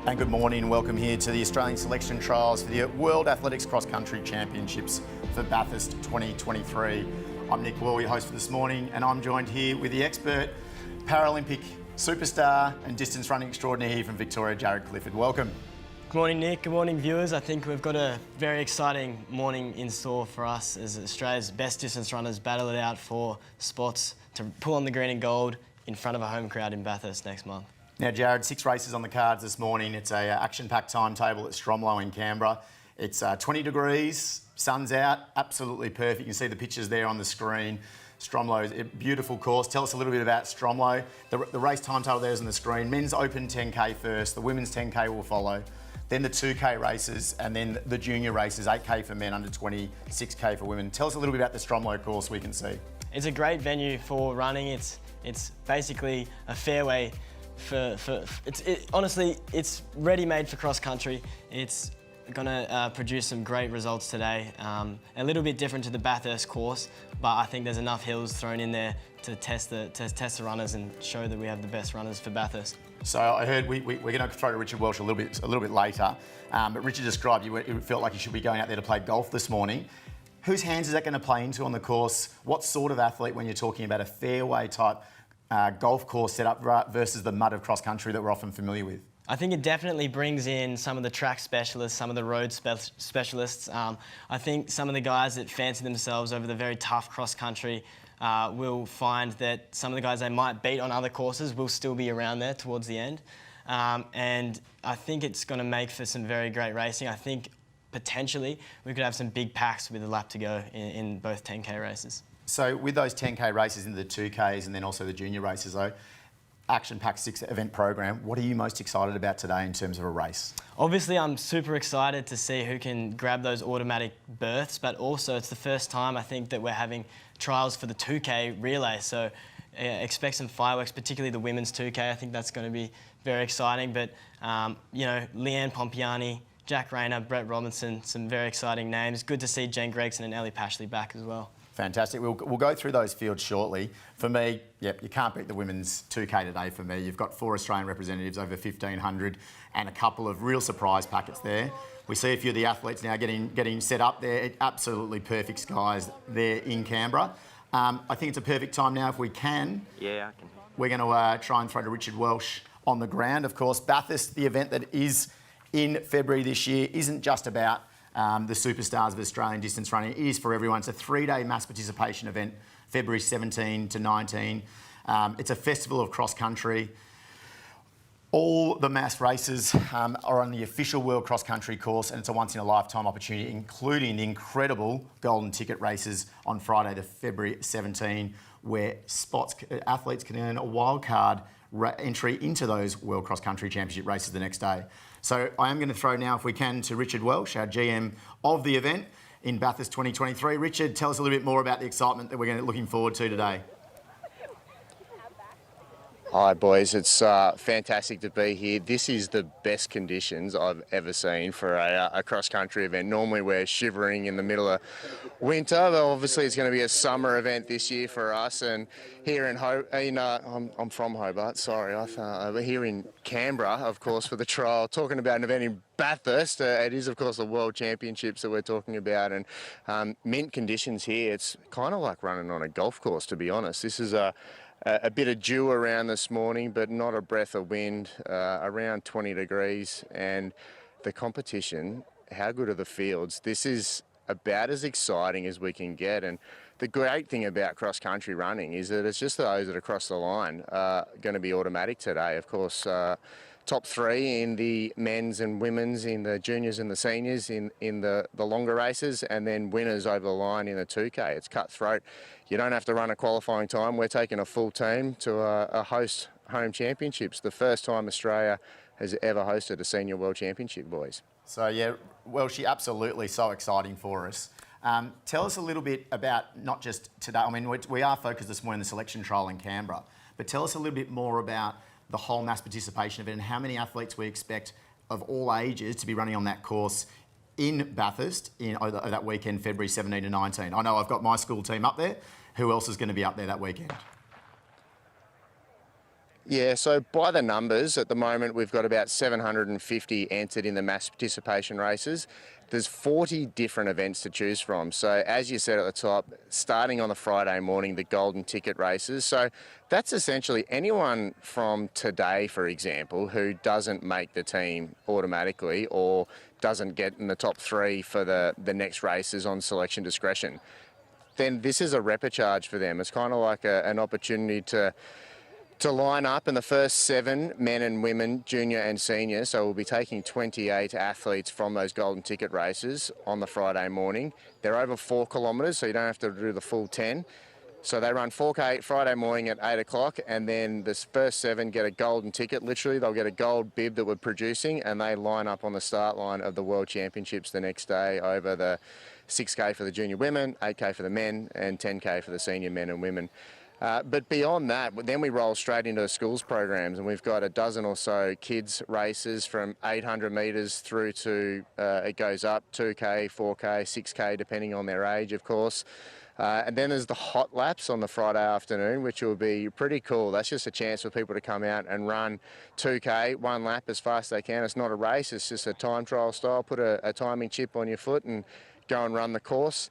And good morning, welcome here to the Australian Selection Trials for the World Athletics Cross Country Championships for Bathurst 2023. I'm Nick Wall, your host for this morning, and I'm joined here with the expert Paralympic superstar and distance running extraordinaire here from Victoria, Jared Clifford. Welcome. Good morning, Nick. Good morning, viewers. I think we've got a very exciting morning in store for us as Australia's best distance runners battle it out for spots to pull on the green and gold in front of a home crowd in Bathurst next month. Now, Jared, 6 races on the cards this morning. It's a action-packed timetable at Stromlo in Canberra. It's 20 degrees, sun's out, absolutely perfect. You can see the pictures there on the screen. Stromlo is a beautiful course. Tell us a little bit about Stromlo. The race timetable there is on the screen. Men's Open 10K first, the women's 10K will follow. Then the 2K races, and then the junior races, 8K for men, under 20, 6K for women. Tell us a little bit about the Stromlo course we can see. It's a great venue for running. It's basically a fairway honestly, it's ready-made for cross-country. It's gonna produce some great results today. A little bit different to the Bathurst course, but I think there's enough hills thrown in there to test the runners and show that we have the best runners for Bathurst. So I heard we're going to throw to Richard Welsh a little bit later, but Richard described you felt like you should be going out there to play golf this morning. Whose hands is that going to play into on the course? What sort of athlete, when you're talking about a fairway type golf course setup versus the mud of cross country that we're often familiar with? I think it definitely brings in some of the track specialists, some of the road specialists. I think some of the guys that fancy themselves over the very tough cross country will find that some of the guys they might beat on other courses will still be around there towards the end. And I think it's going to make for some very great racing. I think potentially we could have some big packs with a lap to go in both 10K races. So with those 10K races into the 2Ks and then also the junior races though, action-packed 6-event program, what are you most excited about today in terms of a race? Obviously, I'm super excited to see who can grab those automatic berths, but also it's the first time I think that we're having trials for the 2K relay. So expect some fireworks, particularly the women's 2K. I think that's going to be very exciting. But, you know, Leanne Pompiani, Jack Rayner, Brett Robinson, some very exciting names. Good to see Jen Gregson and Ellie Pashley back as well. Fantastic. We'll go through those fields shortly. For me, yep, you can't beat the women's 2K today for me. You've got 4 Australian representatives over 1,500 and a couple of real surprise packets there. We see a few of the athletes now getting set up there. Absolutely perfect skies there in Canberra. I think it's a perfect time now if we can. Yeah, I can. We're going to try and throw to Richard Welsh on the ground. Of course, Bathurst, the event that is in February this year, isn't just about the superstars of Australian distance running. It is for everyone. It's a 3-day mass participation event, February 17 to 19. It's a festival of cross country. All the mass races are on the official World Cross Country course, and it's a once-in-a-lifetime opportunity, including the incredible golden ticket races on Friday, the February 17, where athletes can earn a wildcard entry into those World Cross Country Championship races the next day. So I am going to throw now, if we can, to Richard Welsh, our GM of the event in Bathurst 2023. Richard, tell us a little bit more about the excitement that we're looking forward to today. Hi boys, it's fantastic to be here. This is the best conditions I've ever seen for a cross-country event. Normally we're shivering in the middle of winter, but obviously it's going to be a summer event this year for us. And here I'm from Hobart, sorry, we're here in Canberra, of course, for the trial. Talking about an event in Bathurst, it is of course the World Championships that we're talking about, and mint conditions here. It's kind of like running on a golf course, to be honest. This is a bit of dew around this morning, but not a breath of wind, around 20 degrees. And the competition, how good are the fields? This is about as exciting as we can get. And the great thing about cross-country running is that it's just those that are across the line going to be automatic today. Of course, top 3 in the men's and women's, in the juniors and the seniors in the longer races, and then winners over the line in the 2K. It's cutthroat. You don't have to run a qualifying time. We're taking a full team to host home championships. The first time Australia has ever hosted a senior world championship, boys. So yeah, Welshie, absolutely so exciting for us. Tell us a little bit about not just today. I mean, we are focused this morning on the selection trial in Canberra, but tell us a little bit more about the whole mass participation event and how many athletes we expect of all ages to be running on that course in Bathurst over that weekend, February 17 to 19. I know I've got my school team up there. Who else is going to be up there that weekend? Yeah, so by the numbers, at the moment we've got about 750 entered in the mass participation races. There's 40 different events to choose from. So as you said at the top, starting on the Friday morning, the golden ticket races. So that's essentially anyone from today, for example, who doesn't make the team automatically or doesn't get in the top 3 for the next races on selection discretion. Then this is a repechage for them. It's kind of like an opportunity to line up in the first 7 men and women, junior and senior. So we'll be taking 28 athletes from those golden ticket races on the Friday morning. They're over 4 kilometres, so you don't have to do the full 10. So they run 4K Friday morning at 8 o'clock, and then the first 7 get a golden ticket. Literally, they'll get a gold bib that we're producing, and they line up on the start line of the World Championships the next day over the 6K for the junior women, 8K for the men, and 10K for the senior men and women. But beyond that, then we roll straight into the schools programs, and we've got a dozen or so kids races from 800 metres through to, it goes up 2K, 4K, 6K, depending on their age, of course. And then there's the hot laps on the Friday afternoon, which will be pretty cool. That's just a chance for people to come out and run 2K, 1 lap as fast as they can. It's not a race, it's just a time trial style. Put a timing chip on your foot and go and run the course.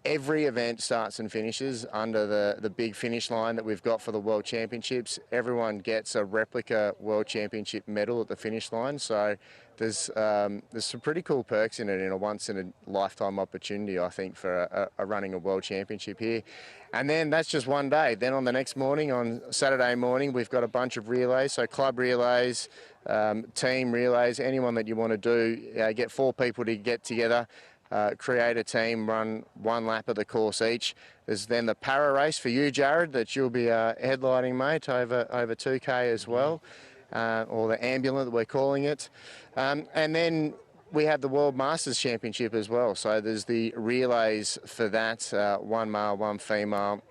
Every event starts and finishes under the big finish line that we've got for the World Championships. Everyone gets a replica World Championship medal at the finish line. So there's some pretty cool perks in it, in a once-in-a-lifetime opportunity, I think, for running a World Championship here. And then that's just one day. Then on the next morning, on Saturday morning, we've got a bunch of relays, so club relays, team relays, anyone that you want to do. Get 4 people to get together. Create a team, run 1 lap of the course each. There's then the para race for you, Jared, that you'll be headlining, mate, over 2K as well, or the ambulant that we're calling it. And then we have the World Masters Championship as well. So there's the relays for that, 1 male, 1 female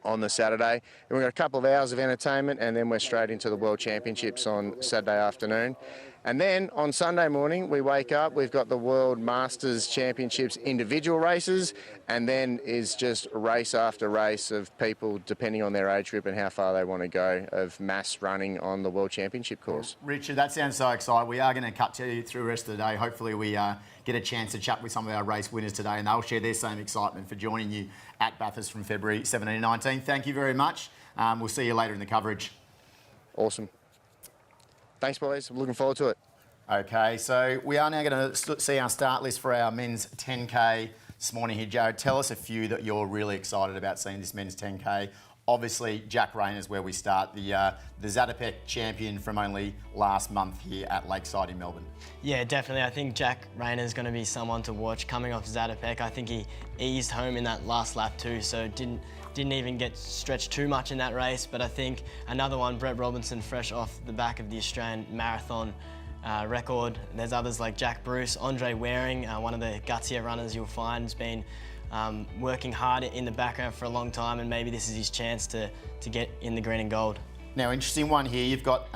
on the Saturday. And we've got a couple of hours of entertainment, and then we're straight into the World Championships on Saturday afternoon. And then on Sunday morning, we wake up, we've got the World Masters Championships individual races, and then is just race after race of people, depending on their age group and how far they want to go, of mass running on the World Championship course. Richard, that sounds so exciting. We are going to cut to you through the rest of the day. Hopefully we get a chance to chat with some of our race winners today, and they'll share their same excitement for joining you at Bathurst from February 17 and 19. Thank you very much. We'll see you later in the coverage. Awesome. Thanks, boys. I'm looking forward to it. Okay, so we are now going to see our start list for our men's 10K this morning here. Jared, tell us a few that you're really excited about seeing this men's 10K. Obviously, Jack Rayner's where we start, the Zatopek champion from only last month here at Lakeside in Melbourne. Yeah, definitely. I think Jack Rayner's going to be someone to watch coming off Zatopek. I think he eased home in that last lap too, so didn't even get stretched too much in that race. But I think another one, Brett Robinson, fresh off the back of the Australian marathon record. There's others like Jack Bruce, Andre Waring, one of the gutsier runners you'll find, has been working hard in the background for a long time, and maybe this is his chance to get in the green and gold. Now, interesting one here. You've got,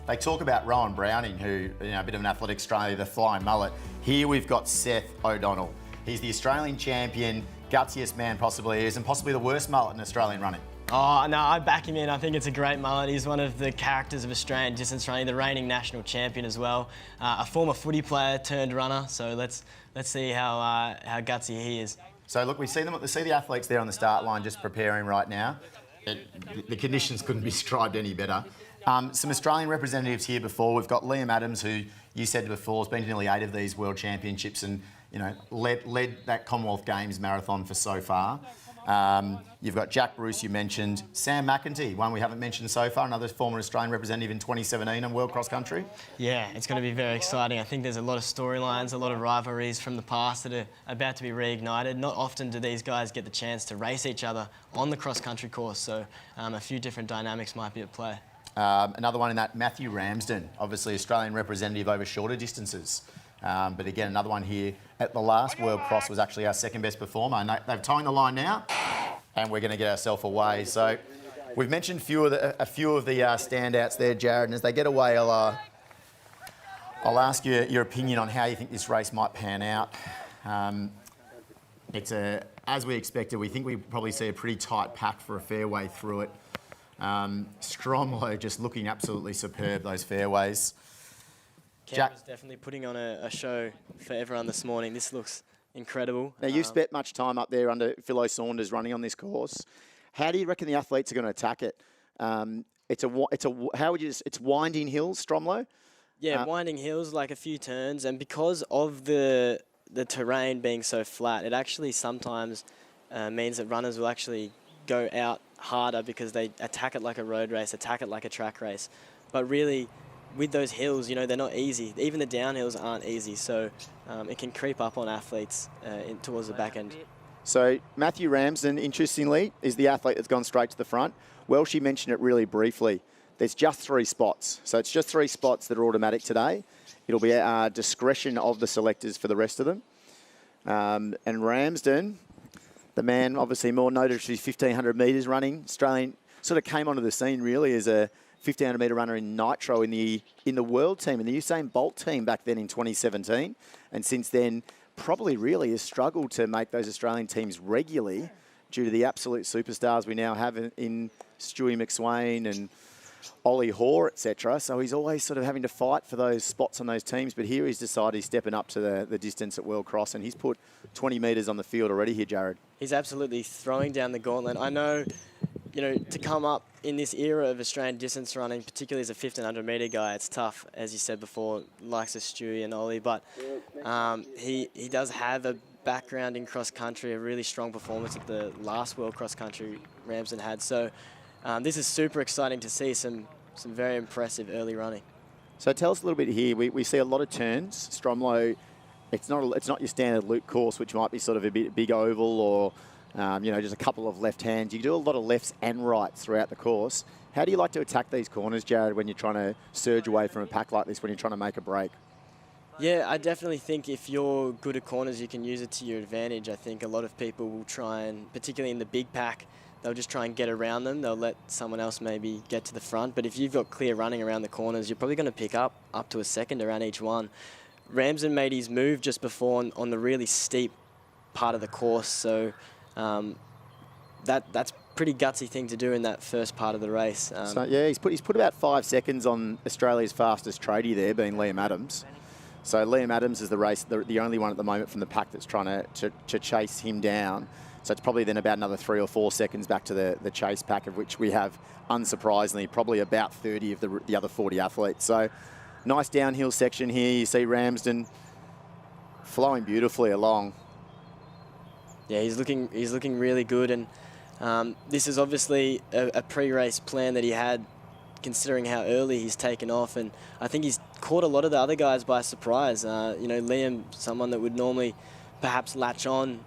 they talk about Rowan Browning, who, a bit of an athletic Australia, the flying mullet. Here we've got Seth O'Donnell. He's the Australian champion, gutsiest man possibly is, and possibly the worst mullet in Australian running. Oh, no, I back him in. I think it's a great mullet. He's one of the characters of Australian distance running, the reigning national champion as well. A former footy player turned runner, so let's see how gutsy he is. So look, we see the athletes there on the start line just preparing right now. The conditions couldn't be described any better. Some Australian representatives here before. We've got Liam Adams, who you said before has been to nearly 8 of these World Championships and led that Commonwealth Games marathon for so far. You've got Jack Bruce, you mentioned. Sam McEntee, one we haven't mentioned so far, another former Australian representative in 2017 on World Cross Country. Yeah, it's going to be very exciting. I think there's a lot of storylines, a lot of rivalries from the past that are about to be reignited. Not often do these guys get the chance to race each other on the cross-country course, so a few different dynamics might be at play. Another one in that, Matthew Ramsden, obviously Australian representative over shorter distances. But again, another one here at the last World Cross was actually our second best performer. And they've towing the line now, and we're going to get ourselves away. So we've mentioned a few of the standouts there, Jared. And as they get away, I'll ask you your opinion on how you think this race might pan out. As we expected, we think we probably see a pretty tight pack for a fair way through it. Stromlo just looking absolutely superb, those fairways. Canberra's definitely putting on a show for everyone this morning. This looks incredible. Now, you've spent much time up there under Philo Saunders running on this course. How do you reckon the athletes are going to attack it? It's winding hills, Stromlo? Yeah, winding hills, like a few turns, and because of the terrain being so flat, it actually sometimes means that runners will actually go out harder because they attack it like a road race, attack it like a track race. But really, with those hills, they're not easy. Even the downhills aren't easy, so it can creep up on athletes towards the back end. So Matthew Ramsden, interestingly, is the athlete that's gone straight to the front. Welshie mentioned it really briefly. There's just 3 spots. So it's just 3 spots that are automatic today. It'll be at discretion of the selectors for the rest of them. And Ramsden, the man obviously more noted for his 1,500 metres running, Australian, sort of came onto the scene really as a 1,500 metre runner in nitro in the world team, in the Usain Bolt team back then in 2017. And since then, probably really has struggled to make those Australian teams regularly due to the absolute superstars we now have in Stewie McSwain and Ollie Hoare, etc. So he's always sort of having to fight for those spots on those teams. But here he's decided he's stepping up to the distance at World Cross, and he's put 20 metres on the field already here, Jared. He's absolutely throwing down the gauntlet. I know, to come up in this era of Australian distance running, particularly as a 1,500 metre guy, it's tough, as you said before, likes of Stewie and Ollie. But he does have a background in cross country, a really strong performance at the last World Cross Country Ramsden had. So this is super exciting to see some very impressive early running. So tell us a little bit here. We see a lot of turns. Stromlo, it's not your standard loop course, which might be sort of a big oval or just a couple of left hands. You do a lot of lefts and rights throughout the course. How do you like to attack these corners, Jared, when you're trying to surge away from a pack like this, when you're trying to make a break? Yeah, I definitely think if you're good at corners, you can use it to your advantage. I think a lot of people will try and, particularly in the big pack, they'll just try and get around them. They'll let someone else maybe get to the front. But if you've got clear running around the corners, you're probably going to pick up to a second around each one. Ramsden made his move just before on the really steep part of the course. So that's pretty gutsy thing to do in that first part of the race. So yeah, he's put about 5 seconds on Australia's fastest tradie there, being Liam Adams. So Liam Adams is the only one at the moment from the pack that's trying to chase him down. So it's probably then about another 3 or 4 seconds back to the chase pack, of which we have, unsurprisingly, probably about 30 of the other 40 athletes. So nice downhill section here. You see Ramsden flowing beautifully along. Yeah, he's looking really good, and this is obviously a pre-race plan that he had, considering how early he's taken off, and I think he's caught a lot of the other guys by surprise. Liam, someone that would normally perhaps latch on,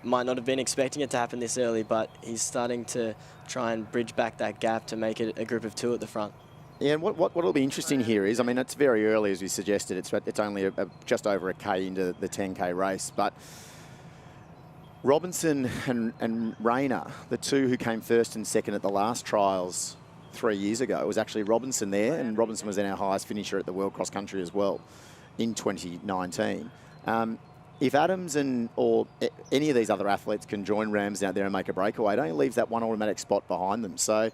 might not have been expecting it to happen this early, but he's starting to try and bridge back that gap to make it a group of 2 at the front. Yeah, and what'll be interesting here is, it's very early, as we suggested. It's only just over a K into the 10K race, but Robinson and Rayner, the 2 who came first and second at the last trials 3 years ago, it was actually Robinson there, and Robinson was then our highest finisher at the World Cross Country as well in 2019. If Adams or any of these other athletes can join Ramsden out there and make a breakaway, it only leaves that one automatic spot behind them. So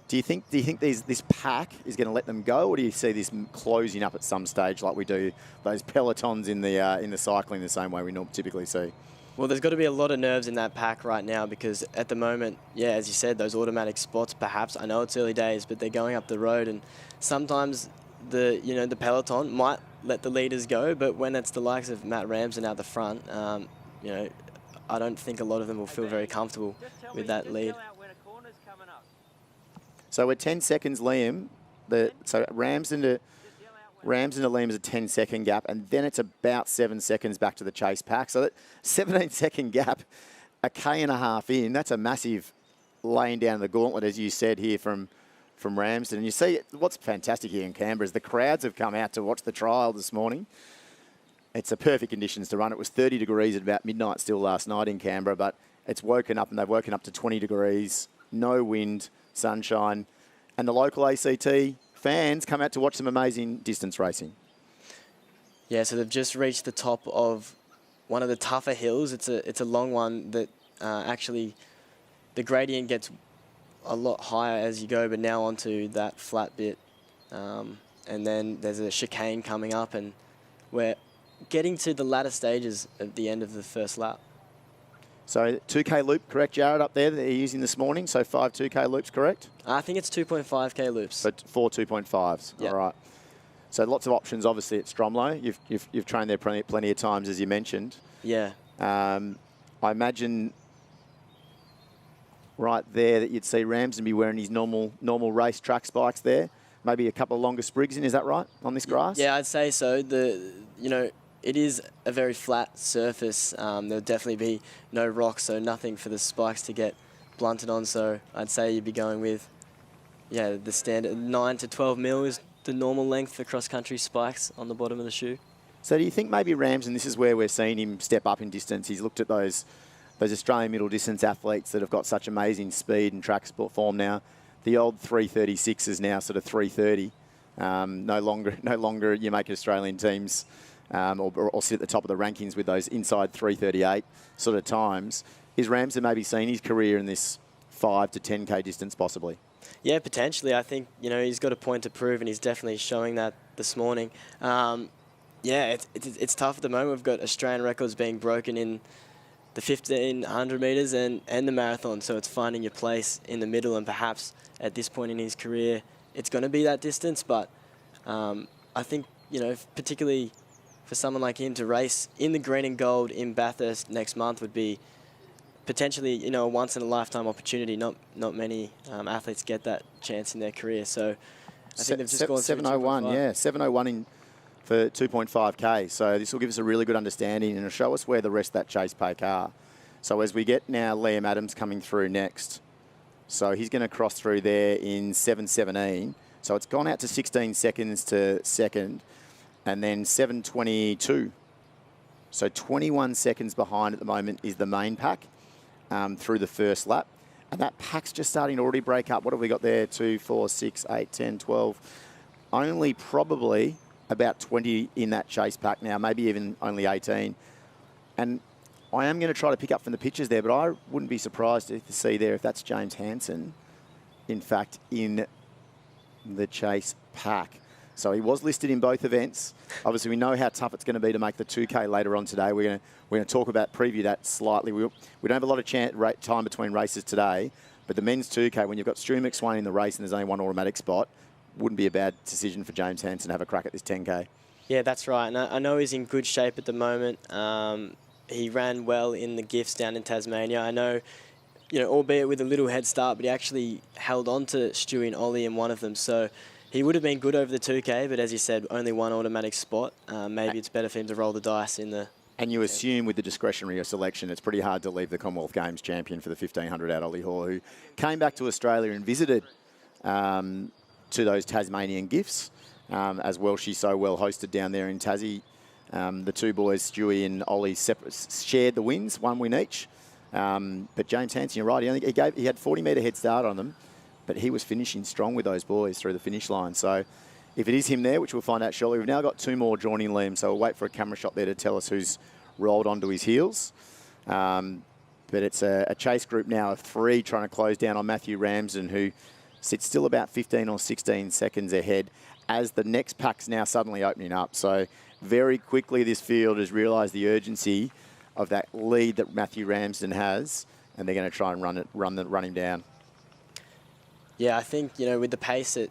do you think this pack is going to let them go, or do you see this closing up at some stage like we do those pelotons in the cycling the same way we typically see? Well, there's got to be a lot of nerves in that pack right now, because at the moment, yeah, as you said, those automatic spots, perhaps, I know it's early days, but they're going up the road, and sometimes the peloton might let the leaders go, but when it's the likes of Matt Ramsden out the front, I don't think a lot of them will feel very comfortable with that lead. So we're 10 seconds, Liam. So Ramsden to Liam is a 10-second gap, and then it's about 7 seconds back to the chase pack. So that 17-second gap, a K&a-half in, that's a massive laying down the gauntlet, as you said here from Ramsden. And you see what's fantastic here in Canberra is the crowds have come out to watch the trial this morning. It's a perfect conditions to run. It was 30 degrees at about midnight still last night in Canberra, but it's woken up, and they've woken up to 20 degrees, no wind, sunshine, and the local ACT fans come out to watch some amazing distance racing. Yeah, so they've just reached the top of one of the tougher hills. It's a long one that actually the gradient gets a lot higher as you go, but now onto that flat bit. And then there's a chicane coming up, and we're getting to the latter stages at the end of the first lap. So 2K loop, correct, Jared, up there that they're using this morning? So 5 2K loops, correct? I think it's 2.5K loops. So 4 2.5s, Yep. all right. So lots of options, obviously, at Stromlo. You've trained there plenty of times, as you mentioned. Yeah. I imagine right there that you'd see Ramsden be wearing his normal race track spikes there. Maybe a couple of longer sprigs in, is that right, on this grass? Yeah, I'd say so. It is a very flat surface. There'll definitely be no rocks, so nothing for the spikes to get blunted on. So I'd say you'd be going with, the standard 9 to 12 mil is the normal length for cross-country spikes on the bottom of the shoe. So do you think maybe Ramsden, this is where we're seeing him step up in distance. He's looked at those Australian middle distance athletes that have got such amazing speed and track sport form now. The old 336 is now sort of 330. No longer you make Australian teams or sit at the top of the rankings with those inside 338 sort of times. Is Ramsden maybe seen his career in this 5 to 10K distance possibly? Yeah, potentially. I think, he's got a point to prove, and he's definitely showing that this morning. It's tough at the moment. We've got Australian records being broken in the 1,500 metres and the marathon, so it's finding your place in the middle, and perhaps at this point in his career, it's going to be that distance. But I think, particularly for someone like him to race in the green and gold in Bathurst next month would be potentially, a once-in-a-lifetime opportunity. Not many athletes get that chance in their career. So I think they've just gone 7:01, yeah, 7:01 in for 2.5K. So this will give us a really good understanding and it'll show us where the rest of that chase pack are. So as we get now Liam Adams coming through next, so he's going to cross through there in 7:17. So it's gone out to 16 seconds to second, and then 7:22. So 21 seconds behind at the moment is the main pack through the first lap. And that pack's just starting to already break up. What have we got there? 2, 4, 6, 8, 10, 12. Only probably about 20 in that chase pack now, maybe even only 18. And I am going to try to pick up from the pictures there, but I wouldn't be surprised to see there if that's James Hansen, in fact, in the chase pack. So he was listed in both events. Obviously, we know how tough it's going to be to make the 2K later on today. We're going to talk about, preview that slightly. We don't have a lot of time between races today, but the men's 2K, when you've got Stu McSwain in the race and there's only one automatic spot, wouldn't be a bad decision for James Hansen to have a crack at this 10K. Yeah, that's right. And I know he's in good shape at the moment. He ran well in the gifts down in Tasmania. I know, albeit with a little head start, but he actually held on to Stewie and Ollie in one of them. So he would have been good over the 2K, but as you said, only one automatic spot. Maybe it's better for him to roll the dice in the... And you assume with the discretionary selection, it's pretty hard to leave the Commonwealth Games champion for the 1,500 out, Ollie Hoare, who came back to Australia and visited to those Tasmanian gifts, as well. She's so well hosted down there in Tassie. The two boys, Stewie and Ollie, shared the wins, one win each. But James Hansen, you're right, he had 40-metre head start on them, but he was finishing strong with those boys through the finish line. So if it is him there, which we'll find out shortly, we've now got two more joining Liam, so we'll wait for a camera shot there to tell us who's rolled onto his heels. But it's a chase group now of 3 trying to close down on Matthew Ramsden, who sits still about 15 or 16 seconds ahead as the next pack's now suddenly opening up. So very quickly this field has realised the urgency of that lead that Matthew Ramsden has, and they're going to try and run him down. Yeah, I think, with the pace that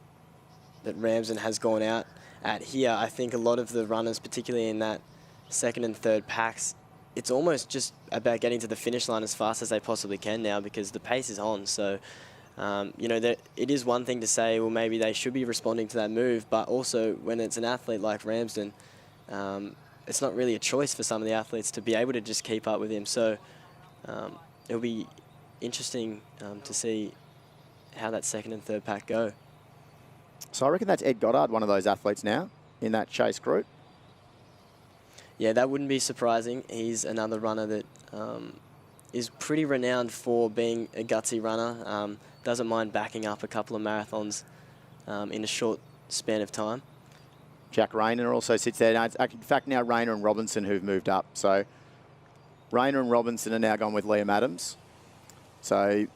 Ramsden has gone out at here, I think a lot of the runners, particularly in that second and third packs, it's almost just about getting to the finish line as fast as they possibly can now because the pace is on. So, it is one thing to say, well, maybe they should be responding to that move, but also when it's an athlete like Ramsden, it's not really a choice for some of the athletes to be able to just keep up with him. So it'll be interesting to see how that second and third pack go. So I reckon that's Ed Goddard, one of those athletes now in that chase group. Yeah, that wouldn't be surprising. He's another runner that is pretty renowned for being a gutsy runner. Doesn't mind backing up a couple of marathons in a short span of time. Jack Rayner also sits there. Now, in fact, now Rayner and Robinson who've moved up. So Rayner and Robinson are now gone with Liam Adams. So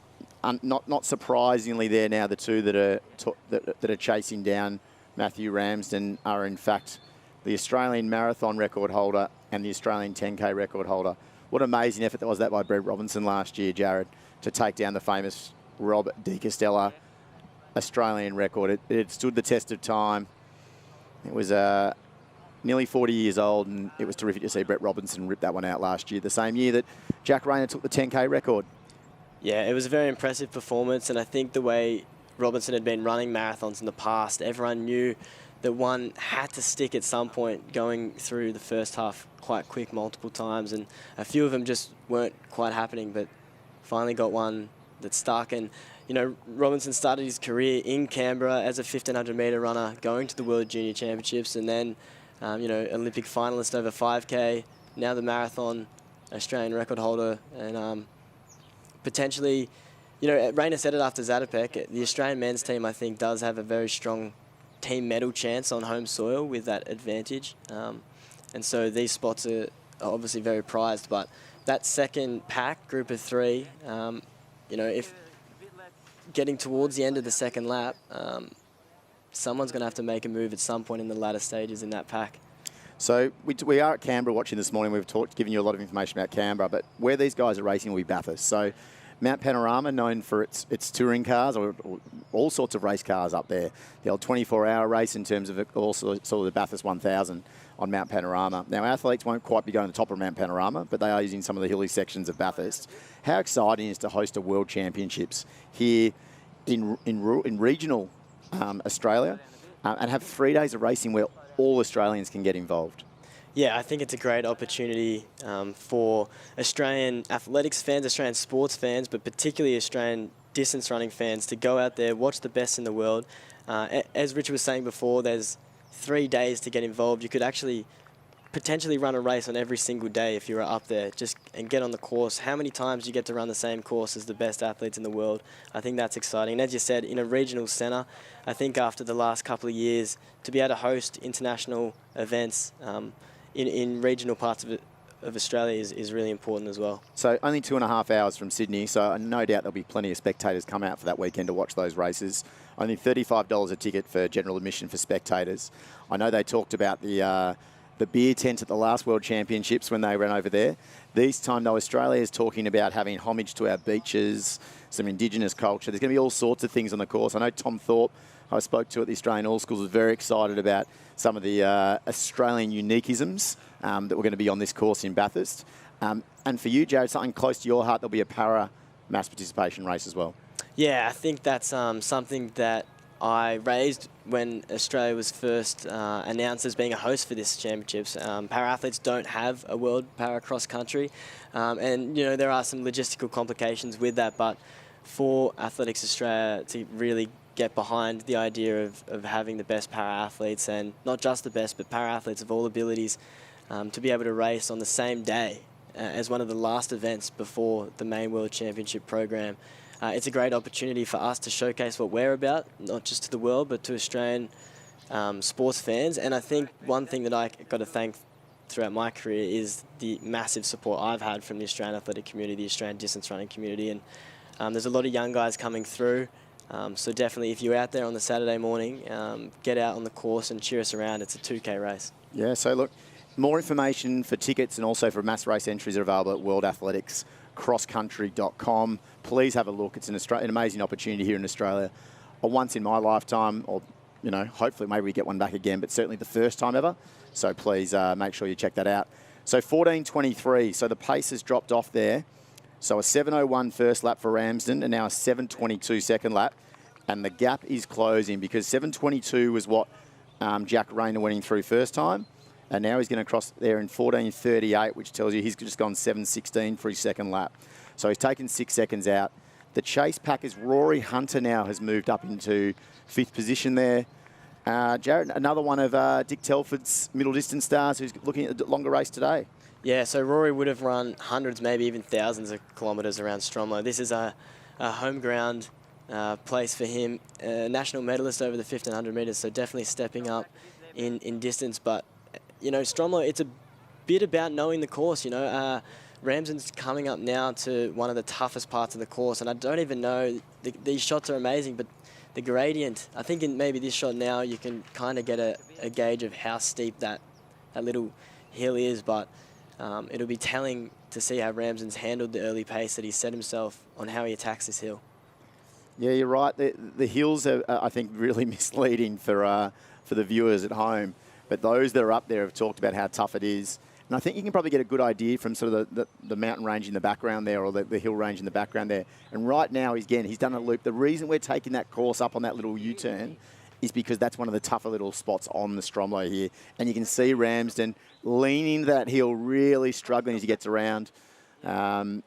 not surprisingly, they're now the two that are chasing down Matthew Ramsden are in fact the Australian marathon record holder and the Australian 10K record holder. What an amazing effort that was by Brett Robinson last year, Jared, to take down the famous Rob De Castella Australian record. It stood the test of time. It was nearly 40 years old, and it was terrific to see Brett Robinson rip that one out last year, the same year that Jack Rayner took the 10K record. Yeah, it was a very impressive performance, and I think the way Robinson had been running marathons in the past, everyone knew that one had to stick at some point, going through the first half quite quick multiple times, and a few of them just weren't quite happening, but finally got one that stuck. And you know, Robinson started his career in Canberra as a 1500-metre runner, going to the World Junior Championships, and then you know, Olympic finalist over 5K, now the marathon Australian record holder, and potentially, you know, Rayner said it after Zatopek, the Australian men's team, I think, does have a very strong team medal chance on home soil with that advantage. And so these spots are obviously very prized. But that second pack, group of three, you know, if getting towards the end of the second lap, someone's going to have to make a move at some point in the latter stages in that pack. So we are at Canberra watching this morning. We've given you a lot of information about Canberra, but where these guys are racing will be Bathurst. So Mount Panorama, known for its touring cars or all sorts of race cars up there. The old 24-hour race in terms of also sort of the Bathurst 1000 on Mount Panorama. Now, athletes won't quite be going to the top of Mount Panorama, but they are using some of the hilly sections of Bathurst. How exciting is to host a World Championships here in regional Australia and have 3 days of racing where all Australians can get involved? Yeah, I think it's a great opportunity for Australian athletics fans, Australian sports fans, but particularly Australian distance running fans to go out there, watch the best in the world. As Richard was saying before, there's 3 days to get involved. You could actually potentially run a race on every single day if you were up there and get on the course. How many times do you get to run the same course as the best athletes in the world? I think that's exciting. And as you said, in a regional centre, I think after the last couple of years, to be able to host international events in regional parts of Australia is really important as well. So only 2.5 hours from Sydney, so no doubt there'll be plenty of spectators come out for that weekend to watch those races. Only $35 a ticket for general admission for spectators. I know they talked about the beer tent at the last World Championships when they ran over there. This time, though, Australia is talking about having homage to our beaches, some Indigenous culture. There's going to be all sorts of things on the course. I know Tom Thorpe, I spoke to at the Australian All Schools, was very excited about some of the Australian uniqueisms that were going to be on this course in Bathurst. And for you, Jared, something close to your heart, there'll be a para mass participation race as well. Yeah, I think that's something that I raised when Australia was first announced as being a host for this championships. Para-athletes don't have a world para cross country, and you know there are some logistical complications with that, but for Athletics Australia to really get behind the idea of having the best para-athletes, and not just the best, but para-athletes of all abilities, to be able to race on the same day as one of the last events before the main World Championship program. It's a great opportunity for us to showcase what we're about, not just to the world, but to Australian sports fans. And I think one thing that I got to thank throughout my career is the massive support I've had from the Australian athletic community, the Australian distance running community. And there's a lot of young guys coming through. So definitely, if you're out there on the Saturday morning, get out on the course and cheer us around. It's a 2K race. Yeah, so look, more information for tickets and also for mass race entries are available at worldathleticscrosscountry.com. Please have a look. It's an amazing opportunity here in Australia. A once in my lifetime, or you know, hopefully maybe we get one back again, but certainly the first time ever. So please make sure you check that out. So 14.23, so the pace has dropped off there. So a 7.01 first lap for Ramsden and now a 7.22 second lap. And the gap is closing because 7.22 was what Jack Rayner went in through first time. And now he's going to cross there in 14.38, which tells you he's just gone 7.16 for his second lap. So he's taken 6 seconds out. The chase pack is Rory Hunter now has moved up into 5th position there. Jared, another one of Dick Telford's middle distance stars who's looking at the longer race today. Yeah, so Rory would have run hundreds, maybe even thousands of kilometres around Stromlo. This is a home ground place for him. National medalist over the 1500 metres, so definitely stepping up in distance. But, you know, Stromlo, it's a bit about knowing the course, you know. Ramsden's coming up now to one of the toughest parts of the course, and I don't even know, these shots are amazing, but the gradient, I think in maybe this shot now you can kind of get a gauge of how steep that little hill is, but it'll be telling to see how Ramsden's handled the early pace that he set himself on how he attacks this hill. Yeah, you're right. The hills are, I think, really misleading for the viewers at home. But those that are up there have talked about how tough it is. And I think you can probably get a good idea from sort of the mountain range in the background there, or the hill range in the background there. And right now, he's done a loop. The reason we're taking that course up on that little U-turn is because that's one of the tougher little spots on the Stromlo here. And you can see Ramsden leaning that hill, really struggling as he gets around. And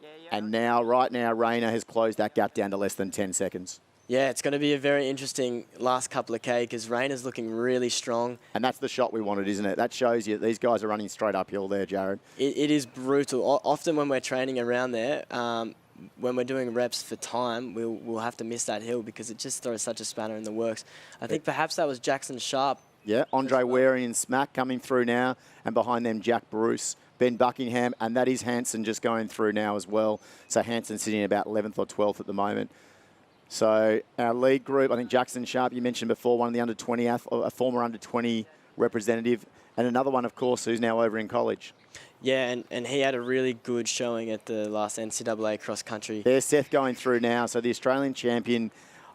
now, right now, Rayner has closed that gap down to less than 10 seconds. Yeah, it's going to be a very interesting last couple of K because Rayner's looking really strong. And that's the shot we wanted, isn't it? That shows you these guys are running straight uphill there, Jared. It is brutal. Often when we're training around there, when we're doing reps for time, we'll have to miss that hill because it just throws such a spanner in the works. I think perhaps that was Jackson Sharp. Yeah, Andre Waring and Smack coming through now, and behind them Jack Bruce, Ben Buckingham, and that is Hansen just going through now as well. So Hansen sitting about 11th or 12th at the moment. So our lead group, I think Jackson Sharp, you mentioned before, one of the under-20, a former under-20 representative, and another one, of course, who's now over in college. Yeah, and he had a really good showing at the last NCAA cross-country. There's Seth going through now. So the Australian champion,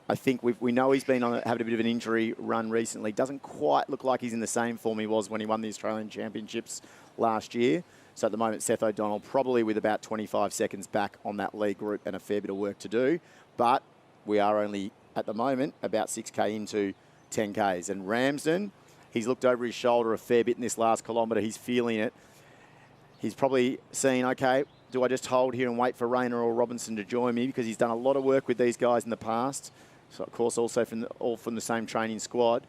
I think we know he's been having a bit of an injury run recently. Doesn't quite look like he's in the same form he was when he won the Australian Championships last year. So at the moment, Seth O'Donnell probably with about 25 seconds back on that lead group and a fair bit of work to do. But we are only, at the moment, about 6K into 10Ks. And Ramsden, he's looked over his shoulder a fair bit in this last kilometre. He's feeling it. He's probably seen, okay, do I just hold here and wait for Rayner or Robinson to join me? Because he's done a lot of work with these guys in the past. So, of course, also all from the same training squad.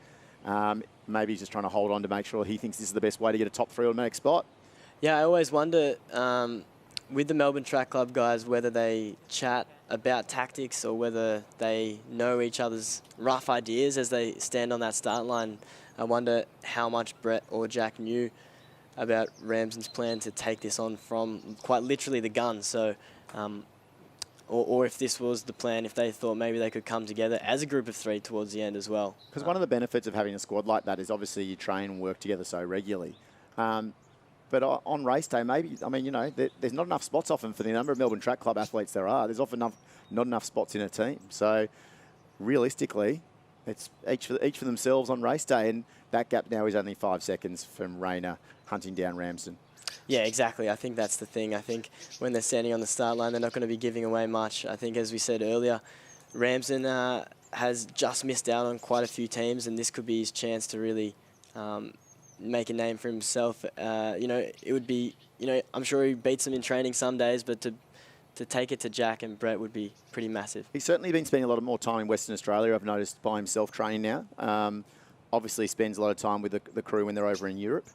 Maybe he's just trying to hold on to make sure he thinks this is the best way to get a top 3 automatic spot. Yeah, I always wonder with the Melbourne Track Club guys whether they chat about tactics or whether they know each other's rough ideas as they stand on that start line. I wonder how much Brett or Jack knew about Ramsden's plan to take this on from quite literally the gun. So, or if this was the plan, if they thought maybe they could come together as a group of 3 towards the end as well. Because one of the benefits of having a squad like that is obviously you train and work together so regularly. But on race day, maybe, I mean, you know, there's not enough spots often for the number of Melbourne Track Club athletes there are. There's often not enough spots in a team. So realistically, it's each for themselves on race day. And that gap now is only 5 seconds from Rayner hunting down Ramsden. Yeah, exactly. I think that's the thing. I think when they're standing on the start line, they're not going to be giving away much. I think, as we said earlier, Ramsden has just missed out on quite a few teams, and this could be his chance to really make a name for himself. You know, it would be, you know, I'm sure he beats them in training some days, but to take it to Jack and Brett would be pretty massive. He's certainly been spending a lot more time in Western Australia, I've noticed, by himself training now. Obviously spends a lot of time with the crew when they're over in Europe,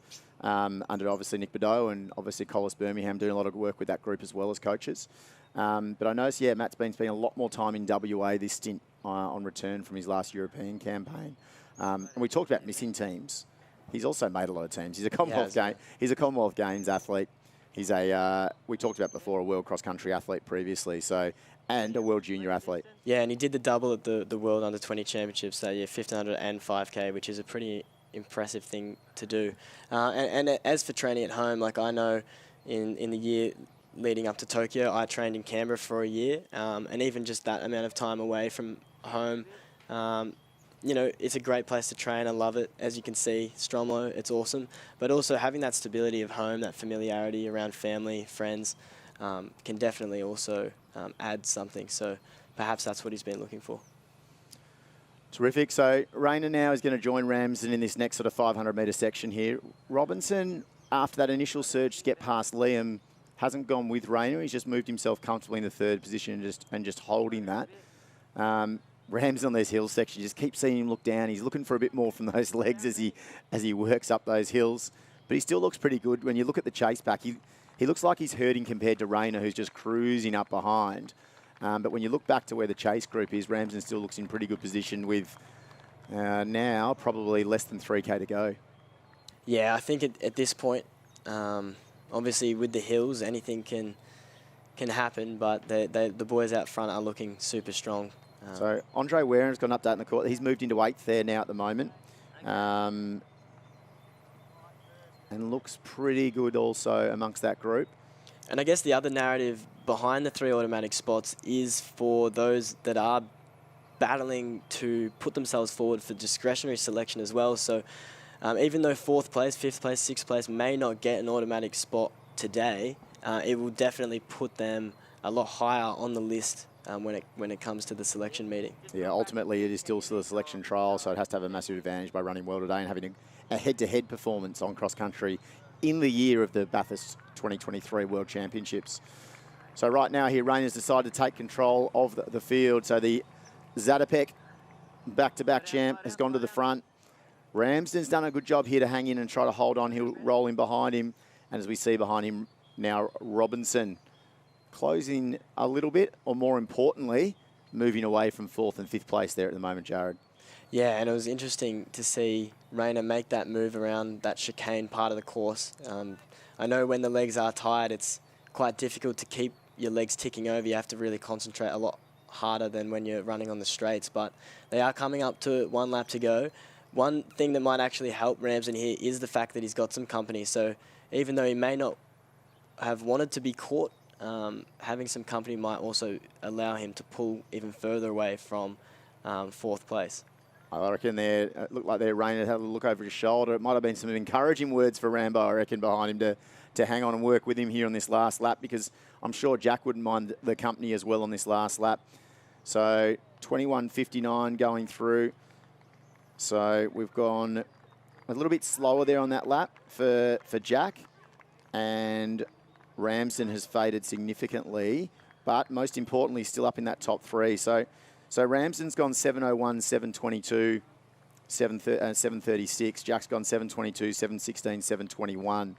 under obviously Nick Bedeau and obviously Collis Birmingham doing a lot of work with that group as well as coaches. But I noticed, yeah, Matt's been spending a lot more time in WA this stint on return from his last European campaign. And we talked about missing teams. He's also made a lot of teams. He's a Commonwealth Games athlete. He's we talked about before, a world cross-country athlete previously, so, and a world junior athlete. Yeah, and he did the double at the World Under-20 Championships that year, 1500 and 5K, which is a pretty impressive thing to do. And as for training at home, like I know in the year leading up to Tokyo, I trained in Canberra for a year, and even just that amount of time away from home, you know, it's a great place to train. I love it. As you can see, Stromlo, it's awesome. But also having that stability of home, that familiarity around family, friends, can definitely also add something. So perhaps that's what he's been looking for. Terrific. So Rayner now is going to join Ramsden in this next sort of 500-metre section here. Robinson, after that initial surge to get past Liam, hasn't gone with Rayner. He's just moved himself comfortably in the 3rd position and just holding that. Ramsden on those hill sections, you just keep seeing him look down. He's looking for a bit more from those legs as he works up those hills. But he still looks pretty good. When you look at the chase back, he looks like he's hurting compared to Rayner, who's just cruising up behind. But when you look back to where the chase group is, Ramsden still looks in pretty good position with now probably less than 3K to go. Yeah, I think at this point, Obviously, with the hills, anything can happen, but the boys out front are looking super strong. So Andre Waring's got an update in the court. He's moved into 8th there now at the moment. And looks pretty good also amongst that group. And I guess the other narrative behind the 3 automatic spots is for those that are battling to put themselves forward for discretionary selection as well. So even though 4th place, 5th place, 6th place may not get an automatic spot today, it will definitely put them a lot higher on the list when it comes to the selection meeting. Yeah, ultimately it is still a selection trial, so it has to have a massive advantage by running well today and having a head-to-head performance on cross-country in the year of the Bathurst 2023 World Championships. So right now here, Rain has decided to take control of the field. So the Zatopek back-to-back champ has gone to the front. Ramsden's done a good job here to hang in and try to hold on. He'll roll in behind him. And as we see behind him now, Robinson closing a little bit, or more importantly, moving away from 4th and 5th place there at the moment, Jared. Yeah, and it was interesting to see Rayner make that move around that chicane part of the course. I know when the legs are tired, it's quite difficult to keep your legs ticking over. You have to really concentrate a lot harder than when you're running on the straights, but they are coming up to 1 lap to go. One thing that might actually help Ramsden here is the fact that he's got some company. So even though he may not have wanted to be caught, having some company might also allow him to pull even further away from 4th place. I reckon there, it looked like their Rainer had a look over his shoulder. It might have been some encouraging words for Rambo, I reckon, behind him to hang on and work with him here on this last lap, because I'm sure Jack wouldn't mind the company as well on this last lap. So 21.59 going through. So we've gone a little bit slower there on that lap for Jack, and Ramsden has faded significantly, but most importantly, still up in that top 3. So Ramsden's gone 7:01, 7:22, 7:36. Jack's gone 7:22, 7:16, 7:21.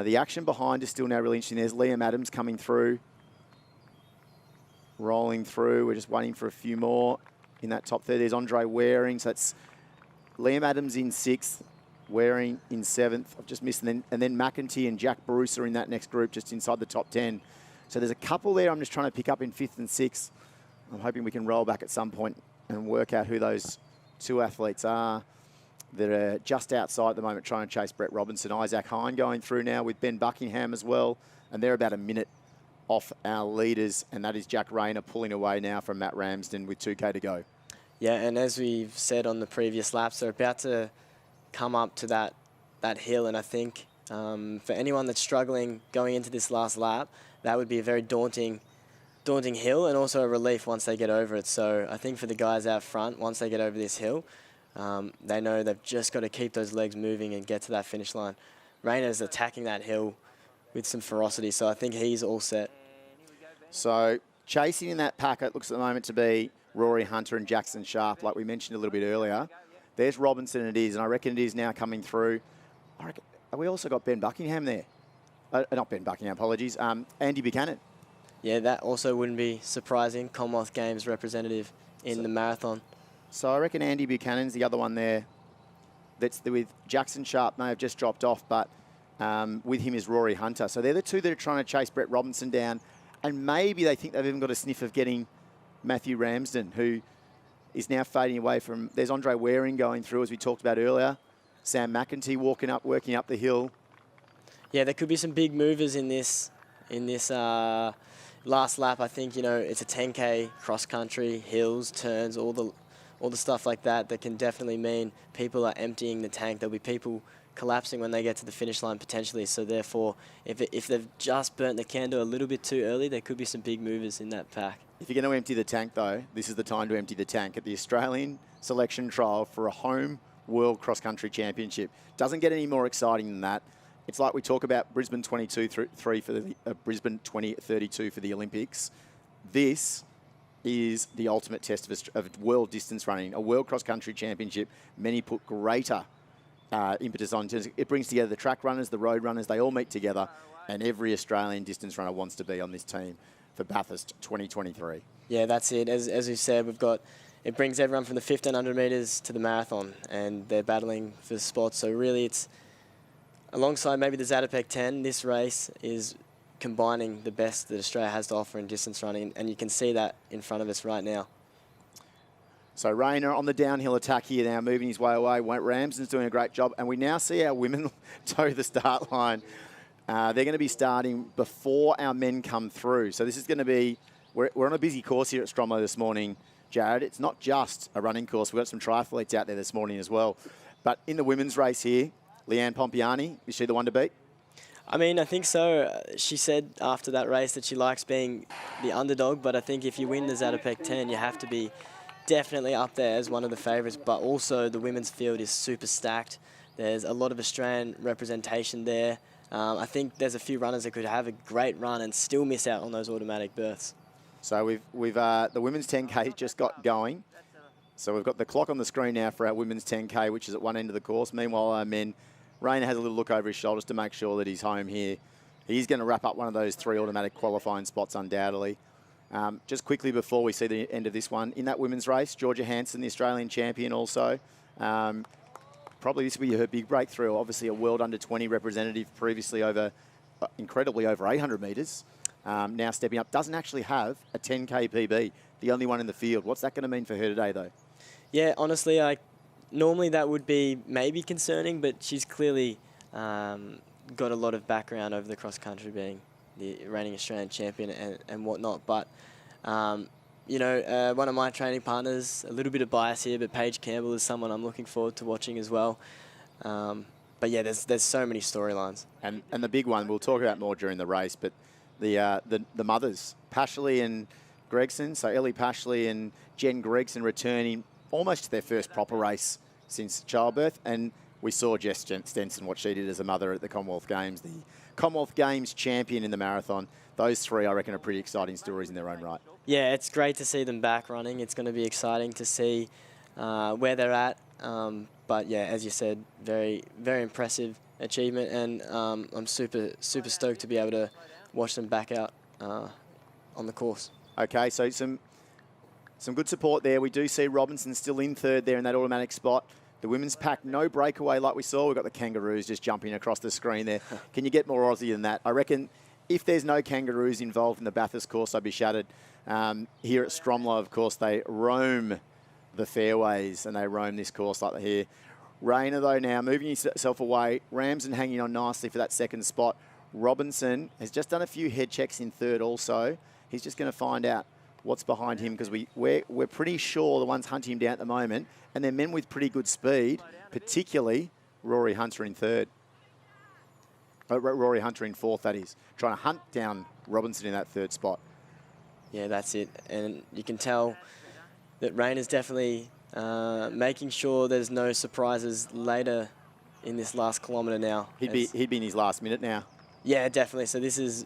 The action behind is still now really interesting. There's Liam Adams coming through, rolling through. We're just waiting for a few more in that top 30. There's Andre Waring. So that's Liam Adams in 6th, Waring in 7th. I've just missed. And then McEntee and Jack Bruce are in that next group, just inside the top 10. So there's a couple there I'm just trying to pick up in 5th and 6th. I'm hoping we can roll back at some point and work out who those 2 athletes are that are just outside at the moment trying to chase Brett Robinson. Isaac Hine going through now with Ben Buckingham as well. And they're about a minute off our leaders. And that is Jack Rayner pulling away now from Matt Ramsden with 2K to go. Yeah, and as we've said on the previous laps, they're about to come up to that hill. And I think for anyone that's struggling going into this last lap, that would be a very daunting hill, and also a relief once they get over it. So I think for the guys out front, once they get over this hill, they know they've just got to keep those legs moving and get to that finish line. Rayner's attacking that hill with some ferocity, so I think he's all set. So chasing in that pack, it looks at the moment to be Rory Hunter and Jackson Sharp, like we mentioned a little bit earlier. There's Robinson, it is, and I reckon it is now coming through. I reckon, we also got Ben Buckingham there. Not Ben Buckingham, apologies. Andy Buchanan. Yeah, that also wouldn't be surprising. Commonwealth Games representative in the marathon. So I reckon Andy Buchanan's the other one there. That's with Jackson Sharp, may have just dropped off, but with him is Rory Hunter. So they're the 2 that are trying to chase Brett Robinson down, and maybe they think they've even got a sniff of getting Matthew Ramsden, who is now fading away from... There's Andre Waring going through, as we talked about earlier. Sam McEntee working up the hill. Yeah, there could be some big movers in this last lap. I think, it's a 10K cross-country, hills, turns, all the stuff like that can definitely mean people are emptying the tank. There'll be people collapsing when they get to the finish line potentially. So therefore, if they've just burnt the candle a little bit too early, there could be some big movers in that pack. If you're going to empty the tank, though, this is the time to empty the tank at the Australian selection trial for a home World Cross-Country Championship. Doesn't get any more exciting than that. It's like we talk about Brisbane 22-3 for the Brisbane 2032 for the Olympics. This is the ultimate test of world distance running, a World Cross-Country Championship. Many put greater impetus on. It brings together the track runners, the road runners. They all meet together, and every Australian distance runner wants to be on this team for Bathurst 2023. Yeah, that's it. As we said, it brings everyone from the 1,500 metres to the marathon, and they're battling for spots. So really, it's alongside maybe the Zatopek 10, this race is combining the best that Australia has to offer in distance running, and you can see that in front of us right now. So Rayner on the downhill attack here now, moving his way away. Ramsden's doing a great job. And we now see our women toe the start line. They're going to be starting before our men come through. So this is going to be, we're on a busy course here at Stromlo this morning, Jared. It's not just a running course. We've got some triathletes out there this morning as well. But in the women's race here, Leanne Pompiani, is she the one to beat? I mean, I think so. She said after that race that she likes being the underdog, but I think if you win the Zatopek 10, you have to be definitely up there as one of the favourites, but also the women's field is super stacked. There's a lot of Australian representation there. I think there's a few runners that could have a great run and still miss out on those automatic berths. So we've the women's 10K just got going. So we've got the clock on the screen now for our women's 10K, which is at one end of the course. Meanwhile, our men, Rayner has a little look over his shoulders to make sure that he's home here. He's going to wrap up one of those 3 automatic qualifying spots undoubtedly. Just quickly before we see the end of this one, in that women's race, Georgia Hansen, the Australian champion also. Probably this will be her big breakthrough. Obviously a world under-20 representative previously over, incredibly over 800 metres. Now stepping up, doesn't actually have a 10K PB, the only one in the field. What's that going to mean for her today though? Yeah, honestly, normally that would be maybe concerning, but she's clearly got a lot of background over the cross-country being the reigning Australian champion and whatnot. But, you know, one of my training partners, a little bit of bias here, but Paige Campbell is someone I'm looking forward to watching as well. But yeah, there's so many storylines. And the big one, we'll talk about more during the race, but the mothers, Pashley and Gregson. So Ellie Pashley and Jen Gregson returning almost to their first proper race since childbirth. And we saw Jess Stenson, what she did as a mother at the Commonwealth Games, the Commonwealth Games champion in the marathon. Those 3, I reckon, are pretty exciting stories in their own right. Yeah, it's great to see them back running. It's going to be exciting to see where they're at. But yeah, as you said, very, very impressive achievement, and I'm super stoked to be able to watch them back out on the course. Okay, so some good support there. We do see Robinson still in third there in that automatic spot. The women's pack, no breakaway like we saw. We've got the Kangaroos just jumping across the screen there. Can you get more Aussie than that? I reckon if there's no Kangaroos involved in the Bathurst course, I'd be shattered. Here at Stromlo, of course, they roam the fairways and they roam this course like here. Rayner, though, now moving himself away. Ramsden hanging on nicely for that second spot. Robinson has just done a few head checks in third also. He's just going to find out what's behind him because we're pretty sure the ones hunting him down at the moment, and they're men with pretty good speed, particularly Rory Hunter in third. Rory Hunter in fourth, that is. Trying to hunt down Robinson in that third spot. Yeah, that's it. And you can tell that Rayner's definitely making sure there's no surprises later in this last kilometre now. He'd be in his last minute now. Yeah, definitely. So this is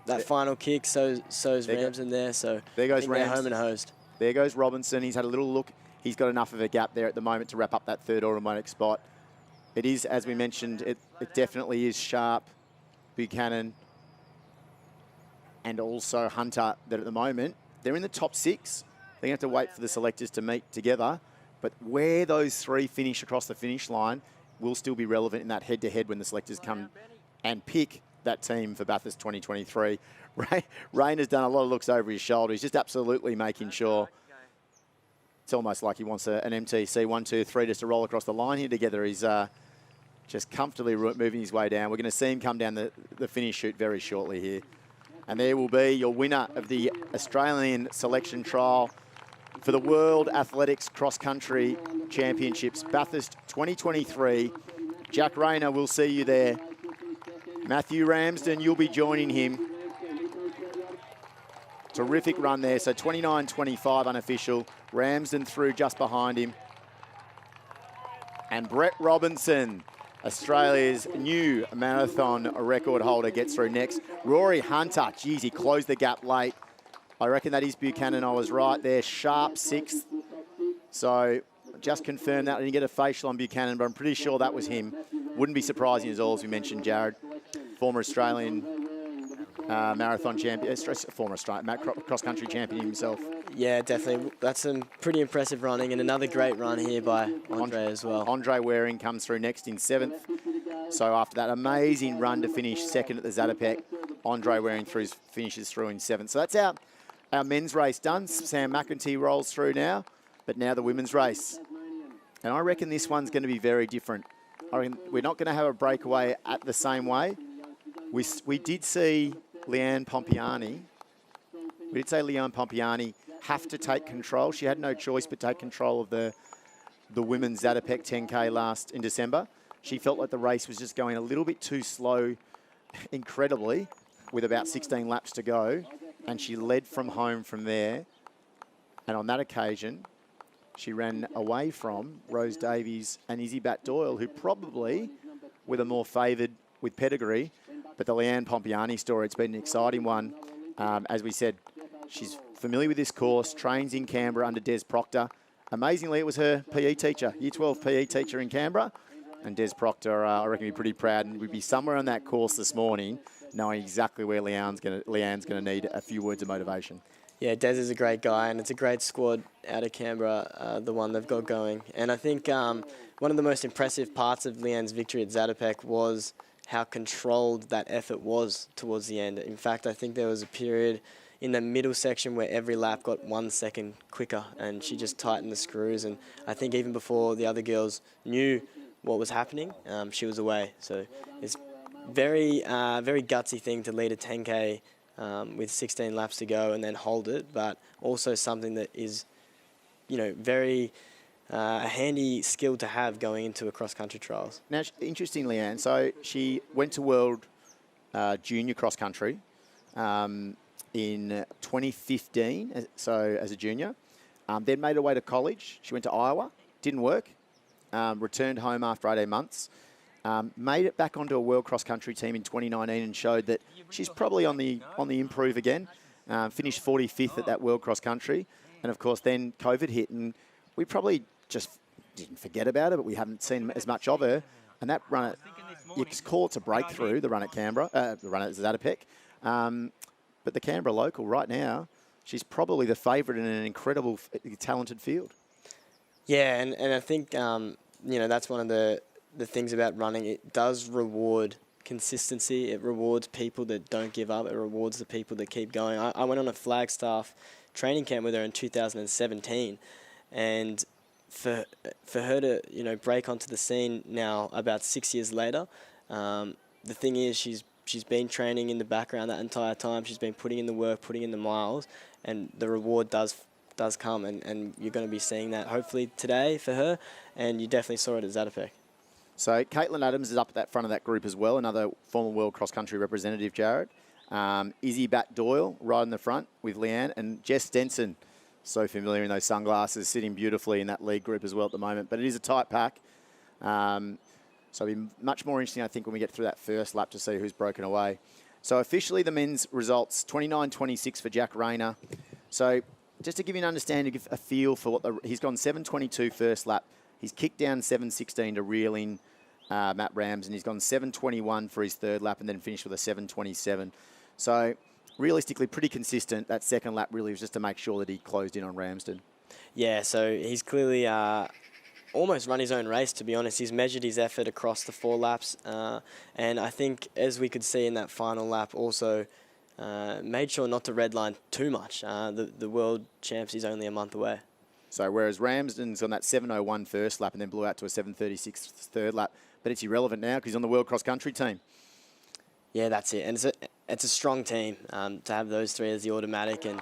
that final kick. So's Ramsden there. So there goes Ramsden. Home and hosed. There goes Robinson. He's had a little look. He's got enough of a gap there at the moment to wrap up that third automatic spot. It is, as we mentioned, it definitely is Sharp, Buchanan, and also Hunter that at the moment, they're in the top 6. They're going to have to wait for the selectors to meet together. But where those 3 finish across the finish line will still be relevant in that head-to-head when the selectors come and pick that team for Bathurst 2023. Rayner's done a lot of looks over his shoulder. He's just absolutely making sure. It's almost like he wants an MTC 1, 2, 3 just to roll across the line here together. He's just comfortably moving his way down. We're going to see him come down the finish chute very shortly here. And there will be your winner of the Australian selection trial for the World Athletics Cross Country Championships, Bathurst 2023. Jack Rayner, we'll see you there. Matthew Ramsden, you'll be joining him. Terrific run there. So 29.25 unofficial. Ramsden through just behind him. And Brett Robinson, Australia's new marathon record holder, gets through next. Rory Hunter, geez, he closed the gap late. I reckon that is Buchanan. I was right there. Sharp 6th. So just confirmed that. I didn't get a facial on Buchanan, but I'm pretty sure that was him. Wouldn't be surprising as all, as we mentioned, Jared. Former Australian marathon champion, former Australian cross-country champion himself. Yeah, definitely. That's some pretty impressive running, and another great run here by Andre as well. Andre Waring comes through next in 7th. So after that amazing run to finish second at the Zatopek, Andre Waring finishes through in 7th. So that's our men's race done. Sam McEntee rolls through now, but now the women's race. And I reckon this one's going to be very different. I reckon we're not going to have a breakaway at the same way. We did see Leanne Pompiani. We did say Leanne Pompiani have to take control. She had no choice but take control of the women's Zatopek 10K in December. She felt like the race was just going a little bit too slow, incredibly, with about 16 laps to go. And she led from home from there. And on that occasion, she ran away from Rose Davies and Izzy Bat-Doyle, who probably were the more favoured with pedigree. But the Leanne Pompiani story, it's been an exciting one. As we said, she's familiar with this course, trains in Canberra under Des Proctor. Amazingly, it was her PE teacher, Year 12 PE teacher in Canberra. And Des Proctor, I reckon, would be pretty proud and would be somewhere on that course this morning, knowing exactly where Leanne's going to need a few words of motivation. Yeah, Des is a great guy, and it's a great squad out of Canberra, the one they've got going. And I think one of the most impressive parts of Leanne's victory at Zatopek was how controlled that effort was towards the end. In fact, I think there was a period in the middle section where every lap got 1 second quicker, and she just tightened the screws. And I think even before the other girls knew what was happening, she was away. So it's very gutsy thing to lead a 10K with 16 laps to go and then hold it, but also something that is, very a handy skill to have going into a cross-country trials. Now, interesting, Leanne, so she went to World Junior Cross Country in 2015, so as a junior, then made her way to college. She went to Iowa, didn't work, returned home after 18 months, made it back onto a World Cross Country team in 2019 and showed that she's probably on the improve again. Finished 45th at that World Cross Country, and of course then COVID hit, and we probably just didn't forget about her, but we haven't seen as much of her. And that run at, you call it a breakthrough, the run at Canberra, the run at Zatopek. But the Canberra local right now, she's probably the favourite in an incredible, talented field. Yeah, and I think that's one of the things about running. It does reward consistency. It rewards people that don't give up. It rewards the people that keep going. I went on a Flagstaff training camp with her in 2017, and for her to break onto the scene now about 6 years later, the thing is she's been training in the background that entire time. She's been putting in the work, putting in the miles, and the reward does come, and you're going to be seeing that hopefully today for her, and you definitely saw it at Zatopek. So Caitlin Adams is up at that front of that group as well, another former World Cross Country representative, Jared. Izzy Bat-Doyle right in the front with Leanne, and Jess Stenson, so familiar in those sunglasses, sitting beautifully in that lead group as well at the moment. But it is a tight pack. So it'll be much more interesting, I think, when we get through that first lap to see who's broken away. So officially the men's results, 29.26 for Jack Rayner. So just to give you an understanding, give a feel for what he's gone 7.22 first lap. He's kicked down 7.16 to reel in Matt Rams, and he's gone 7.21 for his third lap and then finished with a 7.27. So realistically pretty consistent. That second lap really was just to make sure that he closed in on Ramsden. Yeah, so he's clearly almost run his own race, to be honest. He's measured his effort across the 4 laps, and I think, as we could see in that final lap, also made sure not to redline too much. The world champs is only a month away. So whereas Ramsden's on that 7.01 first lap and then blew out to a 7.36 third lap, but it's irrelevant now because he's on the World Cross Country team. Yeah, that's it. And it's a strong team to have those three as the automatic, and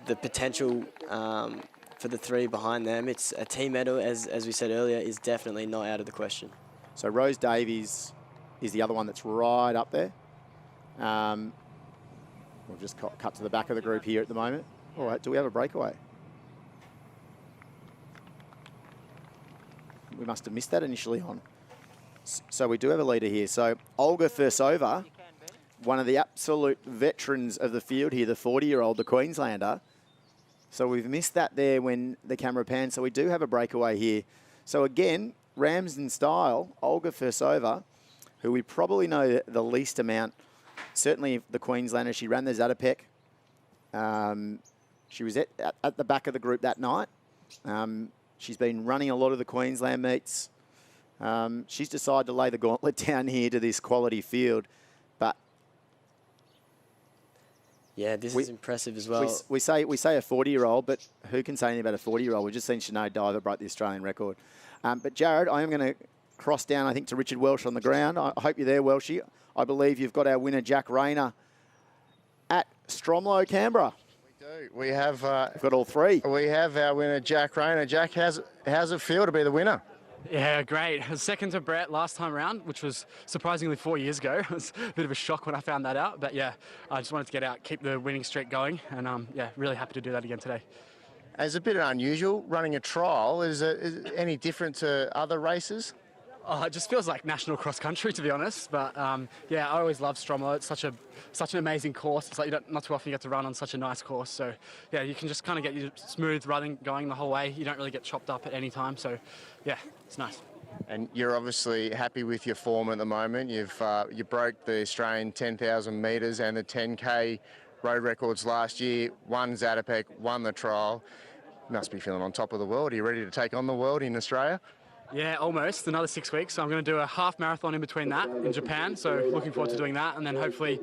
the potential for the three behind them. It's a team medal, as we said earlier, is definitely not out of the question. So Rose Davies is the other one that's right up there. We'll just cut to the back of the group here at the moment. All right, do we have a breakaway? We must have missed that initially on. So we do have a leader here. So Olga Fursova, one of the absolute veterans of the field here, the 40-year-old, the Queenslander. So we've missed that there when the camera panned. So we do have a breakaway here. So again, Ramsden style, Olga Fursova, who we probably know the least amount, certainly the Queenslander. She ran the Zatopek. She was at the back of the group that night. She's been running a lot of the Queensland meets. She's decided to lay the gauntlet down here to this quality field. But Yeah, this is impressive as well. we say a 40-year-old, but who can say anything about a 40-year-old? We've just seen Sinead Diver break the Australian record. But Jared, I am going to cross down, I think, to Richard Welsh on the ground. I hope you're there, Welshie. I believe you've got our winner, Jack Rayner, at Stromlo, Canberra. We do. We have... We've got all three. We have our winner, Jack Rayner. Jack, how's it feel to be the winner? Yeah, great. I was second to Brett last time around, which was surprisingly 4 years ago. It was a bit of a shock when I found that out. But yeah, I just wanted to get out, keep the winning streak going. And yeah, really happy to do that again today. It's a bit unusual running a trial. Is it any different to other races? Oh, it just feels like national cross country, to be honest. But yeah, I always love Stromlo. It's such an amazing course. It's like not too often you get to run on such a nice course. So yeah, you can just kind of get your smooth running going the whole way. You don't really get chopped up at any time. So yeah, it's nice. And you're obviously happy with your form at the moment. You broke the Australian 10,000 metres and the 10K road records last year. Won Zatopek, won the trial. Must be feeling on top of the world. Are you ready to take on the world in Australia? Yeah, almost. Another 6 weeks. So I'm going to do a half marathon in between that in Japan. So looking forward to doing that and then hopefully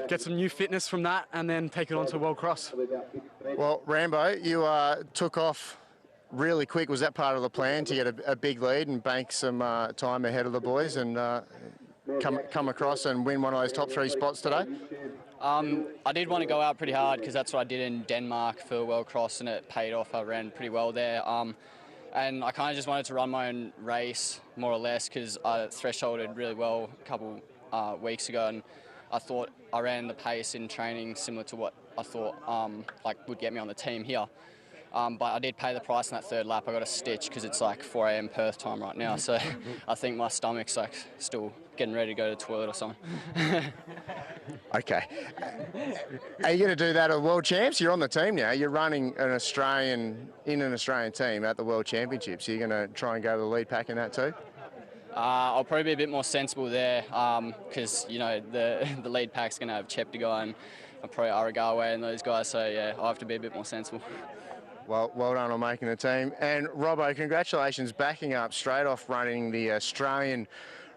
get some new fitness from that and then take it on to World Cross. Well, Rambo, you took off really quick. Was that part of the plan to get a big lead and bank some time ahead of the boys and come across and win one of those top 3 spots today? I did want to go out pretty hard because that's what I did in Denmark for World Cross and it paid off. I ran pretty well there. And I kind of just wanted to run my own race, more or less, because I thresholded really well a couple weeks ago, and I thought I ran the pace in training similar to what I thought would get me on the team here. But I did pay the price in that third lap. I got a stitch because it's like 4 a.m. Perth time right now, so I think my stomach's like still getting ready to go to the toilet or something. Okay. Are you going to do that at World Champs? You're on the team now. You're running in an Australian team at the World Championships. Are you going to try and go to the lead pack in that too? I'll probably be a bit more sensible there because, the lead pack's going to have Cheptegei and probably Aragawa and those guys. So, yeah, I'll have to be a bit more sensible. Well done on making the team. And, Robbo, congratulations backing up straight off running the Australian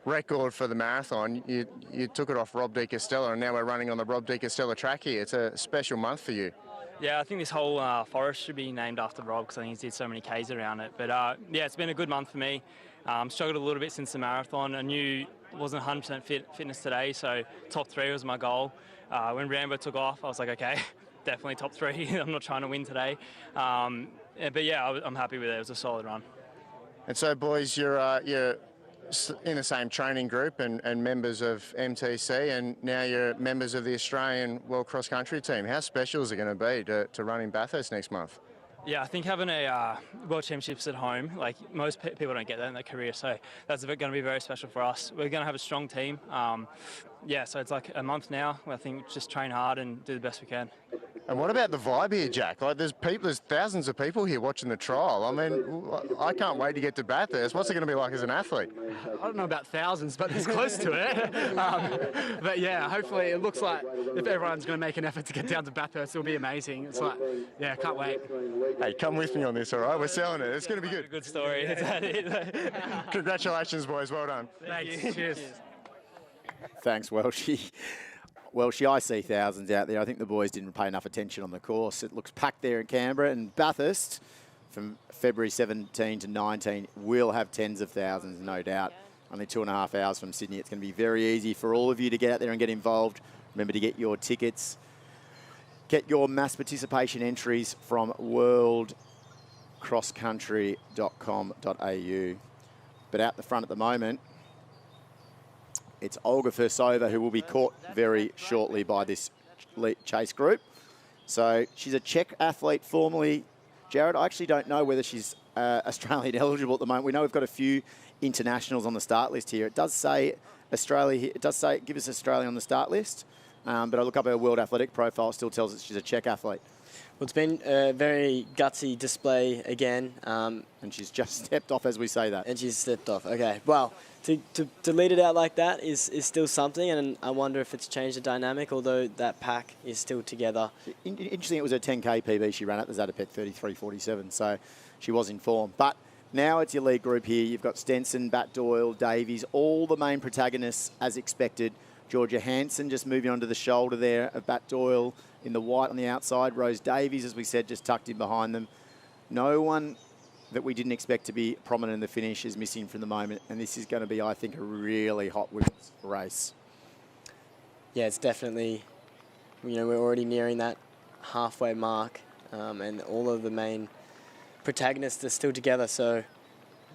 record for the marathon. You took it off Rob de Castella, and now we're running on the Rob de Castella track here. It's a special month for you. Yeah, I think this whole forest should be named after Rob because I think he's did so many Ks around it. But yeah, it's been a good month for me. Struggled a little bit since the marathon. I knew I wasn't 100% fitness today, so top 3 was my goal. When Rambo took off, I was like, okay, definitely top 3. I'm not trying to win today. But yeah, I'm happy with it. It was a solid run. And so, boys, you're in the same training group and members of MTC, and now you're members of the Australian World Cross Country team. How special is it going to be to run in Bathurst next month? Yeah, I think having a World Championships at home, like most people don't get that in their career, so that's going to be very special for us. We're going to have a strong team. Yeah, so it's like a month now. I think just train hard and do the best we can. And what about the vibe here, Jack? Like, there's thousands of people here watching the trial. I mean, I can't wait to get to Bathurst. What's it going to be like as an athlete? I don't know about thousands, but it's close to it. But yeah, hopefully it looks like if everyone's going to make an effort to get down to Bathurst, it'll be amazing. It's like, yeah, can't wait. Hey, come with me on this, all right? We're selling it. It's going to be good. Good story. Congratulations, boys. Well done. Thanks. Cheers. Thanks, Welshie. Welshie, I see thousands out there. I think the boys didn't pay enough attention on the course. It looks packed there in Canberra, and Bathurst from February 17 to 19 will have tens of thousands, no doubt. Only 2.5 hours from Sydney. It's going to be very easy for all of you to get out there and get involved. Remember to get your tickets. Get your mass participation entries from worldcrosscountry.com.au. But out the front at the moment, it's Olga Fursova, who will be caught very shortly by this chase group. So she's a Czech athlete formerly. Jared, I actually don't know whether she's Australian eligible at the moment. We know we've got a few internationals on the start list here. It does say Australia. It does say give us Australia on the start list. But I look up her World Athletic profile. It still tells us she's a Czech athlete. Well, it's been a very gutsy display again. And she's just stepped off as we say that. And she's stepped off. Okay. Well, to lead it out like that is still something, and I wonder if it's changed the dynamic, although that pack is still together. Interesting, it was her 10K PB she ran at the Zatopek 33.47, so she was in form. But Now it's your lead group here. You've got Stenson, Bat Doyle, Davies, all the main protagonists as expected. Georgia Hansen just moving onto the shoulder there of Bat Doyle in the white on the outside. Rose Davies, as we said, just tucked in behind them. No one that we didn't expect to be prominent in the finish is missing from the moment. And this is going to be, I think, a really hot women's race. Yeah, it's definitely, we're already nearing that halfway mark, and all of the main protagonists are still together, so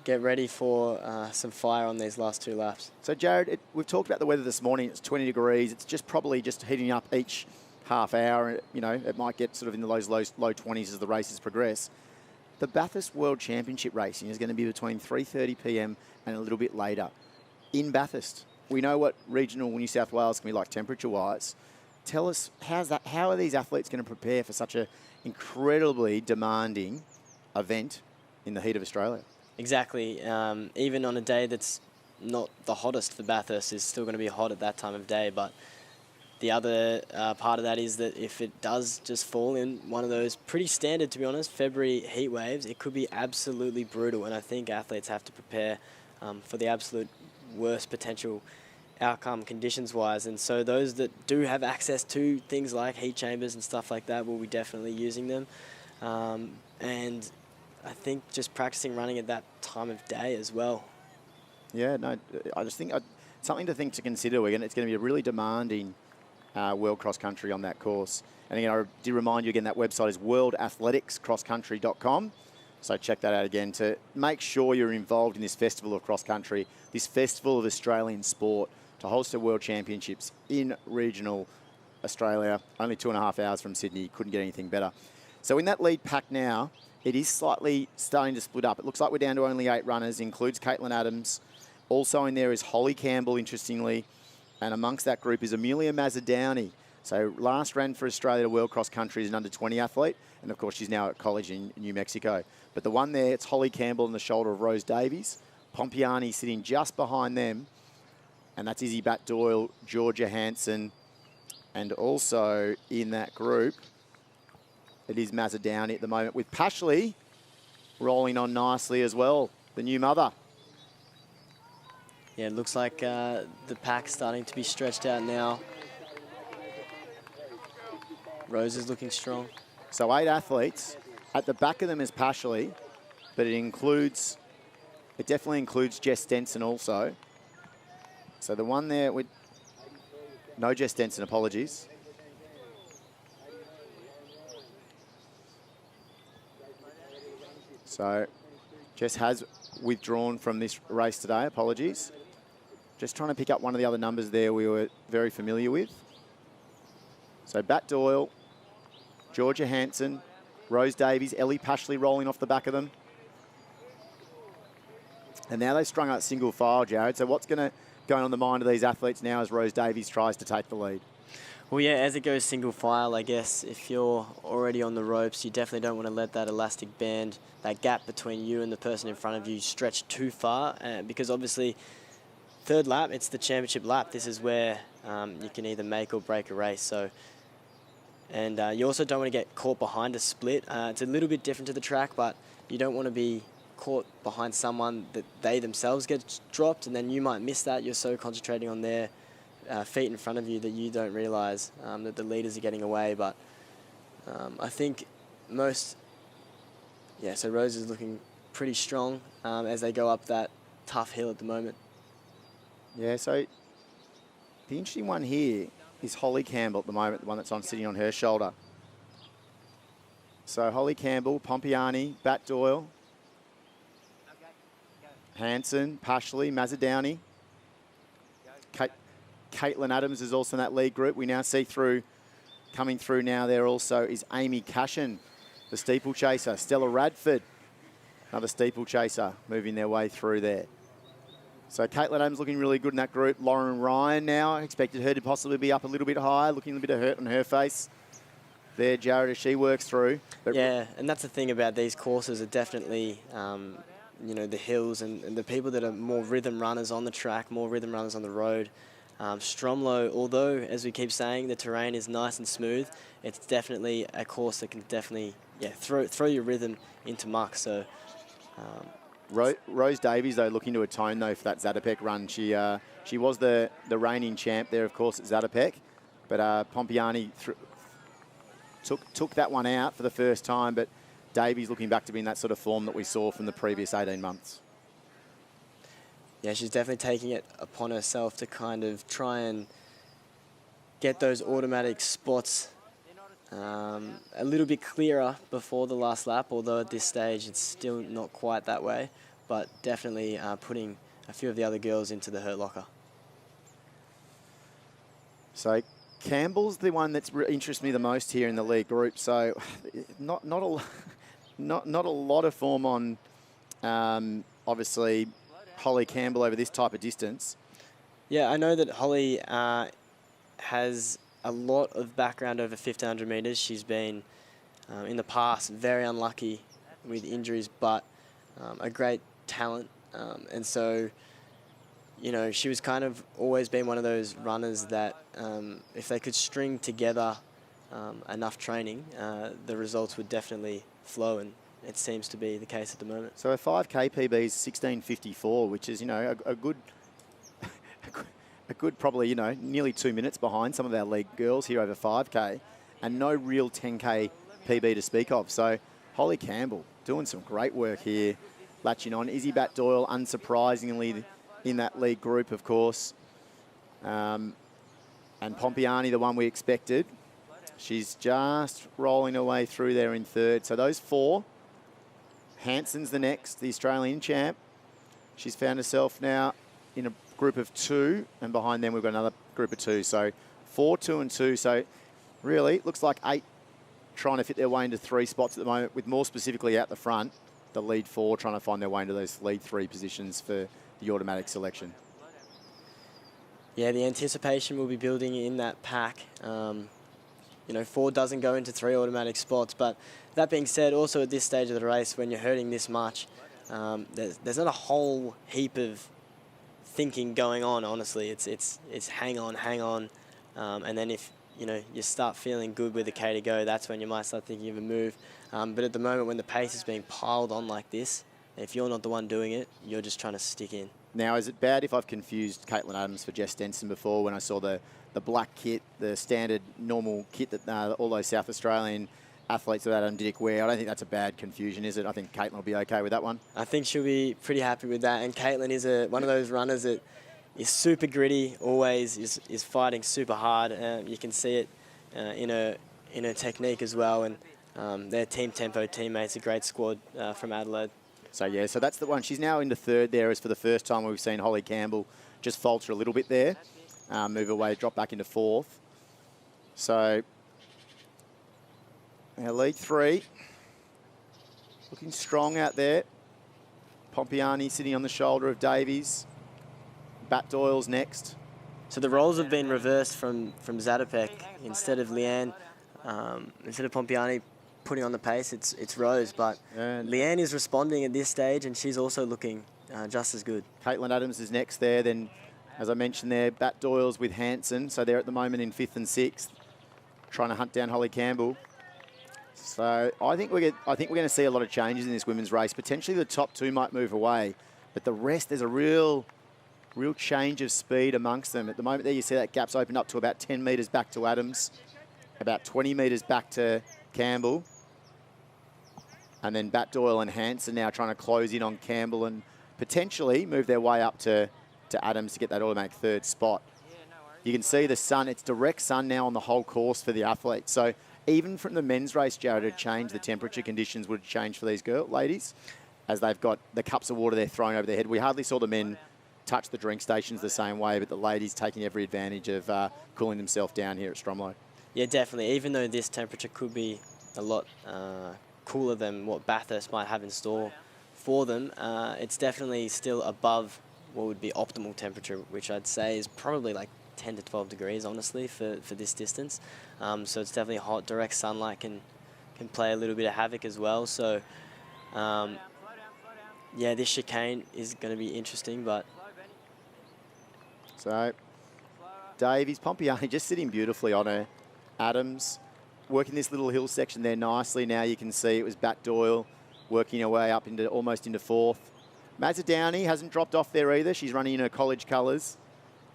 get ready for some fire on these last 2 laps. So, Jared, we've talked about the weather this morning. It's 20 degrees. It's just probably just heating up each half hour. It might get sort of in the low 20s as the races progress. The Bathurst World Championship racing is going to be between 3:30 p.m. and a little bit later in Bathurst. We know what regional New South Wales can be like temperature-wise. Tell us, how are these athletes going to prepare for such an incredibly demanding event in the heat of Australia? Exactly. Even on a day that's not the hottest for Bathurst, is still going to be hot at that time of day. But the other part of that is that if it does just fall in one of those pretty standard, to be honest, February heat waves, it could be absolutely brutal. And I think athletes have to prepare for the absolute worst potential outcome conditions-wise. And so those that do have access to things like heat chambers and stuff like that will be definitely using them. And I think just practicing running at that time of day as well. Yeah, no, I just think something to consider. It's going to be a really demanding world cross country on that course. And again, I did remind you again, that website is worldathleticscrosscountry.com. So check that out again to make sure you're involved in this festival of cross country, this festival of Australian sport, to host the World Championships in regional Australia, only 2.5 hours from Sydney. Couldn't get anything better. So in that lead pack now, it is slightly starting to split up. It looks like we're down to only 8 runners, includes Caitlin Adams. Also in there is Holly Campbell, interestingly. And amongst that group is Amelia Mazzadowney. So last ran for Australia World Cross Country as an under-20 athlete. And of course, she's now at college in New Mexico. But the one there, it's Holly Campbell on the shoulder of Rose Davies. Pompiani sitting just behind them. And that's Izzy Bat Doyle, Georgia Hansen. And also in that group, it is Mazzadowney at the moment, with Pashley rolling on nicely as well, the new mother. Yeah, it looks like the pack's starting to be stretched out now. Rose is looking strong. So 8 athletes. At the back of them is Pashley, but it definitely includes Jess Stenson also. So the one there with no Jess Stenson, apologies. So Jess has withdrawn from this race today, apologies. Just trying to pick up one of the other numbers there we were very familiar with. So Bat Doyle, Georgia Hansen, Rose Davies, Ellie Pashley rolling off the back of them. And now they've strung out single file, Jared. So what's going on the mind of these athletes now as Rose Davies tries to take the lead? Well, yeah, as it goes single file, I guess if you're already on the ropes, you definitely don't want to let that elastic band, that gap between you and the person in front of you, stretch too far. Because obviously, third lap, it's the championship lap. This is where you can either make or break a race. And you also don't want to get caught behind a split. It's a little bit different to the track, but you don't want to be caught behind someone that they themselves get dropped, and then you might miss that. You're so concentrating on their feet in front of you that you don't realise that the leaders are getting away. But I think so Rose is looking pretty strong as they go up that tough hill at the moment. Yeah, so the interesting one here is Holly Campbell at the moment, the one that's sitting on her shoulder. So Holly Campbell, Pompiani, Bat Doyle, Hansen, Pashley, Mazzadowney. Caitlin Adams is also in that lead group. We now see coming through now there also is Amy Cashin, the steeplechaser. Stella Radford, another steeplechaser, moving their way through there. So Caitlin Adams looking really good in that group. Lauren Ryan now, I expected her to possibly be up a little bit higher, looking a bit of hurt on her face there, Jared, as she works through. But yeah, and that's the thing about these courses are definitely, the hills and the people that are more rhythm runners on the track, more rhythm runners on the road. Stromlo, although, as we keep saying, the terrain is nice and smooth, it's definitely a course that can definitely throw your rhythm into muck. So Rose Davies, though, looking to atone, though, for that Zatopek run. She was the reigning champ there, of course, at Zatopek. But Pompiani took that one out for the first time. But Davies looking back to be in that sort of form that we saw from the previous 18 months. Yeah, she's definitely taking it upon herself to kind of try and get those automatic spots a little bit clearer before the last lap, although at this stage it's still not quite that way, but definitely putting a few of the other girls into the hurt locker. So Campbell's the one that's interests me the most here in the league group. So not a lot of form on obviously Holly Campbell over this type of distance. Yeah, I know that Holly has a lot of background over 1,500 metres. She's been, in the past, very unlucky with injuries, but a great talent. And so, you know, she was kind of always been one of those runners that if they could string together enough training, the results would definitely flow, and it seems to be the case at the moment. So a 5K PB is 16:54, which is, you know, a good probably, you know, nearly 2 minutes behind some of our league girls here over 5K, and no real 10K PB to speak of. So Holly Campbell doing some great work here, latching on. Izzy Bat-Doyle, unsurprisingly, in that league group, of course. And Pompiani, the one we expected. She's just rolling her way through there in third. So those four. Hanson's the next, the Australian champ. She's found herself now in a group of two, and behind them we've got another group of two. So 4, 2 and 2. So really, it looks like 8 trying to fit their way into 3 spots at the moment, with more specifically out the front, the lead 4 trying to find their way into those lead 3 positions for the automatic selection. Yeah, the anticipation will be building in that pack. You know, 4 doesn't go into 3 automatic spots, but that being said, also at this stage of the race, when you're hurting this much, there's not a whole heap of thinking going on, honestly. It's hang on, and then if, you know, you start feeling good with the K to go, that's when you might start thinking of a move. But at the moment, when the pace is being piled on like this, if you're not the one doing it, you're just trying to stick in. Now, is it bad if I've confused Caitlin Adams for Jess Stenson before, when I saw the black kit, the standard normal kit that all those South Australian athletes of Adam Diddick wear? I don't think that's a bad confusion, is it? I think Caitlin will be okay with that one. I think she'll be pretty happy with that. And Caitlin is one of those runners that is super gritty, always is fighting super hard. You can see it in her technique as well. And their Team Tempo teammates, a great squad from Adelaide. So, yeah, so that's the one. She's now into third there, as for the first time we've seen Holly Campbell just falter a little bit there, move away, drop back into fourth. So, our lead 3, looking strong out there. Pompiani sitting on the shoulder of Davies. Bat-Doyle's next. So the roles have been reversed from Zatopek. Instead of Leanne, instead of Pompiani putting on the pace, it's Rose. But Leanne is responding at this stage, and she's also looking just as good. Caitlin Adams is next there. Then, as I mentioned there, Bat-Doyle's with Hanson. So they're at the moment in 5th and 6th, trying to hunt down Holly Campbell. So I think we're going to see a lot of changes in this women's race. Potentially the top 2 might move away, but the rest, there's a real change of speed amongst them. At the moment there, you see that gap's opened up to about 10 metres back to Adams, about 20 metres back to Campbell. And then Bat-Doyle and Hanson now trying to close in on Campbell and potentially move their way up to Adams to get that automatic 3rd spot. You can see the sun, it's direct sun now on the whole course for the athletes. So even from the men's race, Jared, had changed, the temperature conditions would change for these ladies, as they've got the cups of water they're throwing over their head. We hardly saw the men touch the drink stations the same way, but the ladies taking every advantage of cooling themselves down here at Stromlo. Yeah, definitely. Even though this temperature could be a lot cooler than what Bathurst might have in store for them, it's definitely still above what would be optimal temperature, which I'd say is probably like 10 to 12 degrees, honestly, for this distance. So it's definitely hot. Direct sunlight can play a little bit of havoc as well. So, yeah, this chicane is going to be interesting, but... So, Davies, Pompiani just sitting beautifully on her. Adams working this little hill section there nicely. Now you can see it was Bat-Doyle working her way up into almost into 4th. Mazzadowney hasn't dropped off there either. She's running in her college colours.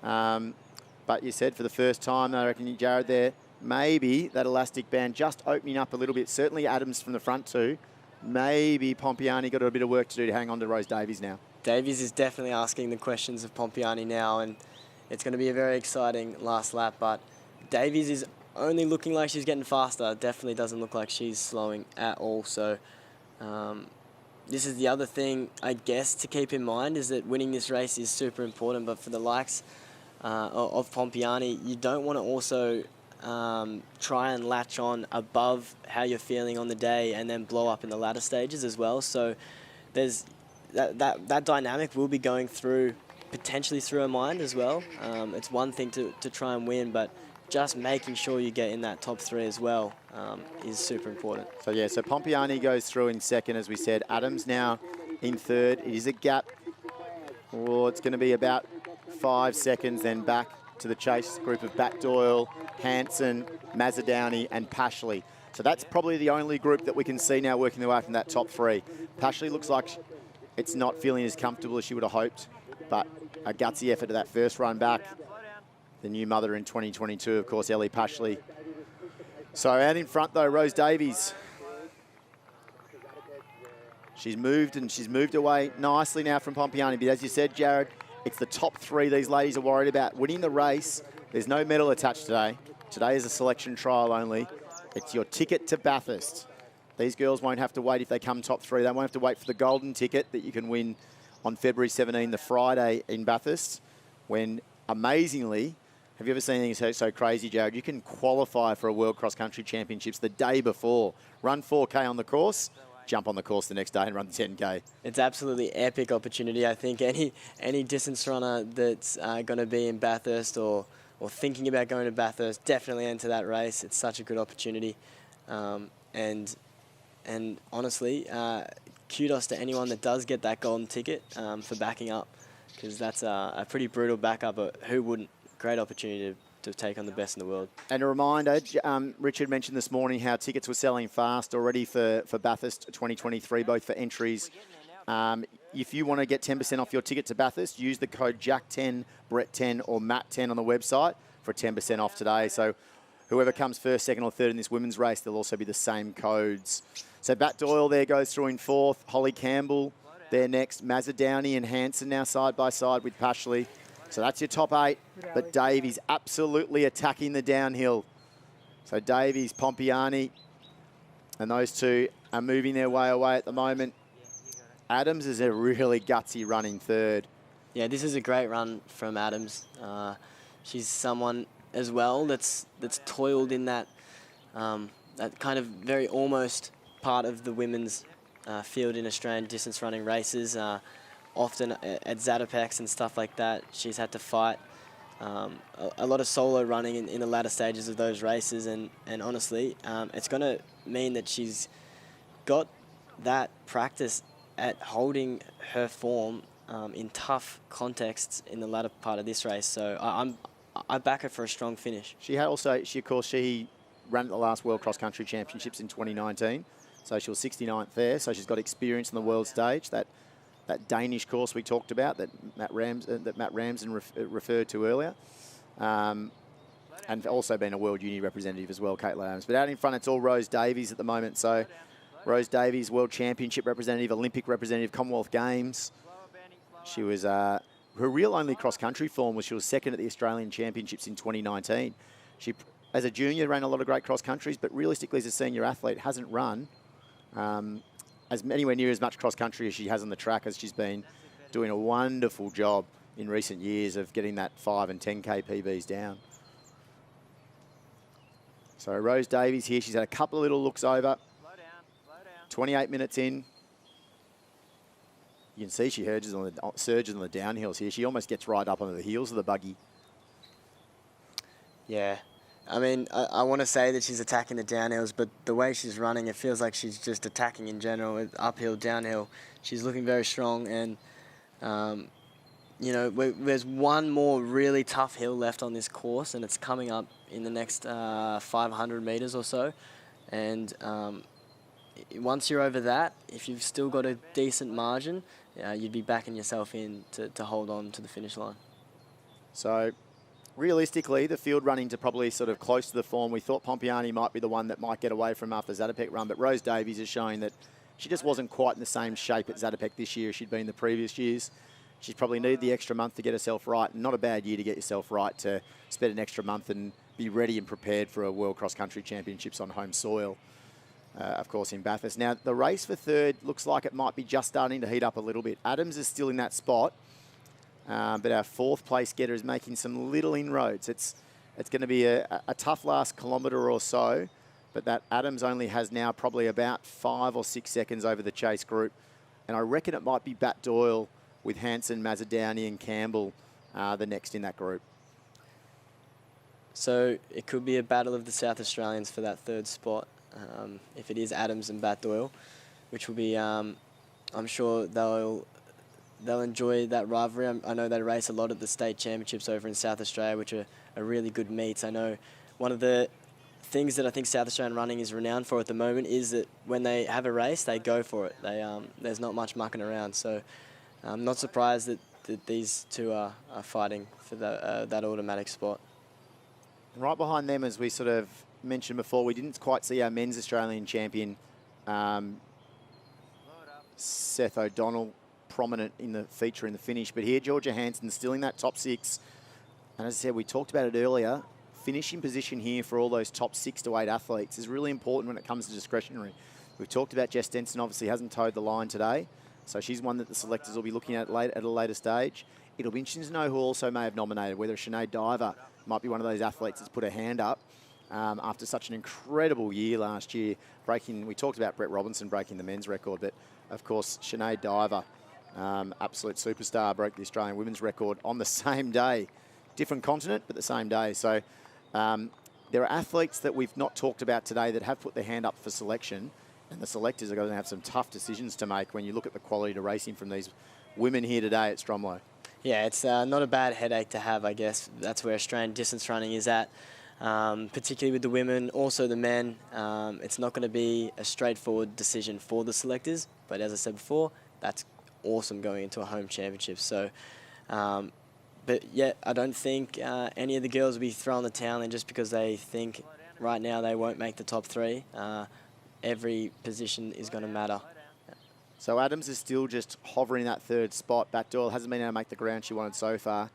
But you said for the first time, I reckon, Jared, there, maybe that elastic band just opening up a little bit. Certainly Adams from the front too. Maybe Pompiani got a bit of work to do to hang on to Rose Davies now. Davies is definitely asking the questions of Pompiani now, and it's going to be a very exciting last lap, but Davies is only looking like she's getting faster. Definitely doesn't look like she's slowing at all. So this is the other thing, I guess, to keep in mind, is that winning this race is super important, but for the likes of Pompiani, you don't want to also try and latch on above how you're feeling on the day and then blow up in the latter stages as well. So there's that dynamic will be going through, potentially through her mind as well. It's one thing to try and win, but just making sure you get in that top 3 as well is super important. So yeah, so Pompiani goes through in second, as we said. Adams now in third. It is a gap. Oh, it's going to be about 5 seconds, then back to the chase group of Backdoyle, Hanson, Mazzadowney and Pashley. So that's probably the only group that we can see now working their way from that top 3. Pashley looks like it's not feeling as comfortable as she would have hoped, but a gutsy effort to that first run back. The new mother in 2022, of course, Ellie Pashley. So out in front, though, Rose Davies. She's moved away nicely now from Pompiani. But as you said, Jared, it's the top 3 these ladies are worried about. Winning the race, there's no medal attached today. Today is a selection trial only. It's your ticket to Bathurst. These girls won't have to wait if they come top 3. They won't have to wait for the golden ticket that you can win on February 17, the Friday in Bathurst, when, amazingly, have you ever seen anything so crazy, Jared? You can qualify for a World Cross Country Championships the day before. Run 4K on the course, jump on the course the next day and run 10K. It's absolutely epic opportunity. I think any distance runner that's going to be in Bathurst or thinking about going to Bathurst, definitely enter that race. It's such a good opportunity. And honestly, kudos to anyone that does get that golden ticket for backing up, because that's a pretty brutal backup, but who wouldn't? Great opportunity to take on the best in the world. And a reminder, Richard mentioned this morning how tickets were selling fast already for Bathurst 2023, both for entries. If you want to get 10% off your ticket to Bathurst, use the code Jack10, Brett10 or Matt10 on the website for 10% off today. So whoever comes first, second or third in this women's race, there'll also be the same codes. So Backdoyle there goes through in 4th. Holly Campbell there next. Mazzadowney and Hanson now side by side with Pashley. So that's your top 8, but Davies absolutely attacking the downhill. So Davies, Pompiani, and those two are moving their way away at the moment. Adams is a really gutsy running 3rd. Yeah, this is a great run from Adams. She's someone as well that's toiled in that that kind of very almost part of the women's field in Australian distance running races. Often at Zatapex and stuff like that, she's had to fight a lot of solo running in the latter stages of those races, and honestly, it's going to mean that she's got that practice at holding her form in tough contexts in the latter part of this race. So I back her for a strong finish. She ran at the last World Cross Country Championships in 2019, so she was 69th there. So she's got experience on the world stage. That Danish course we talked about that Matt Ramsden referred to earlier, and also been a World Uni representative as well, Caitlin Adams. But out in front, it's all Rose Davies at the moment. So Rose Davies, World Championship representative, Olympic representative, Commonwealth Games. She was her real only cross-country form was she was 2nd at the Australian Championships in 2019. She, as a junior, ran a lot of great cross-countries, but realistically, as a senior athlete, hasn't run anywhere near as much cross-country as she has on the track, as she's been doing a wonderful job in recent years of getting that 5 and 10K PBs down. So Rose Davies here, she's had a couple of little looks over. 28 minutes in. You can see she surges on the downhills here. She almost gets right up onto the heels of the buggy. Yeah. I mean, I want to say that she's attacking the downhills, but the way she's running, it feels like she's just attacking in general, with uphill, downhill. She's looking very strong, and, you know, there's one more really tough hill left on this course, and it's coming up in the next 500 metres or so. And once you're over that, if you've still got a decent margin, you'd be backing yourself in to hold on to the finish line. So realistically, the field running to probably sort of close to the form. We thought Pompiani might be the one that might get away from after Zatopek run, but Rose Davies is showing that she just wasn't quite in the same shape at Zatopek this year as she'd been the previous years. She's probably needed the extra month to get herself right. Not a bad year to get yourself right, to spend an extra month and be ready and prepared for a World Cross Country Championships on home soil, of course, in Bathurst. Now, the race for third looks like it might be just starting to heat up a little bit. Adams is still in that spot, but our fourth place getter is making some little inroads. It's going to be a tough last kilometre or so, but that Adams only has now probably about 5 or 6 seconds over the chase group. And I reckon it might be Bat Doyle with Hanson, Mazzoudani and Campbell the next in that group. So it could be a battle of the South Australians for that third spot, if it is Adams and Bat Doyle, which will be, I'm sure they'll enjoy that rivalry. I know they race a lot at the state championships over in South Australia, which are really good meets. I know one of the things that I think South Australian running is renowned for at the moment is that when they have a race, they go for it. There's not much mucking around. So I'm not surprised that these two are fighting for that automatic spot. Right behind them, as we sort of mentioned before, we didn't quite see our men's Australian champion, Seth O'Donnell, prominent in the feature in the finish. But here, Georgia Hanson still in that top 6. And as I said, we talked about it earlier, finishing position here for all those top 6 to 8 athletes is really important when it comes to discretionary. We've talked about Jess Denson, obviously hasn't towed the line today. So she's one that the selectors will be looking at a later stage. It'll be interesting to know who also may have nominated, whether Sinead Diver might be one of those athletes that's put her hand up after such an incredible year last year. We talked about Brett Robinson breaking the men's record, but of course, Sinead Diver, absolute superstar, broke the Australian women's record on the same day. Different continent, but the same day. So there are athletes that we've not talked about today that have put their hand up for selection, and the selectors are going to have some tough decisions to make when you look at the quality to racing from these women here today at Stromlo. Yeah, it's not a bad headache to have, I guess. That's where Australian distance running is at, particularly with the women, also the men. It's not going to be a straightforward decision for the selectors, but as I said before, that's awesome going into a home championship. So, but yet I don't think any of the girls will be throwing the towel in just because they think right now they won't make the top 3. Every position is going to matter. So Adams is still just hovering that third spot. Bat Doyle hasn't been able to make the ground she wanted so far.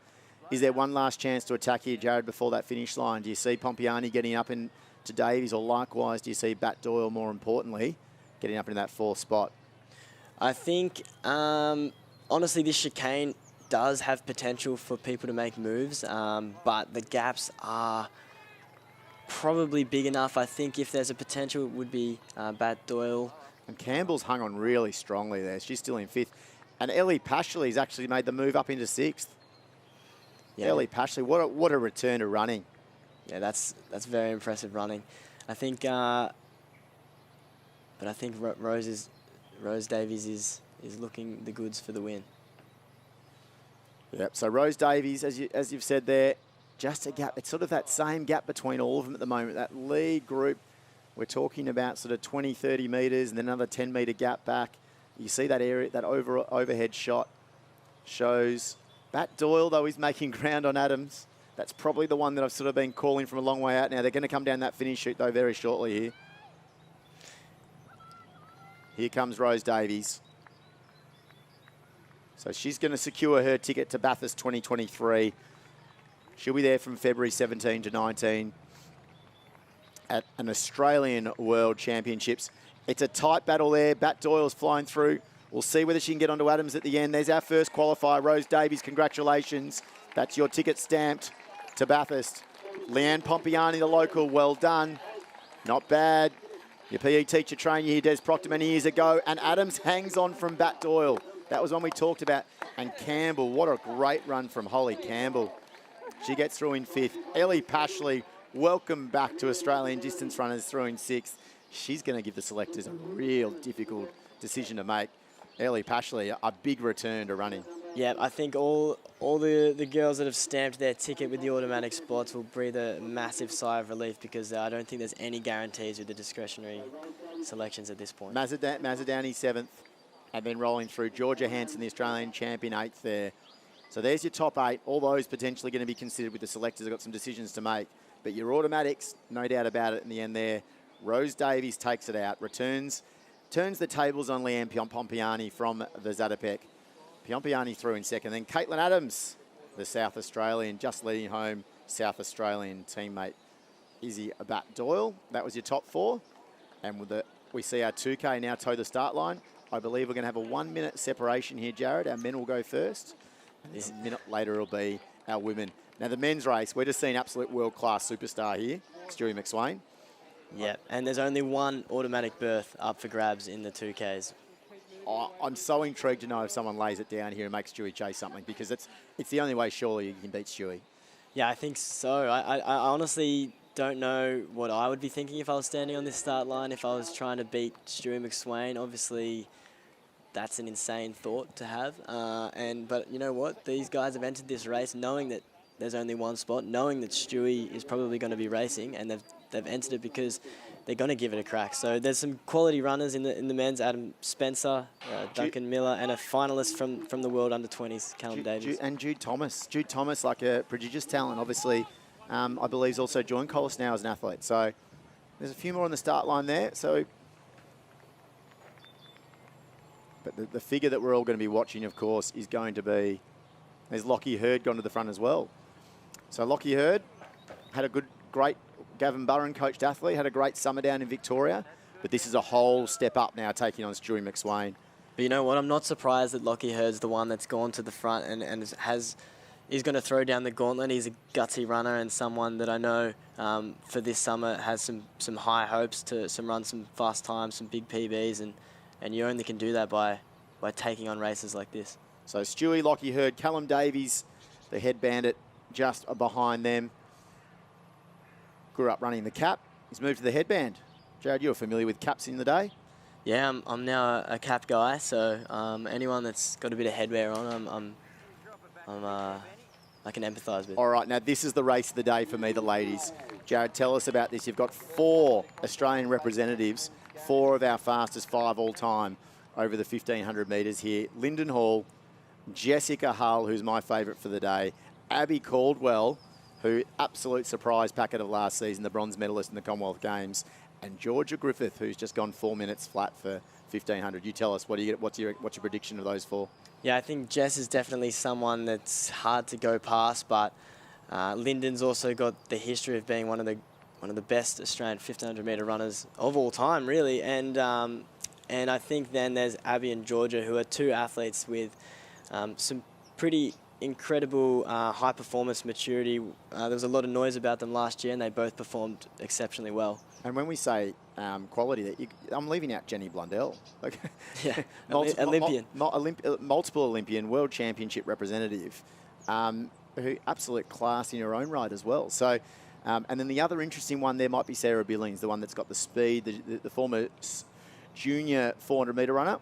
Is there one last chance to attack here, Jared, before that finish line? Do you see Pompiani getting up into Davies, or likewise, do you see Bat Doyle, more importantly, getting up into that 4th spot? I think, honestly, this chicane does have potential for people to make moves, but the gaps are probably big enough. I think if there's a potential, it would be Bat Doyle. And Campbell's hung on really strongly there. She's still in 5th. And Ellie Pashley's actually made the move up into 6th. Yeah. Ellie Pashley, what a return to running. Yeah, that's very impressive running. I think, but I think Rose Davies is looking the goods for the win. Yep. So Rose Davies, as you've said there, just a gap. It's sort of that same gap between all of them at the moment. That lead group, we're talking about sort of 20, 30 metres and then another 10-metre gap back. You see that area, that overhead shot shows Bat Doyle, though, is making ground on Adams. That's probably the one that I've sort of been calling from a long way out now. They're going to come down that finish chute, though, very shortly here. Here comes Rose Davies. So she's going to secure her ticket to Bathurst 2023. She'll be there from February 17 to 19 at an Australian World Championships. It's a tight battle there. Bat Doyle's flying through. We'll see whether she can get onto Adams at the end. There's our first qualifier. Rose Davies, congratulations. That's your ticket stamped to Bathurst. Leanne Pompiani, the local, well done. Not bad. Your PE teacher trained you here, Des Proctor, many years ago. And Adams hangs on from Bat Doyle. That was one we talked about. And Campbell, what a great run from Holly Campbell. She gets through in 5th. Ellie Pashley, welcome back to Australian distance runners, through in 6th. She's going to give the selectors a real difficult decision to make. Ellie Pashley, a big return to running. Yeah, I think all the girls that have stamped their ticket with the automatic spots will breathe a massive sigh of relief, because I don't think there's any guarantees with the discretionary selections at this point. Mazzoudani 7th. And then rolling through, Georgia Hanson, the Australian champion, 8th there. So there's your top 8. All those potentially going to be considered with the selectors. They've got some decisions to make. But your automatics, no doubt about it in the end there. Rose Davies takes it out, turns the tables on Leanne Pompiani from the Zatopek. Pompiani through in second. Then Caitlin Adams, the South Australian, just leading home South Australian teammate Izzy Abat-Doyle. That was your top 4. And we see our 2K now toe the start line. I believe we're going to have a 1 minute separation here, Jared. Our men will go first. And this minute later it'll be our women. Now the men's race, we're just seeing absolute world-class superstar here, Stewie McSwain. Yeah, and there's only one automatic berth up for grabs in the 2Ks. I'm so intrigued to know if someone lays it down here and makes Stewie chase something, because it's the only way surely you can beat Stewie. Yeah, I think so. I honestly don't know what I would be thinking if I was standing on this start line, if I was trying to beat Stewie McSwain. Obviously, that's an insane thought to have. But you know what? These guys have entered this race knowing that there's only one spot, knowing that Stewie is probably going to be racing, and they've entered it because they're going to give it a crack. So there's some quality runners in the men's, Adam Spencer, Duncan Miller, and a finalist from the World Under-20s, Callum Davies. And Jude Thomas. Jude Thomas, like a prodigious talent, obviously, I believe he's also joined Collis now as an athlete. So there's a few more on the start line there. So, but the figure that we're all going to be watching, of course, is going to be, there's Lockie Hurd gone to the front as well. So Lockie Hurd had a great Gavin Burren coached athlete, had a great summer down in Victoria, but this is a whole step up now taking on Stewie McSwain. But you know what? I'm not surprised that Lockie Hurd's the one that's gone to the front and is going to throw down the gauntlet. He's a gutsy runner and someone that I know for this summer has some high hopes to run some fast times, some big PBs, and you only can do that by taking on races like this. So Stewie, Lockie Hurd, Callum Davies, the head bandit, just behind them. Grew up running the cap. He's moved to the headband. Jared, you're familiar with caps in the day? Yeah, I'm now a cap guy, so anyone that's got a bit of headwear on, I can empathise with. All right, now this is the race of the day for me, the ladies. Jared, tell us about this. You've got 4 Australian representatives, 4 of our fastest 5 all time over the 1,500 metres here. Lyndon Hall, Jessica Hull, who's my favourite for the day, Abby Caldwell, who absolute surprise packet of last season, the bronze medalist in the Commonwealth Games, and Georgia Griffith, who's just gone 4 minutes flat for 1,500. You tell us, what's your prediction of those 4? Yeah, I think Jess is definitely someone that's hard to go past, but Lyndon's also got the history of being one of the best Australian 1,500 metre runners of all time, really. And I think then there's Abby and Georgia, who are 2 athletes with some pretty incredible high performance maturity. There was a lot of noise about them last year and they both performed exceptionally well. And when we say quality, I'm leaving out Jenny Blundell. Okay. Yeah, Olympian. Multiple Olympian, world championship representative, who absolute class in her own right as well. So, and then the other interesting one there might be Sarah Billings, the one that's got the speed, the former junior 400 metre runner,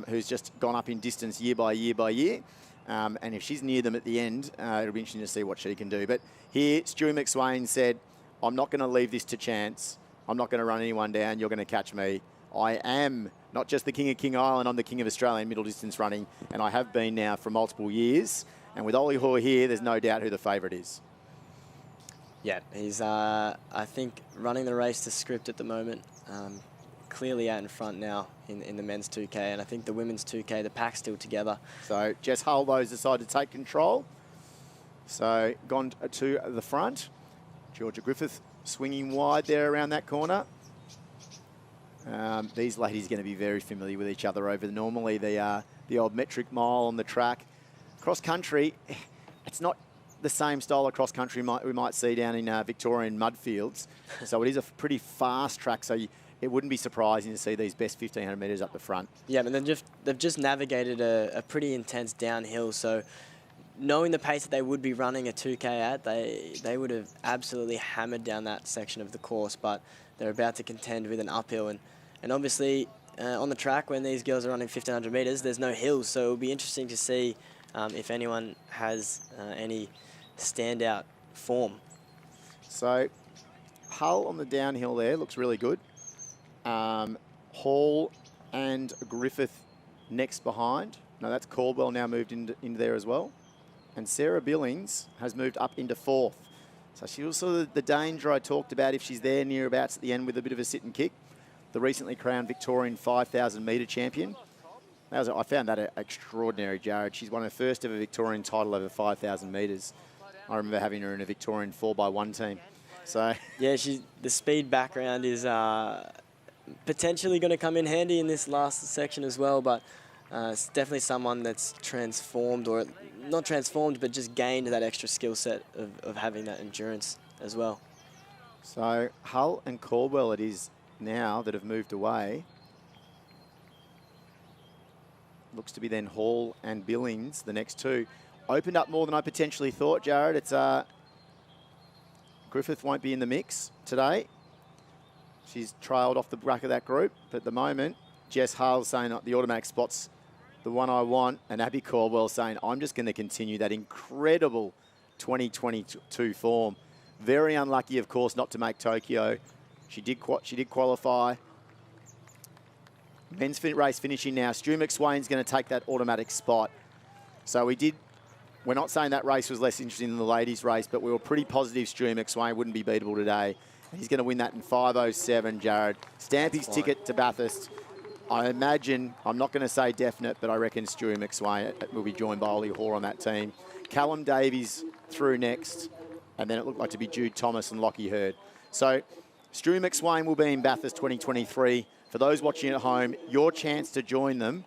who's just gone up in distance year by year by year. And if she's near them at the end, it'll be interesting to see what she can do. But here, Stewie McSwain said, I'm not going to leave this to chance. I'm not going to run anyone down. You're going to catch me. I am not just the king of King Island, I'm the king of Australian middle distance running, and I have been now for multiple years. And with Ollie Hoare here, there's no doubt who the favourite is. Yeah, he's, I think, running the race to script at the moment. Clearly out in front now in the men's 2K, and I think the women's 2K, the pack's still together. So Jess Hull, those decided to take control. So gone to the front. Georgia Griffith swinging wide there around that corner. These ladies are going to be very familiar with each other over normally the old metric mile on the track. Cross country, it's not the same style of cross country we might see down in Victorian mud fields. So it is a pretty fast track. So it wouldn't be surprising to see these best 1,500 metres up the front. Yeah, but they've just navigated a pretty intense downhill. So knowing the pace that they would be running a 2K at, they would have absolutely hammered down that section of the course. But they're about to contend with an uphill. And obviously on the track, when these girls are running 1,500 metres, there's no hills. So it'll be interesting to see if anyone has any standout form. So Hull on the downhill there looks really good. Hall and Griffith next behind. No, that's Caldwell now moved into there as well. And Sarah Billings has moved up into 4th. So she was sort of the danger I talked about if she's there nearabouts at the end with a bit of a sit and kick. The recently crowned Victorian 5,000 metre champion. I found that extraordinary, Jared. She's won her first ever Victorian title over 5,000 metres. I remember having her in a Victorian 4x1 team. So Yeah, the speed background is potentially going to come in handy in this last section as well, but it's definitely someone that's transformed, or not transformed, but just gained that extra skill set of having that endurance as well. So Hull and Caldwell it is now that have moved away. Looks to be then Hall and Billings, the next two. Opened up more than I potentially thought, Jared. It's Griffith won't be in the mix today. She's trailed off the back of that group, but at the moment, Jess Hull saying the automatic spot's the one I want, and Abby Caldwell saying I'm just going to continue that incredible 2022 form. Very unlucky, of course, not to make Tokyo. She did qualify. Men's race finishing now. Stu McSwain's going to take that automatic spot. So we're not saying that race was less interesting than the ladies' race, but we were pretty positive Stu McSwain wouldn't be beatable today. And he's going to win that in 5:07, Jared. Stamp his ticket to Bathurst. I imagine, I'm not going to say definite, but I reckon Stu McSwain will be joined by Ollie Hoare on that team. Callum Davies through next, and then it looked like to be Jude Thomas and Lockie Hurd. So Stu McSwain will be in Bathurst 2023. For those watching at home, your chance to join them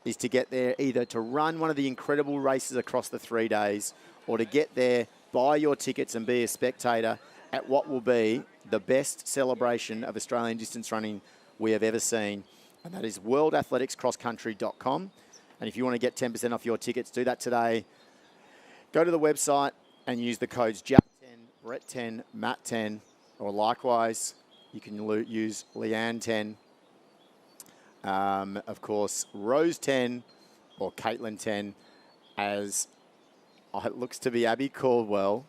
is to get there either to run one of the incredible races across the 3 days or to get there, buy your tickets and be a spectator at what will be the best celebration of Australian distance running we have ever seen. And that is worldathleticscrosscountry.com. And if you want to get 10% off your tickets, do that today. Go to the website and use the codes Jack10, Brett10, Matt10, or likewise, you can use Leanne10. Of course, Rose 10 or Caitlin 10, as it looks to be Abby Caldwell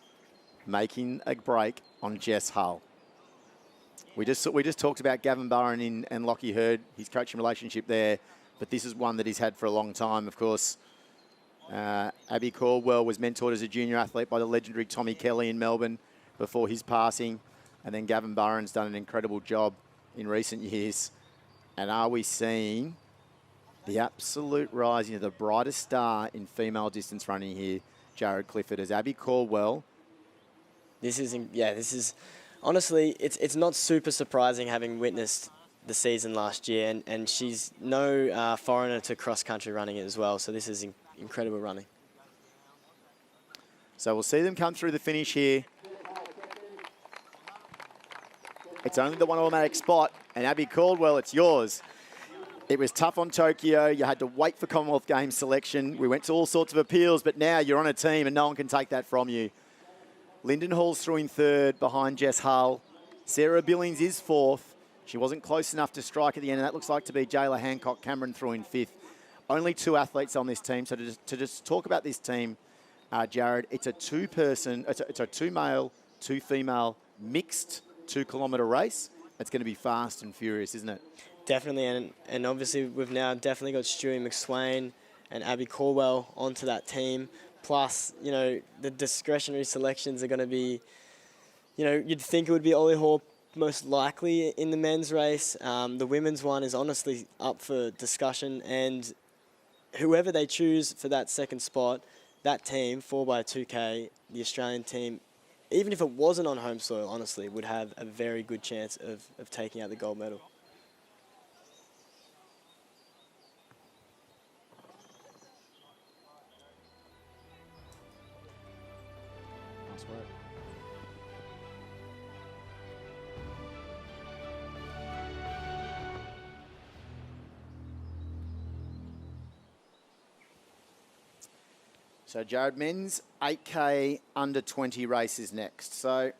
making a break on Jess Hull. We just talked about Gavin Burren and Lockie Hurd, his coaching relationship there, but this is one that he's had for a long time. Of course, Abby Caldwell was mentored as a junior athlete by the legendary Tommy Kelly in Melbourne before his passing, and then Gavin Burren's done an incredible job in recent years. And are we seeing the absolute rising of the brightest star in female distance running here, Jared Clifford, as Abby Caldwell? This is honestly, it's not super surprising having witnessed the season last year, and she's no foreigner to cross-country running as well, so this is incredible running. So we'll see them come through the finish here. It's only the one automatic spot, and Abby Caldwell, it's yours. It was tough on Tokyo. You had to wait for Commonwealth Games selection. We went to all sorts of appeals, but now you're on a team and no one can take that from you. Lyndon Hall's through in 3rd behind Jess Hull. Sarah Billings is 4th. She wasn't close enough to strike at the end, and that looks like to be Jayla Hancock Cameron through in 5th. Only 2 athletes on this team. So to just talk about this team, Jared, it's a 2-person, it's a 2 male, 2 female mixed 2-kilometre race. It's going to be fast and furious, isn't it? Definitely, and obviously we've now definitely got Stewie McSwain and Abby Caldwell onto that team. Plus, the discretionary selections are going to be, you'd think it would be Ollie Hoare most likely in the men's race. The women's one is honestly up for discussion, and whoever they choose for that second spot, that team, 4x2K, the Australian team, even if it wasn't on home soil, honestly, would have a very good chance of taking out the gold medal. Nice work. So Jared, men's 8K under 20 races next. So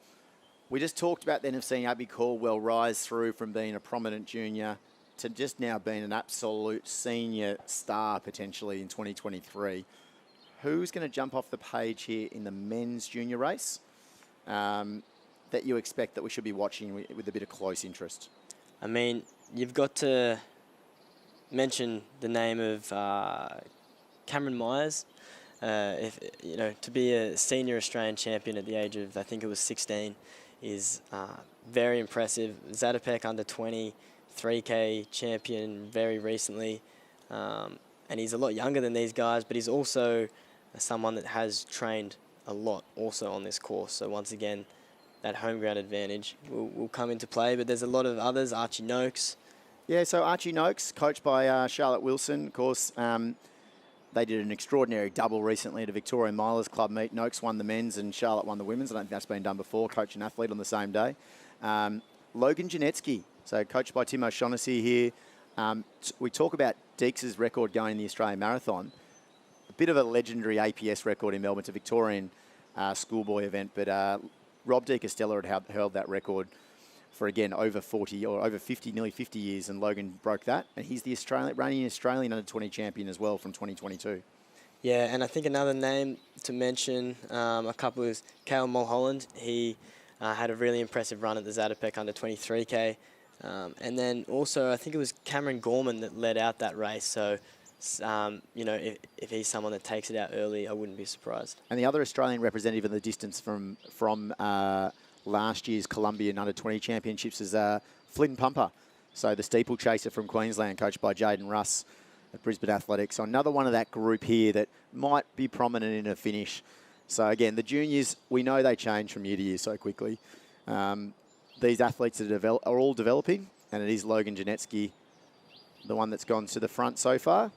we just talked about then of seeing Abby Caldwell rise through from being a prominent junior to just now being an absolute senior star potentially in 2023. Who's going to jump off the page here in the men's junior race that you expect that we should be watching with a bit of close interest? I mean, you've got to mention the name of Cameron Myers. To be a senior Australian champion at the age of, I think it was 16, is very impressive. Zatopek under 20, 3K champion very recently, and he's a lot younger than these guys, but he's also someone that has trained a lot also on this course. So once again, that home ground advantage will come into play, but there's a lot of others. Archie Noakes. Yeah, so Archie Noakes, coached by Charlotte Wilson, of course. They did an extraordinary double recently at a Victorian Milers Club meet. Noakes won the men's and Charlotte won the women's. I don't think that's been done before, coach and athlete on the same day. Logan Janetsky, so coached by Tim O'Shaughnessy here. We talk about Deeks' record going in the Australian Marathon. A bit of a legendary APS record in Melbourne. It's a Victorian schoolboy event, but Rob De Castella had held that record for, again, over 40 or over 50, nearly 50 years, and Logan broke that. And he's the reigning Australian under-20 champion as well from 2022. Yeah, and I think another name to mention, a couple is Cale Mulholland. He had a really impressive run at the Zatopek under 23K. And then also, I think it was Cameron Gorman that led out that race. So, if he's someone that takes it out early, I wouldn't be surprised. And the other Australian representative in the distance from last year's Colombian under-20 championships is Flynn Pumper. So the steeplechaser from Queensland, coached by Jaden Russ at Brisbane Athletics. So another one of that group here that might be prominent in a finish. So again, the juniors, we know they change from year to year so quickly. These athletes are all developing, and it is Logan Janetsky, the one that's gone to the front so far.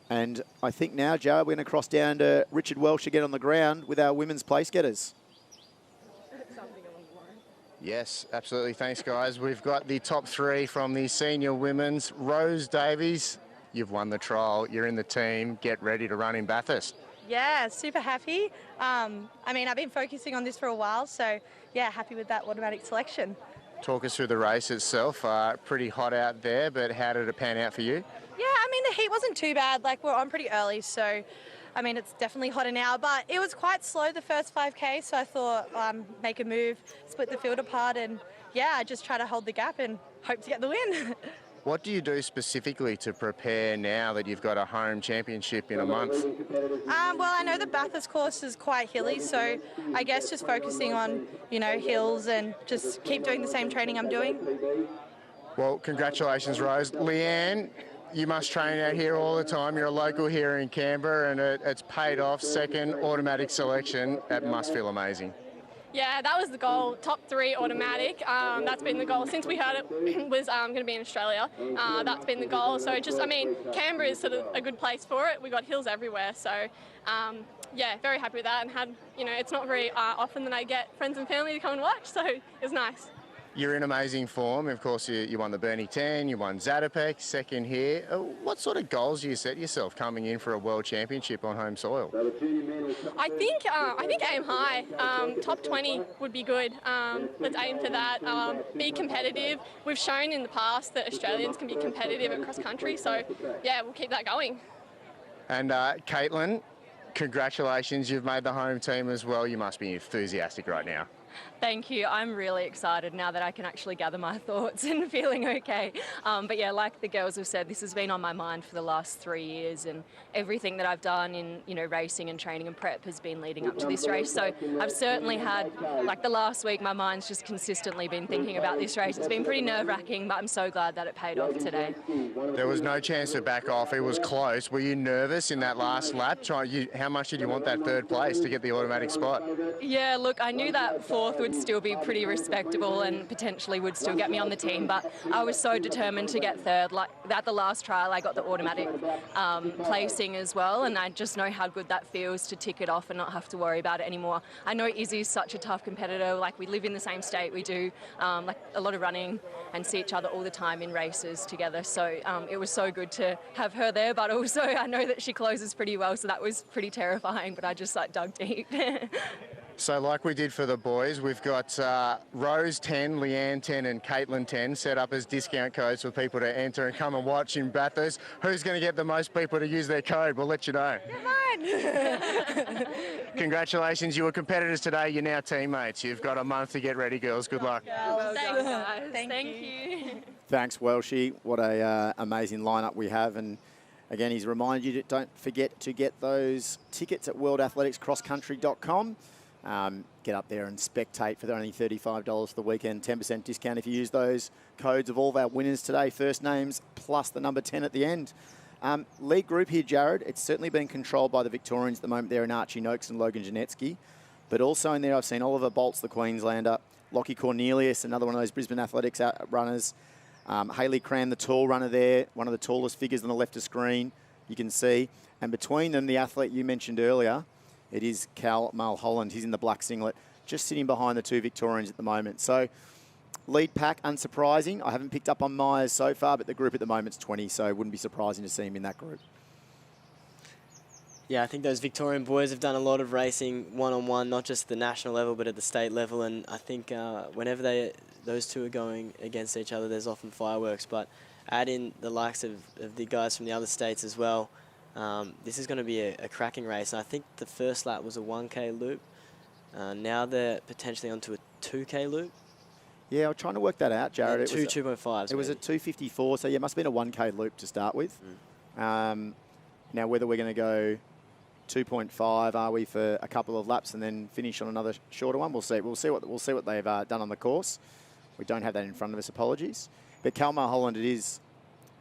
And I think now, Joe, we're going to cross down to Richard Welsh again on the ground with our women's place getters. Yes, absolutely. Thanks, guys. We've got the top three from the senior women's. Rose Davies, you've won the trial. You're in the team. Get ready to run in Bathurst. Yeah, super happy. I've been focusing on this for a while, so yeah, happy with that automatic selection. Talk us through the race itself. Pretty hot out there, but how did it pan out for you? Yeah, the heat wasn't too bad. We're on pretty early, so it's definitely hotter now, but it was quite slow the first 5K, so I thought make a move, split the field apart, and yeah, I just try to hold the gap and hope to get the win. What do you do specifically to prepare now that you've got a home championship in a month? I know the Bathurst course is quite hilly, so I guess just focusing on, hills and just keep doing the same training I'm doing. Well, congratulations, Rose. Leanne, you must train out here all the time. You're a local here in Canberra, and it's paid off. Second automatic selection. That must feel amazing. Yeah, that was the goal. Top 3 automatic. That's been the goal since we heard it was going to be in Australia. That's been the goal. So Canberra is sort of a good place for it. We've got hills everywhere. So yeah, very happy with that. And it's not very often that I get friends and family to come and watch. So it was nice. You're in amazing form. Of course, you won the Burnie 10, you won Zatopek, second here. What sort of goals do you set yourself coming in for a world championship on home soil? I think aim high. Top 20 would be good. Let's aim for that. Be competitive. We've shown in the past that Australians can be competitive at cross country. So yeah, we'll keep that going. And Caitlin, congratulations. You've made the home team as well. You must be enthusiastic right now. Thank you. I'm really excited now that I can actually gather my thoughts and feeling okay. But yeah, like the girls have said, this has been on my mind for the last 3 years, and everything that I've done in racing and training and prep has been leading up to this race. So I've certainly had, the last week, my mind's just consistently been thinking about this race. It's been pretty nerve-wracking, but I'm so glad that it paid off today. There was no chance to back off. It was close. Were you nervous in that last lap? How much did you want that third place to get the automatic spot? Yeah, look, I knew that fourth would still be pretty respectable and potentially would still get me on the team, but I was so determined to get third. At the last trial, I got the automatic placing as well, and I just know how good that feels to tick it off and not have to worry about it anymore. I know Izzy's such a tough competitor. We live in the same state. We do a lot of running and see each other all the time in races together. So it was so good to have her there, but also I know that she closes pretty well, so that was pretty terrifying, but I just dug deep. So like we did for the boys, we've got Rose 10, Leanne 10 and Caitlin 10 set up as discount codes for people to enter and come and watch in Bathurst. Who's going to get the most people to use their code? We'll let you know. Congratulations, you were competitors today, you're now teammates. You've got a month to get ready, girls. Good luck. Well done, guys. Thank you. Thanks, Welshie. What a amazing lineup we have. And again, he's reminded you to don't forget to get those tickets at worldathleticscrosscountry.com. Get up there and spectate for only $35 for the weekend, 10% discount if you use those codes of all of our winners today, first names plus the number 10 at the end. Lead group here, Jared, it's certainly been controlled by the Victorians at the moment there in Archie Noakes and Logan Janetsky. But also in there I've seen Oliver Bolts, the Queenslander, Lockie Cornelius, another one of those Brisbane Athletics runners, Hayley Cram, the tall runner there, one of the tallest figures on the left of screen, you can see. And between them, the athlete you mentioned earlier, it is Cal Mulholland. He's in the black singlet, just sitting behind the two Victorians at the moment. So lead pack, unsurprising. I haven't picked up on Myers so far, but the group at the moment is 20, so it wouldn't be surprising to see him in that group. Yeah, I think those Victorian boys have done a lot of racing one-on-one, not just at the national level, but at the state level. And I think whenever those two are going against each other, there's often fireworks. But add in the likes of the guys from the other states as well. This is going to be a cracking race. And I think the first lap was a 1K loop. Now they're potentially onto a 2K loop. Yeah, I was trying to work that out, Jared. It was 2.5s. It was a 2:54, so yeah, it must have been a 1K loop to start with. Now, whether we're going to go 2.5, are we, for a couple of laps and then finish on another shorter one? We'll see. We'll see what they've done on the course. We don't have that in front of us. Apologies. But Kalmar Holland, it is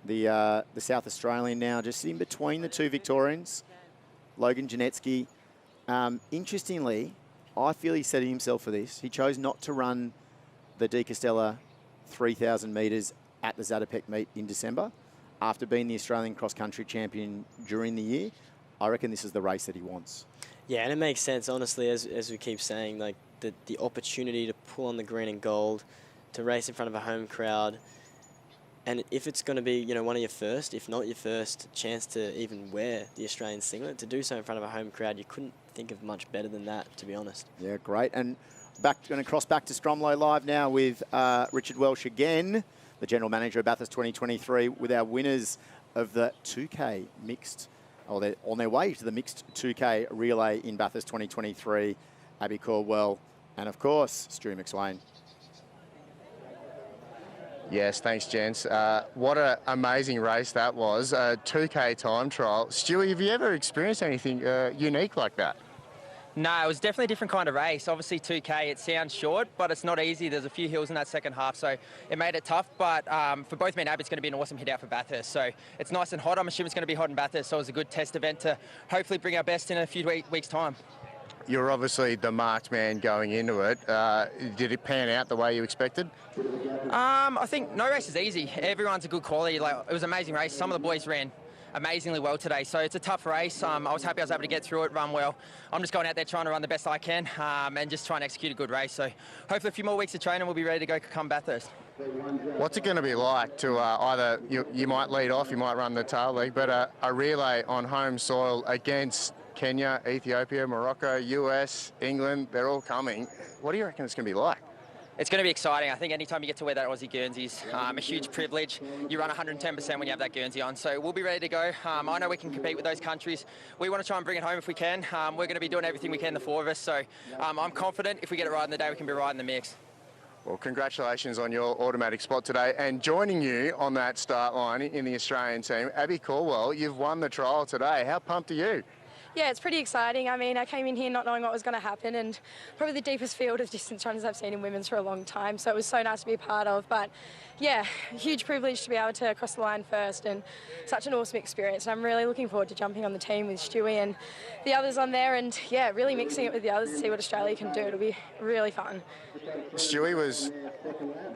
the South Australian now, just sitting between the two Victorians, Logan Janetsky. Interestingly, I feel he set himself for this. He chose not to run the De Castella 3,000 metres at the Zatopek meet in December after being the Australian cross-country champion during the year. I reckon this is the race that he wants. Yeah, and it makes sense, honestly, as we keep saying, like the opportunity to pull on the green and gold, to race in front of a home crowd. And if it's going to be, one of your first, if not your first, chance to even wear the Australian singlet, to do so in front of a home crowd, you couldn't think of much better than that, to be honest. Yeah, great. And going to cross back to Stromlo Live now with Richard Welsh again, the General Manager of Bathurst 2023, with our winners of the 2K mixed, or they're on their way to the mixed 2K relay in Bathurst 2023, Abby Caldwell, and of course, Stu McSwain. Yes, thanks, gents. What an amazing race that was. 2K time trial. Stewie, have you ever experienced anything unique like that? No, it was definitely a different kind of race. Obviously 2K, it sounds short, but it's not easy. There's a few hills in that second half, so it made it tough. But for both me and Ab, it's going to be an awesome hit out for Bathurst. So it's nice and hot. I'm assuming it's going to be hot in Bathurst, so it was a good test event to hopefully bring our best in a few weeks' time. You're obviously the marked man going into it. Did it pan out the way you expected? I think no race is easy. Everyone's a good quality. Like, it was an amazing race. Some of the boys ran amazingly well today, so it's a tough race. I was happy I was able to get through it, run well. I'm just going out there trying to run the best I can and just try and execute a good race. So hopefully a few more weeks of training, we'll be ready to go come Bathurst. What's it going to be like to either, you might lead off, you might run the tail league, but a relay on home soil against Kenya, Ethiopia, Morocco, US, England, they're all coming. What do you reckon it's going to be like? It's going to be exciting. I think anytime you get to wear that Aussie Guernsey is a huge privilege. You run 110% when you have that Guernsey on. So we'll be ready to go. I know we can compete with those countries. We want to try and bring it home if we can. We're going to be doing everything we can, the four of us. So I'm confident if we get it right in the day, we can be right in the mix. Well, congratulations on your automatic spot today. And joining you on that start line in the Australian team, Abby Caldwell, you've won the trial today. How pumped are you? Yeah, it's pretty exciting. I mean, I came in here not knowing what was going to happen, and probably the deepest field of distance runners I've seen in women's for a long time, so it was so nice to be a part of. But yeah, huge privilege to be able to cross the line first, and such an awesome experience. And I'm really looking forward to jumping on the team with Stewie and the others on there, and yeah, really mixing it with the others to see what Australia can do. It'll be really fun. Stewie was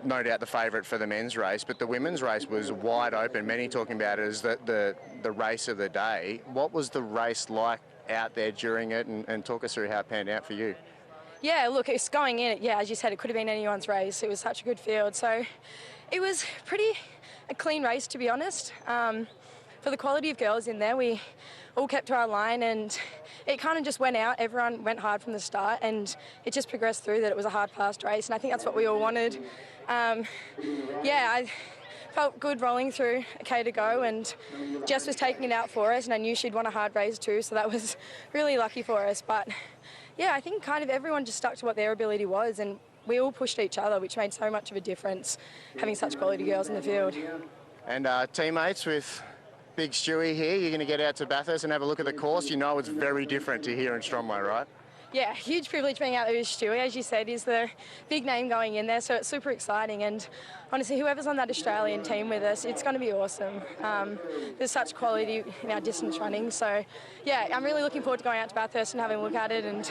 no doubt the favourite for the men's race, but the women's race was wide open. Many talking about it as the race of the day. What was the race like out there during it, and talk us through how it panned out for you? Yeah, look, it's going in, yeah, as you said, it could have been anyone's race. It was such a good field, so it was a clean race, to be honest. for the quality of girls in there, we all kept to our line, and it kind of just went out. Everyone went hard from the start, and it just progressed through that it was a hard-passed race, and I think that's what we all wanted. Yeah, I felt good rolling through a K to go, and Jess was taking it out for us, and I knew she'd won a hard race too, so that was really lucky for us. But yeah, I think kind of everyone just stuck to what their ability was, and we all pushed each other, which made so much of a difference, having such quality girls in the field. And teammates with Big Stewie here, you're going to get out to Bathurst and have a look at the course. You know it's very different to here in Stromlo, right? Yeah, huge privilege being out there with Stewie. As you said, he's the big name going in there, so it's super exciting. And honestly, whoever's on that Australian team with us, it's going to be awesome. There's such quality in our distance running. So, yeah, I'm really looking forward to going out to Bathurst and having a look at it, and,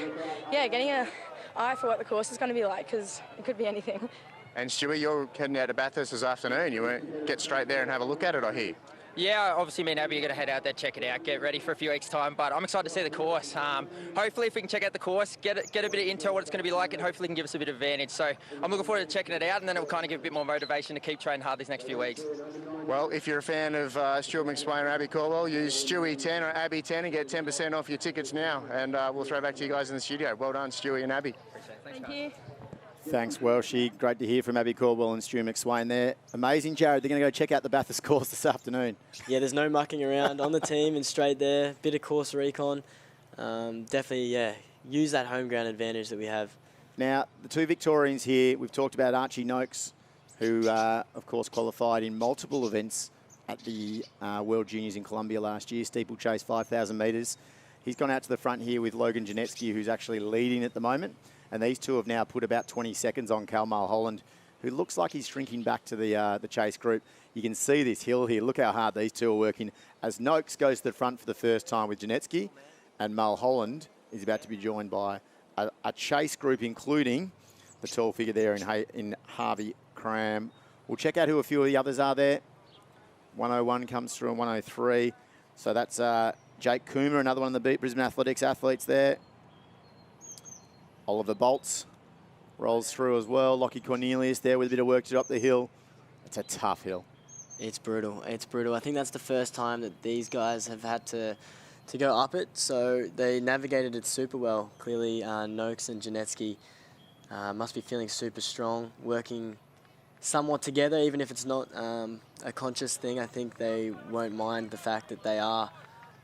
yeah, getting an eye for what the course is going to be like, because it could be anything. And Stewie, you're heading out to Bathurst this afternoon. You won't get straight there and have a look at it, I hear. Yeah, obviously me and Abby are going to head out there, check it out, get ready for a few weeks' time. But I'm excited to see the course. Hopefully, if we can check out the course, get a bit of intel what it's going to be like, and hopefully can give us a bit of advantage. So I'm looking forward to checking it out, and then it will kind of give a bit more motivation to keep training hard these next few weeks. Well, if you're a fan of Stuart McSwain or Abby Caldwell, use Stewie 10 or Abby 10 and get 10% off your tickets now. And we'll throw back to you guys in the studio. Well done, Stewie and Abby. Thank you. Thanks, Welshie. Great to hear from Abby Caldwell and Stu McSwain there. Amazing, Jared. They're going to go check out the Bathurst course this afternoon. Yeah, there's no mucking around on the team and straight there. Bit of course recon. Definitely, yeah, use that home ground advantage that we have. Now, the two Victorians here, we've talked about Archie Noakes, who, of course, qualified in multiple events at the World Juniors in Colombia last year, steeplechase 5,000 metres. He's gone out to the front here with Logan Janetsky, who's actually leading at the moment. And these two have now put about 20 seconds on Cal Mulholland, who looks like he's shrinking back to the chase group. You can see this hill here. Look how hard these two are working. As Noakes goes to the front for the first time with Janetsky, and Mulholland is about to be joined by a chase group, including the tall figure there in Harvey Cram. We'll check out who a few of the others are there. 101 comes through and 103. So that's Jake Coomer, another one of the Brisbane Athletics athletes there. Oliver Bolts rolls through as well. Lockie Cornelius there with a bit of work to do up the hill. It's a tough hill. It's brutal. It's brutal. I think that's the first time that these guys have had to go up it, so they navigated it super well. Clearly, Noakes and Janetsky must be feeling super strong, working somewhat together, even if it's not a conscious thing. I think they won't mind the fact that they are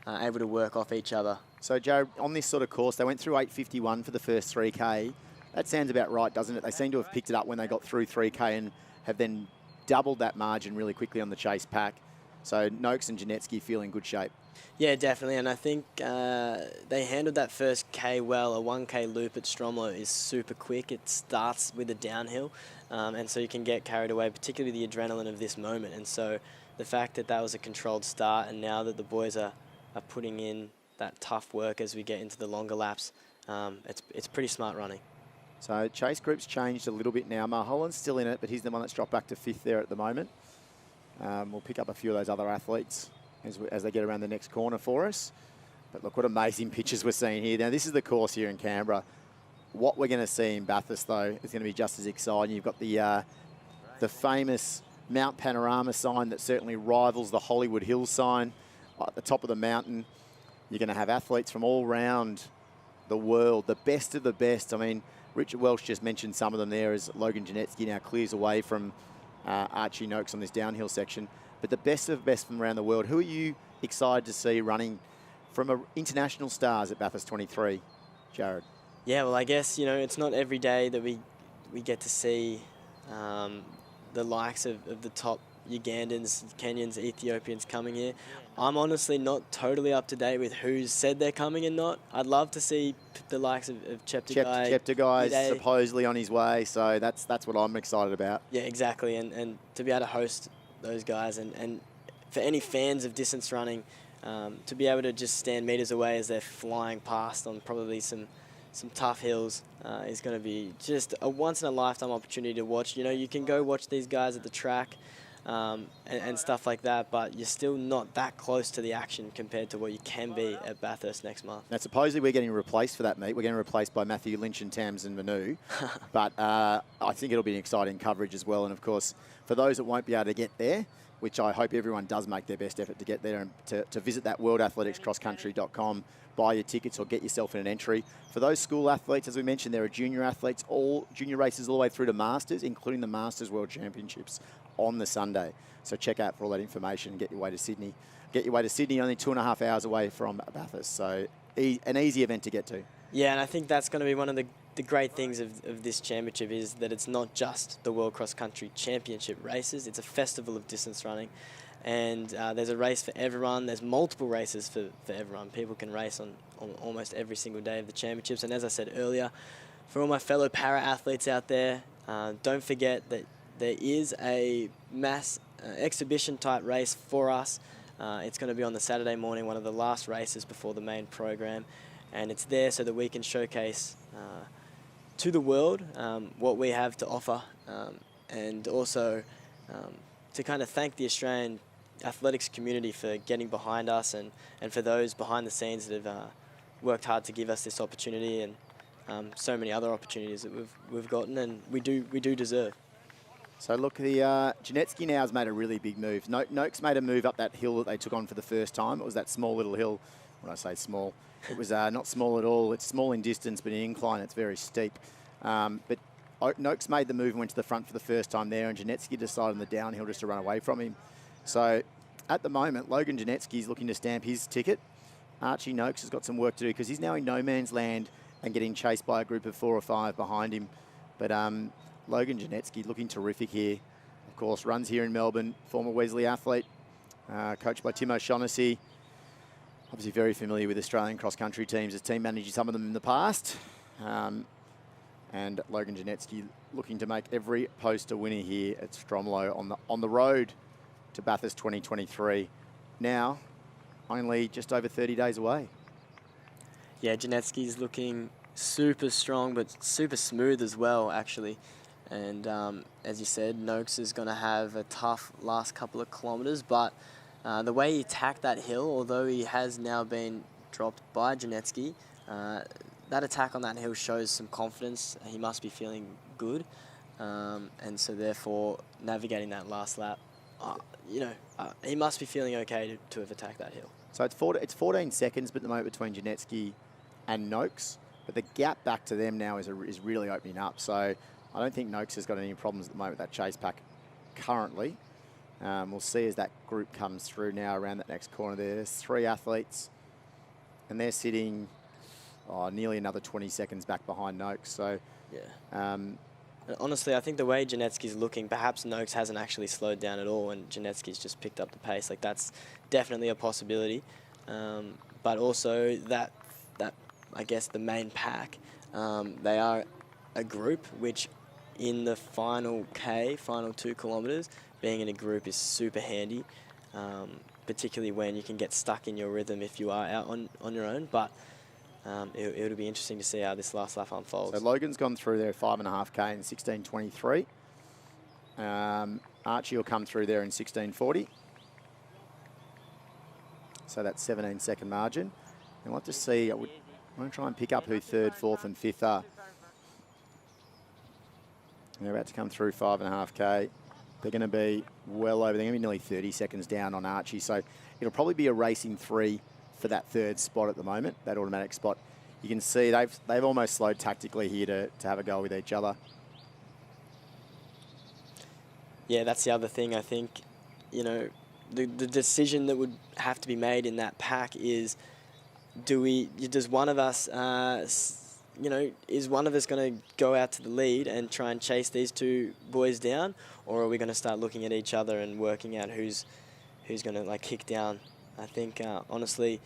able to work off each other. So, Joe, on this sort of course, they went through 8:51 for the first 3K. That sounds about right, doesn't it? They seem to have picked it up when they got through 3K and have then doubled that margin really quickly on the chase pack. So, Noakes and Janetsky feel in good shape. Yeah, definitely, and I think they handled that first K well. A 1K loop at Stromlo is super quick. It starts with a downhill, and so you can get carried away, particularly the adrenaline of this moment. And so the fact that that was a controlled start, and now that the boys are putting in that tough work as we get into the longer laps, it's pretty smart running. So chase group's changed a little bit now. Mulholland's still in it, but he's the one that's dropped back to 5th there at the moment. We'll pick up a few of those other athletes as they get around the next corner for us. But look what amazing pictures we're seeing here. Now, this is the course here in Canberra. What we're going to see in Bathurst, though, is going to be just as exciting. You've got the famous Mount Panorama sign that certainly rivals the Hollywood Hills sign at the top of the mountain. You're going to have athletes from all around the world, the best of the best. I mean, Richard Welsh just mentioned some of them there as Logan Janetsky now clears away from Archie Noakes on this downhill section. But the best of the best from around the world. Who are you excited to see running from international stars at Bathurst 23, Jared? Yeah, well, I guess, you know, it's not every day that we get to see the likes of the top Ugandans, Kenyans, Ethiopians coming here. I'm honestly not totally up to date with who's said they're coming and not. I'd love to see the likes of Cheptegei. Cheptegei's supposedly on his way, so that's what I'm excited about. Yeah, exactly, and to be able to host those guys and for any fans of distance running, to be able to just stand meters away as they're flying past on probably some tough hills is going to be just a once-in-a-lifetime opportunity to watch. You know, you can go watch these guys at the track and stuff like that, but you're still not that close to the action compared to what you can be at Bathurst next month. Now, supposedly we're getting replaced for that meet. We're getting replaced by Matthew Lynch and Tamsin Manu, but I think it'll be an exciting coverage as well. And, of course, for those that won't be able to get there, which I hope everyone does make their best effort to get there and to visit that worldathleticscrosscountry.com, buy your tickets or get yourself in an entry. For those school athletes, as we mentioned, there are junior athletes, all junior races all the way through to Masters, including the Masters World Championships on the Sunday. So check out for all that information and get your way to Sydney. Get your way to Sydney, only 2.5 hours away from Bathurst. So an easy event to get to. Yeah, and I think that's going to be one of the great things of this championship is that it's not just the World Cross Country Championship races, it's a festival of distance running. And there's a race for everyone, there's multiple races for everyone. People can race on almost every single day of the championships. And as I said earlier, for all my fellow para-athletes out there, don't forget that there is a mass exhibition type race for us. It's going to be on the Saturday morning, one of the last races before the main program. And it's there so that we can showcase to the world what we have to offer, and also to kind of thank the Australian athletics community for getting behind us, and for those behind the scenes that have worked hard to give us this opportunity and so many other opportunities that we've gotten and we do deserve. So look, the Janetsky now has made a really big move. Noakes made a move up that hill that they took on for the first time. It was that small little hill. When I say small, it was not small at all. It's small in distance, but in incline, it's very steep. But Noakes made the move and went to the front for the first time there, and Janetsky decided on the downhill just to run away from him. So at the moment, Logan Janetsky is looking to stamp his ticket. Archie Noakes has got some work to do because he's now in no man's land and getting chased by a group of 4 or 5 behind him. But Logan Janetsky looking terrific here. Of course, runs here in Melbourne, former Wesley athlete, coached by Tim O'Shaughnessy. Obviously very familiar with Australian cross-country teams, as team managed some of them in the past. And Logan Janetsky looking to make every post a winner here at Stromlo on the road to Bathurst 2023. Now, only just over 30 days away. Yeah, Janetsky's looking super strong, but super smooth as well, actually. And as you said, Noakes is going to have a tough last couple of kilometres, but the way he attacked that hill, although he has now been dropped by Janetsky, that attack on that hill shows some confidence. He must be feeling good. And so therefore, navigating that last lap, he must be feeling okay to have attacked that hill. So it's 14 seconds at the moment between Janetsky and Noakes, but the gap back to them now is really opening up. So I don't think Noakes has got any problems at the moment with that chase pack currently. We'll see as that group comes through now around that next corner there. There's 3 athletes, and they're sitting nearly another 20 seconds back behind Noakes. So yeah. Honestly, I think the way Janetsky's looking, perhaps Noakes hasn't actually slowed down at all, and Janetsky's just picked up the pace. Like, that's definitely a possibility. But also that I guess the main pack, they are a group which in the final 2 kilometres, being in a group is super handy, particularly when you can get stuck in your rhythm if you are out on your own. But it'll be interesting to see how this last lap unfolds. So Logan's gone through there 5.5k in 16:23. Archie will come through there in 16:40. So that's 17-second margin. And we'll have to see. I want to try and pick up who 3rd, 4th and 5th are. They're about to come through 5.5k. They're going to be well over. They're going to be nearly 30 seconds down on Archie. So it'll probably be a racing 3 for that 3rd spot at the moment, that automatic spot. You can see they've almost slowed tactically here to have a go with each other. Yeah, that's the other thing. I think, the decision that would have to be made in that pack is, does one of us, is one of us going to go out to the lead and try and chase these 2 boys down, or are we going to start looking at each other and working out who's going to kick down? I think, honestly,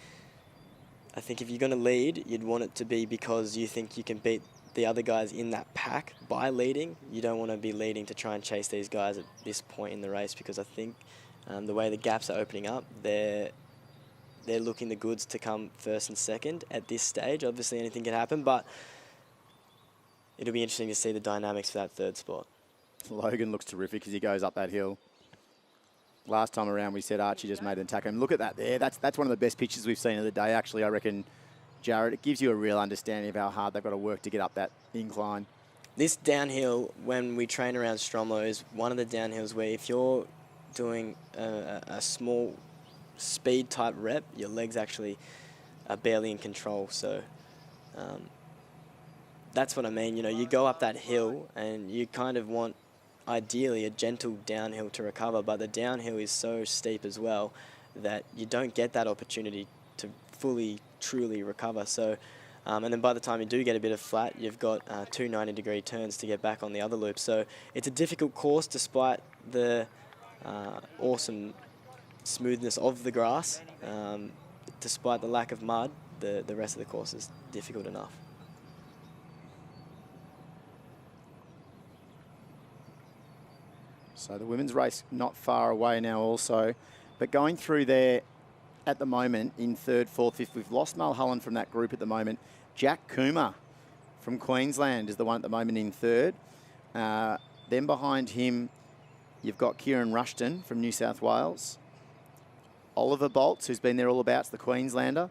if you're going to lead, you'd want it to be because you think you can beat the other guys in that pack by leading. You don't want to be leading to try and chase these guys at this point in the race, because I think the way the gaps are opening up, they're looking the goods to come 1st and 2nd at this stage. Obviously, anything can happen, but it'll be interesting to see the dynamics for that 3rd spot. Logan looks terrific as he goes up that hill. Last time around, we said Archie just made an attack. And look at that there. That's one of the best pictures we've seen of the day, actually, I reckon, Jared. It gives you a real understanding of how hard they've got to work to get up that incline. This downhill, when we train around Stromlo, is one of the downhills where if you're doing a small speed type rep, your legs actually are barely in control. So that's what I mean. You know, you go up that hill and you kind of want ideally a gentle downhill to recover, but the downhill is so steep as well that you don't get that opportunity to fully, truly recover. So, and then by the time you do get a bit of flat, you've got 2 90-degree turns to get back on the other loop. So it's a difficult course despite the awesome smoothness of the grass. Despite the lack of mud, the rest of the course is difficult enough. So the women's race not far away now also. But going through there at the moment in third, fourth, fifth, we've lost Mulholland from that group at the moment. Jack Coomer from Queensland is the one at the moment in third. Then behind him, you've got Kieran Rushton from New South Wales. Oliver Bolts, who's been there all about, the Queenslander.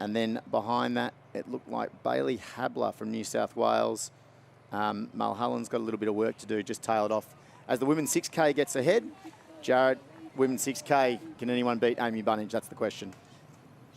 And then behind that, it looked like Bailey Habler from New South Wales. Mulholland's got a little bit of work to do, just tailed off. As the women's 6K gets ahead, Jared, women's 6K, can anyone beat Amy Bunnage? That's the question.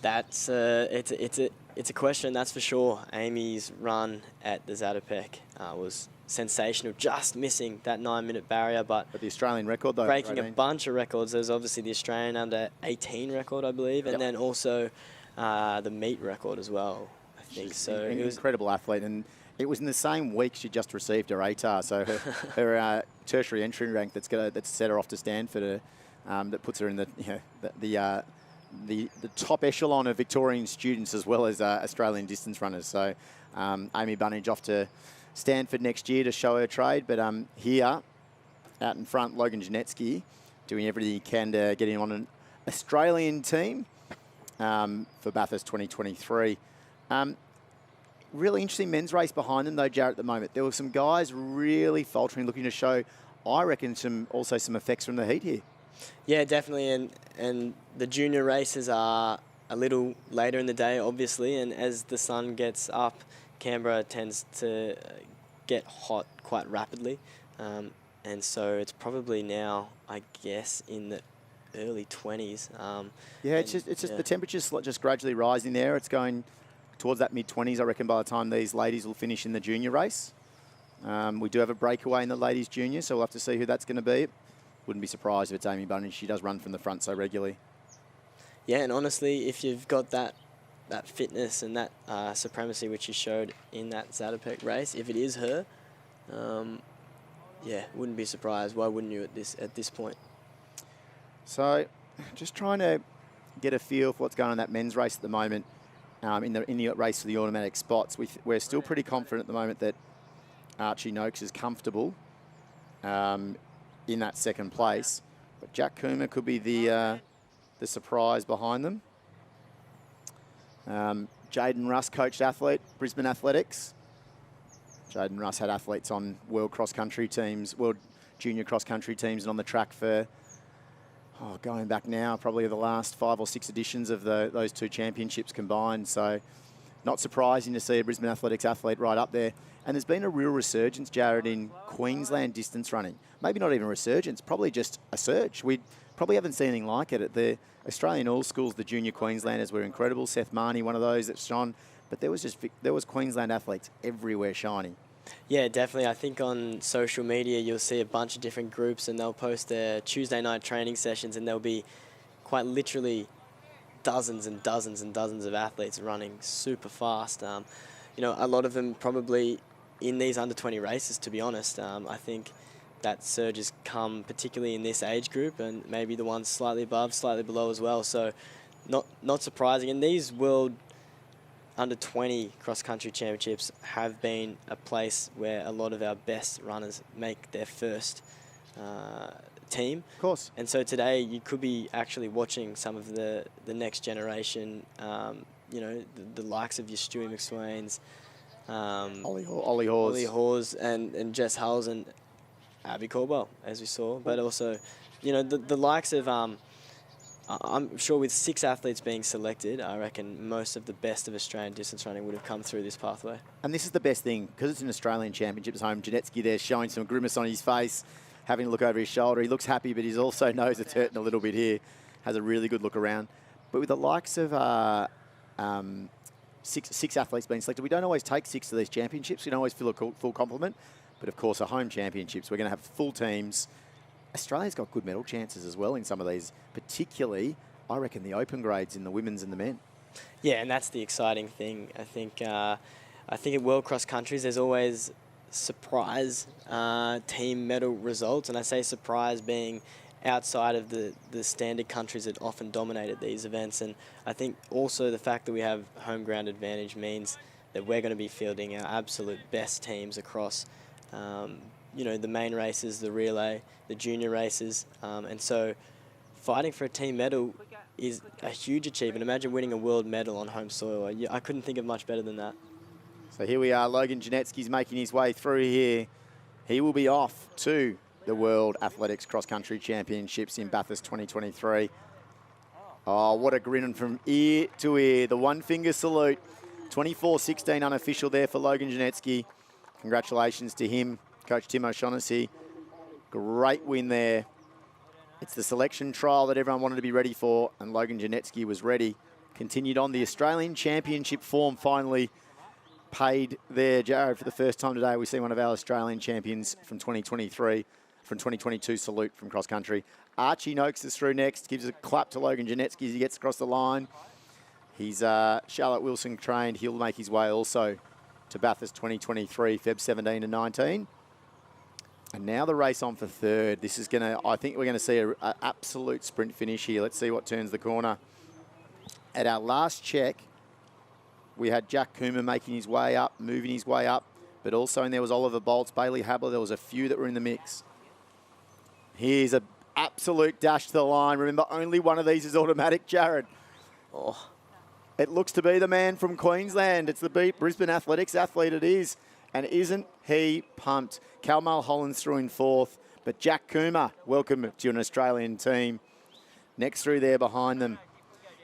That's it's a question, that's for sure. Amy's run at the Zatopek was sensational, just missing that 9-minute barrier, but the Australian record though, breaking a bunch of records. There's obviously the Australian under 18 record, I believe, and then also the meet record as well, I think. She's so an it was incredible athlete, and it was in the same week she just received her ATAR, so her tertiary entry rank that's set her off to Stanford, that puts her in the top echelon of Victorian students as well as Australian distance runners. So Amy Bunnage off to Stanford next year to show her trade, but here out in front, Logan Janetsky doing everything he can to get him on an Australian team for Bathurst 2023. Really interesting men's race behind them though, Jarrett, at the moment. There were some guys really faltering, looking to show, I reckon, some effects from the heat here. Yeah, definitely, and the junior races are a little later in the day, obviously, and as the sun gets up, Canberra tends to get hot quite rapidly, and so it's probably now, I guess, in the early 20s. Yeah, it's just the temperature's just gradually rising there. It's going towards that mid-20s, I reckon, by the time these ladies will finish in the junior race. We do have a breakaway in the ladies junior, so we'll have to see who that's going to be. Wouldn't be surprised if it's Amy Bunnage. She does run from the front so regularly. Yeah, and honestly, if you've got that fitness and that supremacy which you showed in that Zatopek race, if it is her, yeah, wouldn't be surprised. Why wouldn't you at this point? So, just trying to get a feel for what's going on in that men's race at the moment. In the race for the automatic spots, we're still pretty confident at the moment that Archie Noakes is comfortable in that second place, but Jack Coomer could be the surprise behind them. Jaden Russ coached athlete, Brisbane Athletics. Jaden Russ had athletes on world cross-country teams, world junior cross-country teams, and on the track for, going back now, probably the last 5 or 6 editions of those 2 championships combined. So not surprising to see a Brisbane Athletics athlete right up there. And there's been a real resurgence, Jared, in Queensland distance running. Maybe not even a resurgence, probably just a surge. We probably haven't seen anything like it. At the Australian All Schools, the junior Queenslanders were incredible. Seth Marnie, one of those that shone. But there was Queensland athletes everywhere shining. Yeah, definitely. I think on social media you'll see a bunch of different groups and they'll post their Tuesday night training sessions, and there'll be quite literally dozens and dozens and dozens of athletes running super fast. A lot of them probably in these under-20 races, to be honest. I think that surge has come particularly in this age group, and maybe the ones slightly above, slightly below as well. So not surprising. And these World Under-20 cross-country championships have been a place where a lot of our best runners make their first team. Of course. And so today you could be actually watching some of the next generation, the likes of your Stewie McSwains, Ollie Hawes and Jess Hulls and Abby Caldwell, as we saw. But also, the likes of, I'm sure with 6 athletes being selected, I reckon most of the best of Australian distance running would have come through this pathway. And this is the best thing, because it's an Australian Championships home. Janetsky there showing some grimace on his face, having a look over his shoulder. He looks happy, but he also knows it's hurting a little bit here. Has a really good look around. But with the likes of six athletes being selected, we don't always take 6 of these championships. We don't always fill a full complement. But of course, our home championships, we're going to have full teams. Australia's got good medal chances as well in some of these, particularly, I reckon, the open grades in the women's and the men. Yeah, and that's the exciting thing. I think at World Cross Countries, there's always surprise team medal results, and I say surprise being outside of the standard countries that often dominated these events. And I think also the fact that we have home ground advantage means that we're going to be fielding our absolute best teams across, the main races, the relay, the junior races, and so fighting for a team medal is a huge achievement. Imagine winning a world medal on home soil. I couldn't think of much better than that. So here we are. Logan Janetsky's making his way through here. He will be off to the World Athletics Cross Country Championships in Bathurst 2023. Oh, what a grin from ear to ear. The one finger salute. 24-16 unofficial there for Logan Janetsky. Congratulations to him, Coach Tim O'Shaughnessy. Great win there. It's the selection trial that everyone wanted to be ready for, and Logan Janetsky was ready. Continued on. The Australian Championship form finally paid there, Jared, for the first time today. We see one of our Australian champions from 2023, from 2022 salute from cross country. Archie Noakes is through next, gives a clap to Logan Janetsky as he gets across the line. He's Charlotte Wilson trained. He'll make his way also to Bathurst 2023, Feb 17 and 19. And now the race on for third. This is going to, I think we're going to see an absolute sprint finish here. Let's see what turns the corner. At our last check, we had Jack Coomer making his way up, moving his way up, but also and there was Oliver Bolts, Bailey Habler. There was a few that were in the mix. Here's an absolute dash to the line. Remember, only one of these is automatic, Jared. Oh, it looks to be the man from Queensland. It's the Brisbane Athletics athlete it is. And isn't he pumped? Cal Mulholland's through in fourth, but Jack Coomer, welcome to an Australian team. Next through there behind them,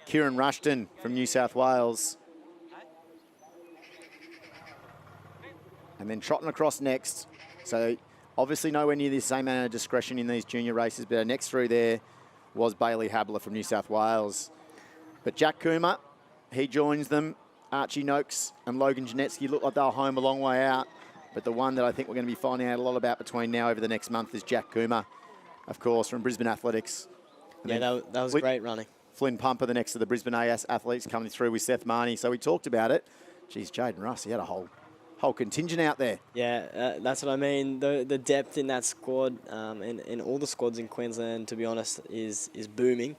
Kieran Rushton from New South Wales. And then trotting across next. So obviously nowhere near the same amount of discretion in these junior races, but our next through there was Bailey Habler from New South Wales. But Jack Coomer, he joins them. Archie Noakes and Logan Janetsky look like they're home a long way out. But the one that I think we're going to be finding out a lot about between now over the next month is Jack Coomer, of course, from Brisbane Athletics. And yeah, that was great running. Flynn Pumper, the next of the Brisbane AS athletes, coming through with Seth Marnie. So we talked about it. Geez, Jaden Russ, he had a whole contingent out there. Yeah, that's what I mean. The depth in that squad, and all the squads in Queensland, to be honest, is booming.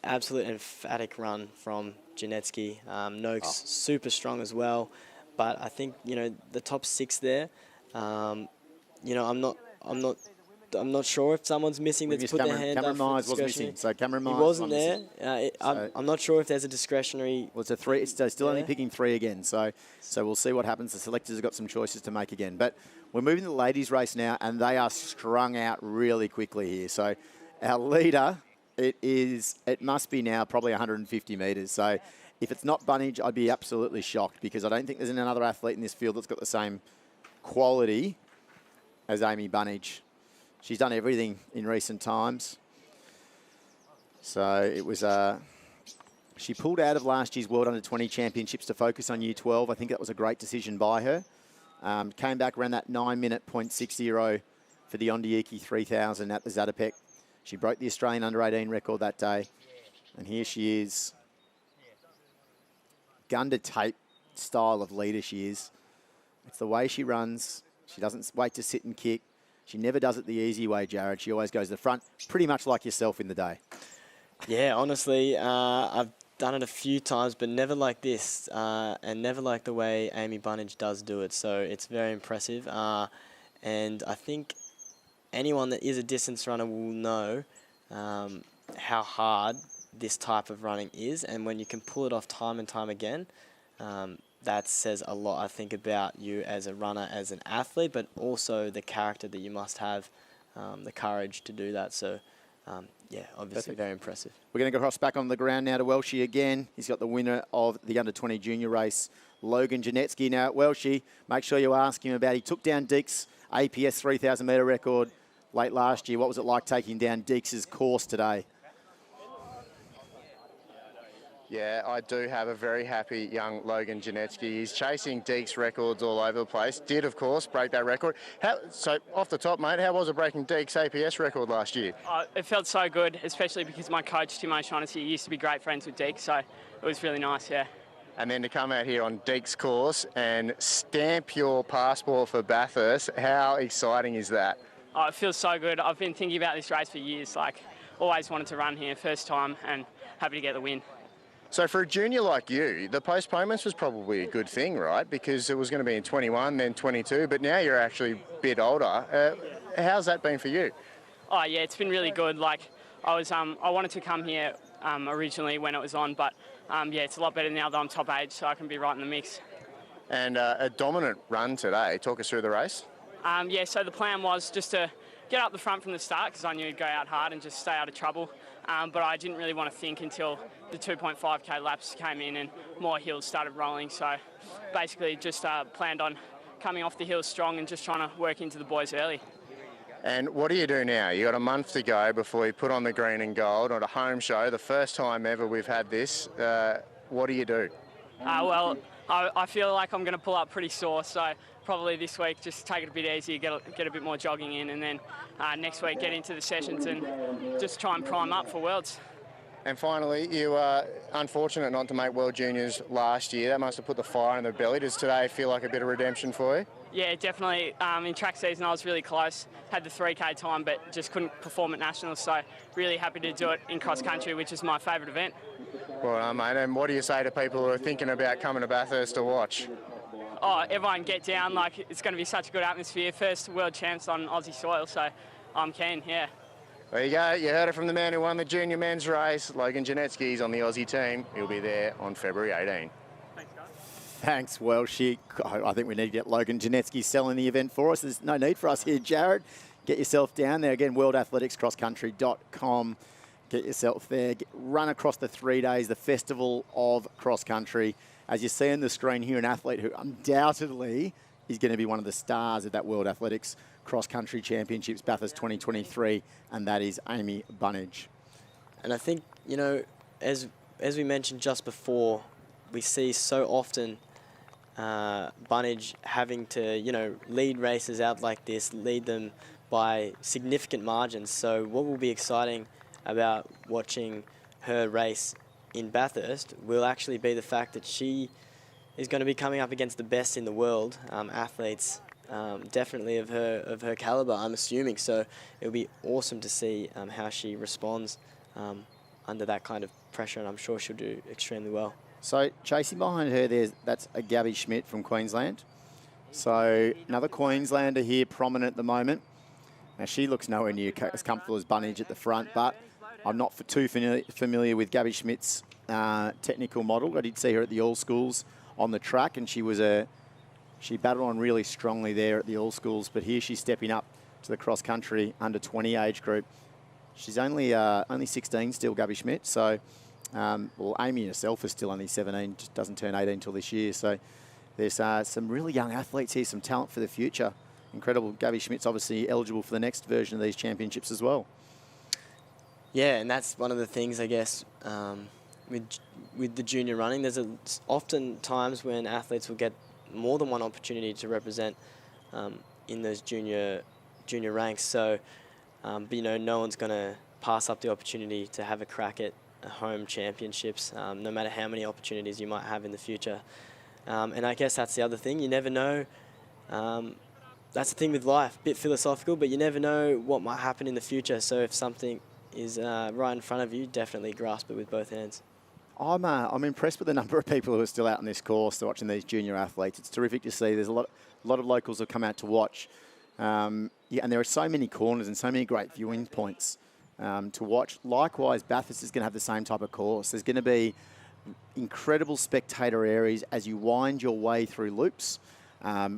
Absolute emphatic run from Janetsky. Noakes super strong as well, but I think the top 6 there. I'm not sure if someone's missing that's put their hand up. Cameron Myers was missing, so Cameron Myers wasn't there. I'm not sure if there's a discretionary. Well, it's a 3. It's still only picking 3 again. So we'll see what happens. The selectors have got some choices to make again. But we're moving to the ladies' race now, and they are strung out really quickly here. So our leader, it must be now probably 150 metres. So if it's not Bunnage, I'd be absolutely shocked because I don't think there's another athlete in this field that's got the same quality as Amy Bunnage. She's done everything in recent times. So it was she pulled out of last year's World Under-20 Championships to focus on Year 12. I think that was a great decision by her. Came back around that 9-minute .60 for the Ondieki 3000 at the Zatopek. She broke the Australian Under-18 record that day. And here she is. Gun to tape style of leader she is. It's the way she runs. She doesn't wait to sit and kick. She never does it the easy way, Jared. She always goes to the front, pretty much like yourself in the day. Yeah, honestly, I've done it a few times, but never like this, and never like the way Amy Bunnage does do it. So it's very impressive. And I think anyone that is a distance runner will know how hard this type of running is. And when you can pull it off time and time again, that says a lot, I think, about you as a runner, as an athlete, but also the character that you must have, the courage to do that. So, yeah, obviously very impressive. We're going to go cross back on the ground now to Welshie again. He's got the winner of the Under-20 junior race, Logan Janetsky. Now, at Welshie, make sure you ask him about, he took down Deek's APS 3,000 metre record late last year. What was it like taking down Deeks' course today? Yeah, I do have a very happy young Logan Janetsky. He's chasing Deeks records all over the place. Did, of course, break that record. So, off the top, mate, how was it breaking Deeks' APS record last year? It felt so good, especially because my coach, Tim O'Shaughnessy, used to be great friends with Deeks, so it was really nice, yeah. And then to come out here on Deeks' course and stamp your passport for Bathurst, how exciting is that? Oh, it feels so good. I've been thinking about this race for years, always wanted to run here, first time, and happy to get the win. So for a junior like you, the postponements was probably a good thing, right? Because it was going to be in 21, then 22, but now you're actually a bit older. How's that been for you? Oh yeah, it's been really good. I wanted to come here originally when it was on, but yeah, it's a lot better now that I'm top age, so I can be right in the mix. And a dominant run today. Talk us through the race. Yeah, so the plan was just to get up the front from the start because I knew it'd go out hard and just stay out of trouble. But I didn't really want to think until the 2.5k laps came in and more hills started rolling. So basically just planned on coming off the hills strong and just trying to work into the boys early. And what do you do now? You got a month to go before you put on the green and gold on a home show. The first time ever we've had this. What do you do? Well, I feel like I'm going to pull up pretty sore, so probably this week just take it a bit easier, get a bit more jogging in, and then next week get into the sessions and just try and prime up for Worlds. And finally, you were unfortunate not to make World Juniors last year. That must have put the fire in the belly. Does today feel like a bit of redemption for you? Yeah, definitely. In track season, I was really close. Had the 3K time, but just couldn't perform at Nationals. So really happy to do it in cross country, which is my favourite event. Well, mate, and what do you say to people who are thinking about coming to Bathurst to watch? Oh, everyone get down. It's going to be such a good atmosphere. First world champs on Aussie soil, so I'm keen, yeah. There you go. You heard it from the man who won the junior men's race. Logan Janetsky's on the Aussie team. He'll be there on February 18. Thanks, Welshie. I think we need to get Logan Janetsky selling the event for us. There's no need for us here, Jared. Get yourself down there. Again, worldathleticscrosscountry.com. Get yourself there. Run across the 3 days, the Festival of Cross Country. As you see on the screen here, an athlete who undoubtedly is going to be one of the stars of that World Athletics Cross Country Championships Bathurst 2023, and that is Amy Bunnage. And I think, as we mentioned just before, we see so often Bunnage having to, lead races out like this, lead them by significant margins. So what will be exciting about watching her race in Bathurst will actually be the fact that she is going to be coming up against the best in the world, athletes, definitely of her caliber, I'm assuming. So it'll be awesome to see how she responds under that kind of pressure, and I'm sure she'll do extremely well. So chasing behind her, that's a Gabby Schmidt from Queensland. So another Queenslander here, prominent at the moment. Now she looks nowhere near as comfortable as Bunnage at the front, but I'm not too familiar with Gabby Schmidt's technical model. I did see her at the All Schools on the track, and she battled on really strongly there at the All Schools, but here she's stepping up to the cross country under 20 age group. She's only 16 still, Gabby Schmidt. So, well, Amy herself is still only 17, just doesn't turn 18 until this year. So there's some really young athletes here, some talent for the future. Incredible. Gabby Schmidt's obviously eligible for the next version of these championships as well. Yeah, and that's one of the things, I guess, with the junior running. There's often times when athletes will get more than one opportunity to represent in those junior ranks. So, but no one's going to pass up the opportunity to have a crack at home championships, no matter how many opportunities you might have in the future. And I guess that's the other thing. You never know. That's the thing with life, a bit philosophical, but you never know what might happen in the future. So if something is right in front of you, definitely grasp it with both hands. I'm impressed with the number of people who are still out on this course watching these junior athletes. It's terrific to see. There's a lot of locals who come out to watch. And there are so many corners and so many great viewing points to watch. Likewise, Bathurst is going to have the same type of course. There's going to be incredible spectator areas as you wind your way through loops.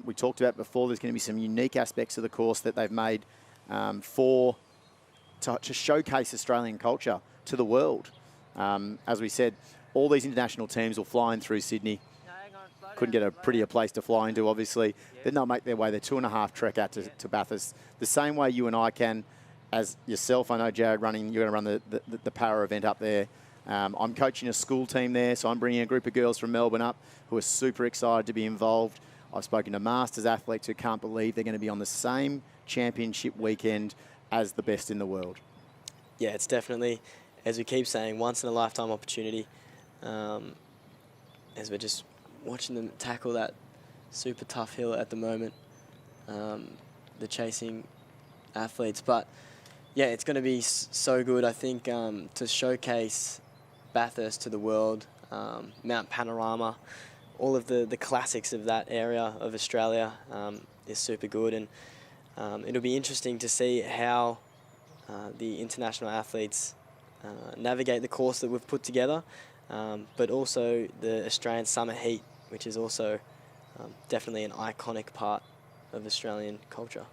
We talked about before, there's going to be some unique aspects of the course that they've made to showcase Australian culture to the world. As we said, all these international teams will fly in through Sydney. couldn't get a prettier place to fly into, obviously. Then they'll make their way, their 2.5 trek out to Bathurst, the same way you and I can as yourself. I know, Jared, you're going to run the para event up there. I'm coaching a school team there, so I'm bringing a group of girls from Melbourne up who are super excited to be involved. I've spoken to Masters athletes who can't believe they're going to be on the same championship weekend as the best in the world. Yeah, it's definitely, as we keep saying, once in a lifetime opportunity. As we're just watching them tackle that super tough hill at the moment, the chasing athletes. But yeah, it's going to be so good, I think, to showcase Bathurst to the world, Mount Panorama, all of the classics of that area of Australia is super good. And it'll be interesting to see how the international athletes navigate the course that we've put together, but also the Australian Summer Heat, which is also definitely an iconic part of Australian culture.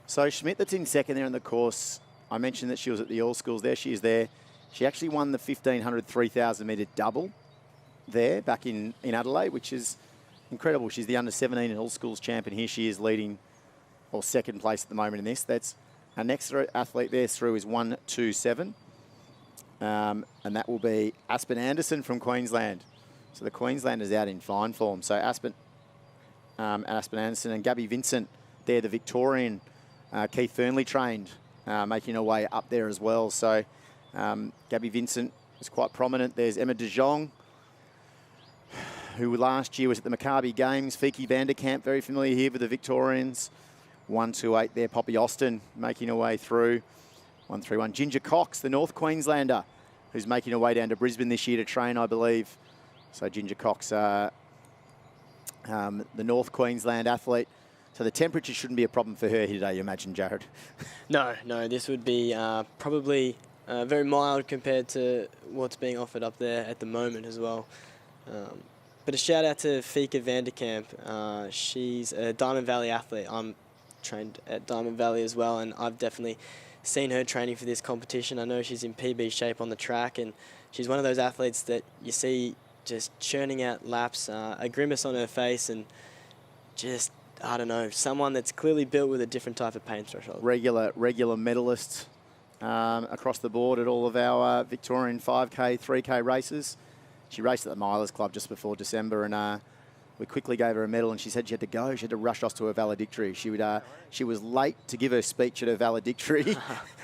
So Schmidt, that's in second there in the course. I mentioned that she was at the All Schools. There she is there. She actually won the 1,500, 3,000 metre double there back in Adelaide, which is incredible. She's the under-17 and All Schools champion. Here she is leading, or second place at the moment in this. That's our next athlete there through is 127. And that will be Aspen Anderson from Queensland. So the Queenslanders out in fine form. So Aspen Anderson and Gabby Vincent there, the Victorian, Keith Fernley trained, making her way up there as well. So Gabby Vincent is quite prominent. There's Emma De Jong, who last year was at the Maccabi Games. Fiki Vanderkamp, very familiar here with the Victorians. 128 there. Poppy Austin making her way through. 131. Ginger Cox, the North Queenslander, who's making her way down to Brisbane this year to train, I believe. So Ginger Cox, the North Queensland athlete. So the temperature shouldn't be a problem for her here today, you imagine, Jared? No, this would be probably very mild compared to what's being offered up there at the moment as well. But a shout out to Fika Vanderkamp. She's a Diamond Valley athlete. I'm trained at Diamond Valley as well, and I've definitely seen her training for this competition. I know she's in PB shape on the track, and she's one of those athletes that you see just churning out laps, a grimace on her face, and just, I don't know, someone that's clearly built with a different type of pain threshold. Regular medalist across the board at all of our Victorian 5K, 3K races. She raced at the Milers Club just before December, and we quickly gave her a medal, and she said she had to go. She had to rush off to her valedictory. She was late to give her speech at her valedictory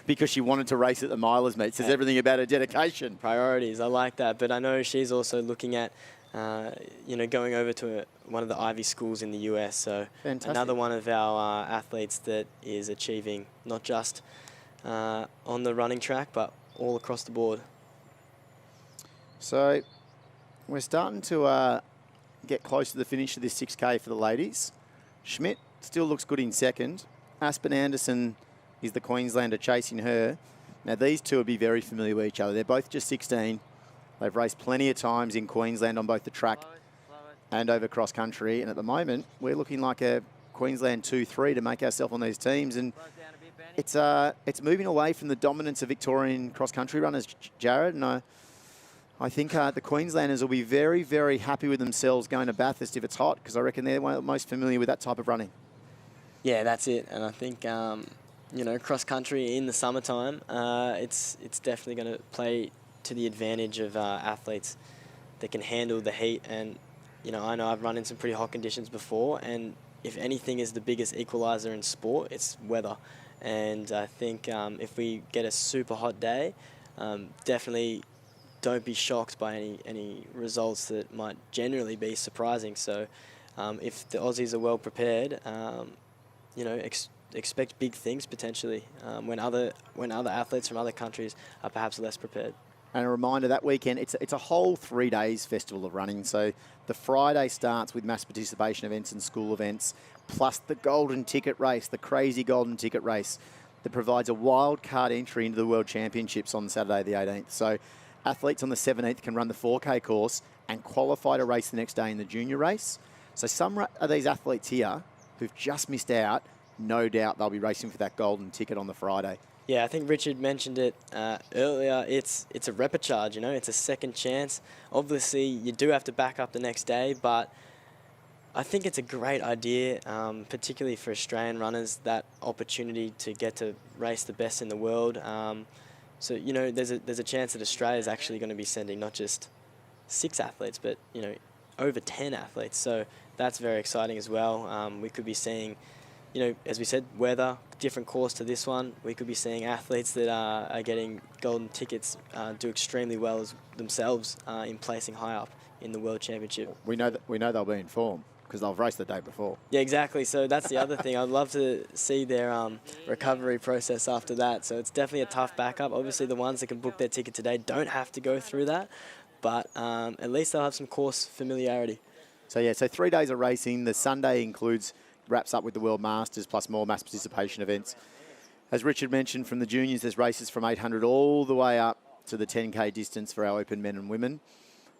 because she wanted to race at the Milers meet. Says everything about her dedication. Priorities, I like that. But I know she's also looking at, going over to one of the Ivy schools in the US. So fantastic. Another one of our athletes that is achieving not just on the running track, but all across the board. So we're starting to get close to the finish of this 6K for the ladies. Schmidt still looks good in second. Aspen Anderson is the Queenslander chasing her. Now, these two will be very familiar with each other. They're both just 16. They've raced plenty of times in Queensland on both the track and over cross country. And at the moment, we're looking like a Queensland 2-3 to make ourselves on these teams. And it's moving away from the dominance of Victorian cross country runners, Jared. And I think the Queenslanders will be very, very happy with themselves going to Bathurst if it's hot, because I reckon they're one of the most familiar with that type of running. Yeah, that's it. And I think, cross country in the summertime, it's definitely going to play to the advantage of athletes that can handle the heat. And, I know I've run in some pretty hot conditions before, and if anything is the biggest equaliser in sport, it's weather. And I think if we get a super hot day, definitely don't be shocked by any results that might generally be surprising. So if the Aussies are well prepared, expect big things potentially when other athletes from other countries are perhaps less prepared. And a reminder, that weekend, it's a whole 3 days festival of running. So the Friday starts with mass participation events and school events, plus the golden ticket race, the crazy golden ticket race that provides a wild card entry into the World Championships on Saturday the 18th. So athletes on the 17th can run the 4K course and qualify to race the next day in the junior race. So some of these athletes here who've just missed out, no doubt they'll be racing for that golden ticket on the Friday. Yeah, I think Richard mentioned it earlier. It's a repecharge, it's a second chance. Obviously, you do have to back up the next day, but I think it's a great idea, particularly for Australian runners, that opportunity to get to race the best in the world. So, you know, there's a chance that Australia is actually going to be sending not just 6 athletes, but, you know, over 10 athletes. So that's very exciting as well. We could be seeing, you know, as we said, weather, different course to this one. We could be seeing athletes that are getting golden tickets do extremely well as themselves in placing high up in the World Championship. We know they'll be in form because they'll race the day before. Yeah, exactly. So that's the other thing. I'd love to see their recovery process after that. So it's definitely a tough backup. Obviously, the ones that can book their ticket today don't have to go through that, but at least they'll have some course familiarity. So yeah, so 3 days of racing. The Sunday wraps up with the World Masters plus more mass participation events. As Richard mentioned, from the juniors, there's races from 800 all the way up to the 10K distance for our open men and women.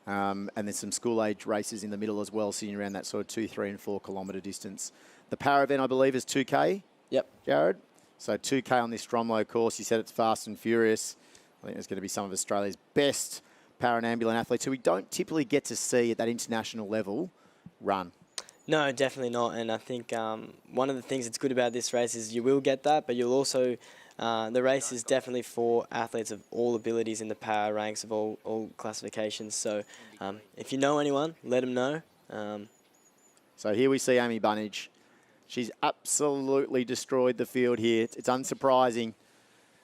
And there's some school-age races in the middle as well, sitting around that sort of 2, 3 and 4 kilometre distance. The power event, I believe, is 2K. Yep. Jared? So 2K on this Stromlo course. You said it's fast and furious. I think there's going to be some of Australia's best para-and-ambulant athletes who we don't typically get to see at that international level run. No, definitely not. And I think one of the things that's good about this race is you will get that, but you'll also... the race is definitely for athletes of all abilities in the power ranks of all classifications. So if you know anyone, let them know. So here we see Amy Bunnage. She's absolutely destroyed the field here. It's unsurprising.